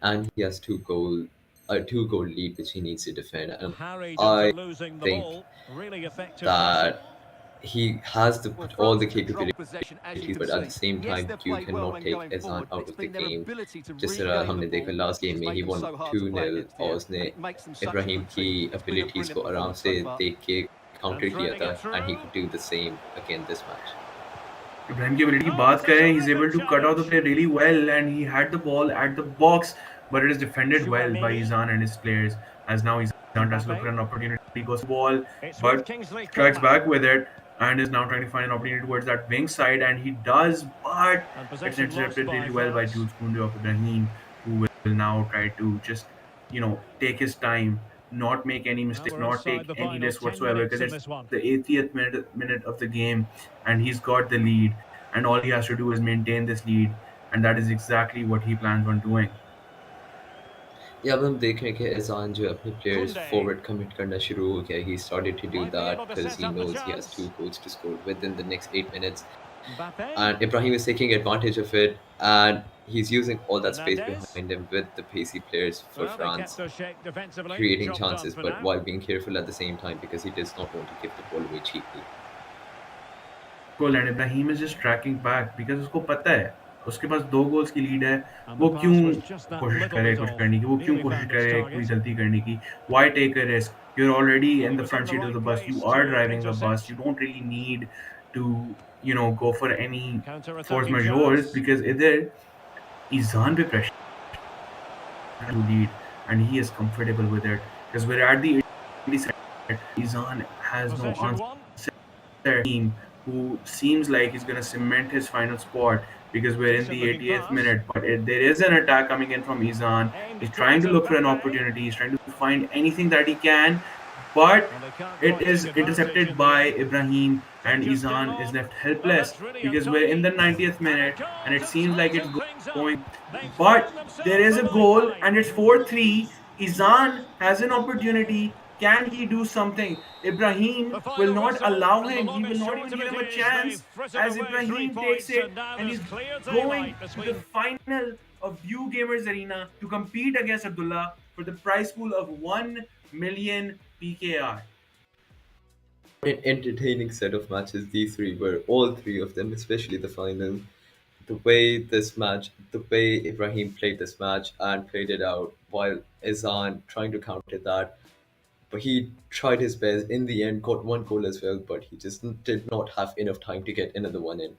[SPEAKER 6] and he has a two-goal lead which he needs to defend. And
[SPEAKER 7] harried into
[SPEAKER 6] I
[SPEAKER 7] losing the
[SPEAKER 6] think
[SPEAKER 7] ball. Really effective pressing.
[SPEAKER 6] that he has
[SPEAKER 8] Well,
[SPEAKER 6] all
[SPEAKER 8] France
[SPEAKER 6] the
[SPEAKER 8] control
[SPEAKER 6] capabilities,
[SPEAKER 8] possession, as you can
[SPEAKER 6] but at the
[SPEAKER 8] see.
[SPEAKER 6] same
[SPEAKER 8] Yes,
[SPEAKER 6] time,
[SPEAKER 8] they've
[SPEAKER 6] you
[SPEAKER 8] played well
[SPEAKER 6] cannot
[SPEAKER 8] when
[SPEAKER 6] take
[SPEAKER 8] going
[SPEAKER 6] Isan
[SPEAKER 8] forward, but
[SPEAKER 6] out
[SPEAKER 8] it's
[SPEAKER 6] of the
[SPEAKER 8] been their
[SPEAKER 6] game.
[SPEAKER 8] ability to
[SPEAKER 6] जिस तरह
[SPEAKER 8] regain the
[SPEAKER 6] हमने देखा
[SPEAKER 8] ball
[SPEAKER 6] last game
[SPEAKER 8] which
[SPEAKER 6] में
[SPEAKER 8] has
[SPEAKER 6] he
[SPEAKER 8] made them
[SPEAKER 6] won
[SPEAKER 8] so hard to play
[SPEAKER 6] 2-0
[SPEAKER 8] against
[SPEAKER 6] और
[SPEAKER 8] here.
[SPEAKER 6] उसने
[SPEAKER 8] And it makes them such a
[SPEAKER 6] Ibrahim
[SPEAKER 8] good
[SPEAKER 6] की
[SPEAKER 8] team. It's been a
[SPEAKER 6] abilities को
[SPEAKER 8] brilliant
[SPEAKER 6] आराम
[SPEAKER 8] performance
[SPEAKER 6] से
[SPEAKER 8] so far.
[SPEAKER 6] देख के counter
[SPEAKER 7] And
[SPEAKER 6] किया
[SPEAKER 7] threading
[SPEAKER 6] था,
[SPEAKER 7] it
[SPEAKER 6] and he
[SPEAKER 7] through.
[SPEAKER 6] could do the same again this match.
[SPEAKER 5] Ibrahim की ability की
[SPEAKER 7] Oh,
[SPEAKER 5] बात
[SPEAKER 7] it's a
[SPEAKER 5] करें, he's able
[SPEAKER 7] terrific
[SPEAKER 5] to cut out the
[SPEAKER 7] challenge.
[SPEAKER 5] play really well, and he had the ball at the box, but it is defended well by
[SPEAKER 7] Chouameni.
[SPEAKER 5] Isan and his players. As now Isan tries to look for
[SPEAKER 7] Mbappe.
[SPEAKER 5] an opportunity, goes to the ball,
[SPEAKER 7] It's with
[SPEAKER 5] but
[SPEAKER 7] Kingsley
[SPEAKER 5] strikes
[SPEAKER 7] Coman.
[SPEAKER 5] back with it, and is now trying to find an opportunity towards that wing side, and he does, but
[SPEAKER 7] And
[SPEAKER 5] it's
[SPEAKER 7] possession lost
[SPEAKER 5] intercepted
[SPEAKER 7] by
[SPEAKER 5] really well by
[SPEAKER 7] France.
[SPEAKER 5] Jules Koundé of Ibrahim, who will now try to just take his time, not make any
[SPEAKER 7] Now
[SPEAKER 5] mistakes,
[SPEAKER 7] we're
[SPEAKER 5] not
[SPEAKER 7] inside
[SPEAKER 5] take
[SPEAKER 7] the
[SPEAKER 5] any
[SPEAKER 7] final
[SPEAKER 5] risk
[SPEAKER 7] 10
[SPEAKER 5] whatsoever,
[SPEAKER 7] minutes
[SPEAKER 5] because
[SPEAKER 7] in
[SPEAKER 5] it's
[SPEAKER 7] this one.
[SPEAKER 5] the 80th minute of the game, and he's got the lead, and all he has to do is maintain this lead, and that is exactly what he plans on doing.
[SPEAKER 6] या अब हम देख रहे हैं कि एजान जो है अपने players
[SPEAKER 7] Kunde.
[SPEAKER 6] forward commit करना शुरू हो गया. He started to do
[SPEAKER 7] Might be
[SPEAKER 6] that
[SPEAKER 7] able to
[SPEAKER 6] because
[SPEAKER 7] set
[SPEAKER 6] he
[SPEAKER 7] up the
[SPEAKER 6] knows he has
[SPEAKER 7] chance.
[SPEAKER 6] 2 goals to score within the next 8 minutes.
[SPEAKER 7] Mbappe.
[SPEAKER 6] And Ibrahim is taking advantage of it, and he's using all that space
[SPEAKER 7] Hernandez.
[SPEAKER 6] behind him with the pacey players for
[SPEAKER 7] Well, they kept
[SPEAKER 6] France,
[SPEAKER 7] their shape defensively.
[SPEAKER 6] creating
[SPEAKER 7] Job
[SPEAKER 6] chances,
[SPEAKER 7] done for
[SPEAKER 6] but
[SPEAKER 7] now.
[SPEAKER 6] while being careful at the same time because he does not want to give the ball away cheaply.
[SPEAKER 5] Goal, and Ibrahim is just tracking back because उसको पता है उसके पास 2 goals की lead है.
[SPEAKER 7] And
[SPEAKER 5] वो
[SPEAKER 7] the
[SPEAKER 5] क्यों
[SPEAKER 7] pass was just that
[SPEAKER 5] कोशिश
[SPEAKER 7] little
[SPEAKER 5] करे
[SPEAKER 7] bit
[SPEAKER 5] कुछ
[SPEAKER 7] off.
[SPEAKER 5] करने की, वो क्यों
[SPEAKER 7] Nearly
[SPEAKER 5] कोशिश
[SPEAKER 7] found its
[SPEAKER 5] करे कोई
[SPEAKER 7] target.
[SPEAKER 5] गलती करने की. Why take a risk? You're already
[SPEAKER 7] He
[SPEAKER 5] in the
[SPEAKER 7] was in
[SPEAKER 5] front
[SPEAKER 7] the
[SPEAKER 5] seat of
[SPEAKER 7] right
[SPEAKER 5] the bus.
[SPEAKER 7] place
[SPEAKER 5] You are
[SPEAKER 7] to
[SPEAKER 5] driving the bus.
[SPEAKER 7] intercept.
[SPEAKER 5] You don't really need to go for any force
[SPEAKER 7] Counter-attacking
[SPEAKER 5] majeures
[SPEAKER 7] chance.
[SPEAKER 5] because either Isan be pressure to lead and he is comfortable with it because we're at the 82nd. Isan has no
[SPEAKER 7] Possession
[SPEAKER 5] answer
[SPEAKER 7] one.
[SPEAKER 5] team who seems like he's going to cement his final spot because we're in
[SPEAKER 7] Decent
[SPEAKER 5] the
[SPEAKER 7] looking
[SPEAKER 5] 80th
[SPEAKER 7] pass.
[SPEAKER 5] minute. But there is an attack coming in from Isan.
[SPEAKER 7] Aimed
[SPEAKER 5] He's trying
[SPEAKER 7] quite
[SPEAKER 5] to
[SPEAKER 7] at
[SPEAKER 5] look for an
[SPEAKER 7] Pepe.
[SPEAKER 5] opportunity. He's trying to find anything that he can, but
[SPEAKER 7] And they can't
[SPEAKER 5] it
[SPEAKER 7] quite take
[SPEAKER 5] is
[SPEAKER 7] advantage
[SPEAKER 5] intercepted
[SPEAKER 7] in the
[SPEAKER 5] by
[SPEAKER 7] end.
[SPEAKER 5] Ibrahim,
[SPEAKER 7] Could
[SPEAKER 5] and
[SPEAKER 7] just game
[SPEAKER 5] Isan is
[SPEAKER 7] on.
[SPEAKER 5] left
[SPEAKER 7] Well,
[SPEAKER 5] helpless
[SPEAKER 7] that's really
[SPEAKER 5] because we're in
[SPEAKER 7] untidy.
[SPEAKER 5] the 90th
[SPEAKER 7] And it
[SPEAKER 5] minute and it
[SPEAKER 7] goes and
[SPEAKER 5] seems like
[SPEAKER 7] ties
[SPEAKER 5] it's
[SPEAKER 7] up things up.
[SPEAKER 5] going.
[SPEAKER 7] They've
[SPEAKER 5] But
[SPEAKER 7] found
[SPEAKER 5] there
[SPEAKER 7] themselves
[SPEAKER 5] is
[SPEAKER 7] a
[SPEAKER 5] a goal
[SPEAKER 7] lifeline.
[SPEAKER 5] and it's 4-3. Isan has an opportunity. Can he do something?
[SPEAKER 7] The
[SPEAKER 5] Ibrahim will
[SPEAKER 7] final
[SPEAKER 5] not
[SPEAKER 7] whistle,
[SPEAKER 5] allow
[SPEAKER 7] and the
[SPEAKER 5] him. He
[SPEAKER 7] long
[SPEAKER 5] will
[SPEAKER 7] and
[SPEAKER 5] not
[SPEAKER 7] short
[SPEAKER 5] even
[SPEAKER 7] of
[SPEAKER 5] give
[SPEAKER 7] it
[SPEAKER 5] him a
[SPEAKER 7] is they've
[SPEAKER 5] chance
[SPEAKER 7] frittered
[SPEAKER 5] as
[SPEAKER 7] away
[SPEAKER 5] Ibrahim takes
[SPEAKER 7] 3 points,
[SPEAKER 5] it
[SPEAKER 7] and now
[SPEAKER 5] and
[SPEAKER 7] there's
[SPEAKER 5] he's
[SPEAKER 7] clear
[SPEAKER 5] going
[SPEAKER 7] daylight
[SPEAKER 5] to the
[SPEAKER 7] between.
[SPEAKER 5] final of View Gamers Arena to compete against Abdullah for the prize pool of 1 million PKR.
[SPEAKER 6] An entertaining set of matches these three were, all three of them, especially the final. The way Ibrahim played this match and played it out while Isan trying to counter that. But he tried his best. In the end, got one goal as well, but he just did not have enough time to get another one in.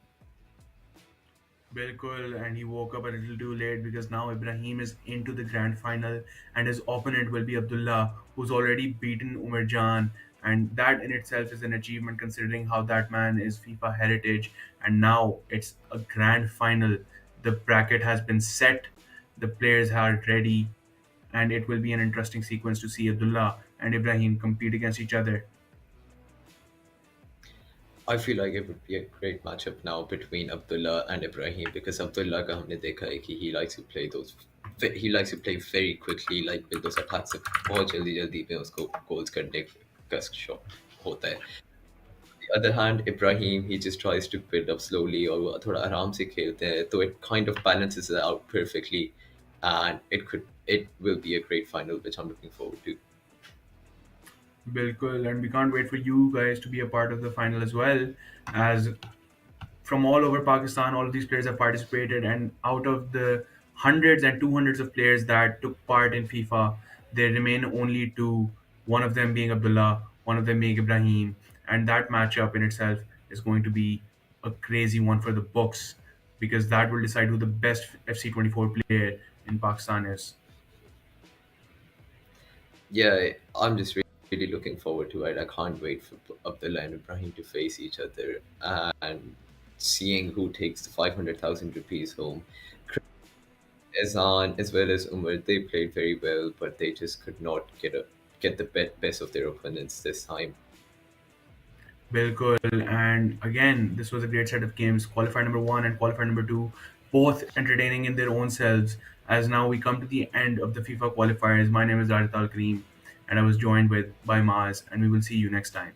[SPEAKER 5] Bilkul, and he woke up a little too late because now Ibrahim is into the grand final and his opponent will be Abdullah, who's already beaten Umar Jan. And that in itself is an achievement considering how that man is FIFA heritage. And now it's a grand final. The bracket has been set, the players are ready, and it will be an interesting sequence to see Abdullah and Ibrahim compete against each other.
[SPEAKER 6] I feel like it would be a great matchup now between Abdullah and Ibrahim because Abdullah का हमने देखा है कि he likes to play very quickly, like with those attacks of बहुत जल्दी जल्दी में उसको goals करने का shot होता है. On the other hand, Ibrahim, he just tries to build up slowly और वो थोड़ा आराम से खेलते हैं, तो it kind of balances it out perfectly, and it will be a great final which I'm looking forward to.
[SPEAKER 5] Bilkul, and we can't wait for you guys to be a part of the final as well. As from all over Pakistan, all of these players have participated, and out of the hundreds and 200s of players that took part in FIFA, there remain only two. One of them being Abdullah, one of them being Ibrahim, and that matchup in itself is going to be a crazy one for the books because that will decide who the best FC24 player in Pakistan is.
[SPEAKER 6] Yeah, I'm just really looking forward to it. I can't wait for Abdullah and Ibrahim to face each other and seeing who takes the 500,000 rupees home. Isan as well as Umar, they played very well, but they just could not get the best of their opponents this time.
[SPEAKER 5] Bilkul, and again, this was a great set of games. Qualifier number one and qualifier number two, both entertaining in their own selves. As now we come to the end of the FIFA qualifiers. My name is Arith Al Kareem, and I was joined with by Maz, and we will see you next time.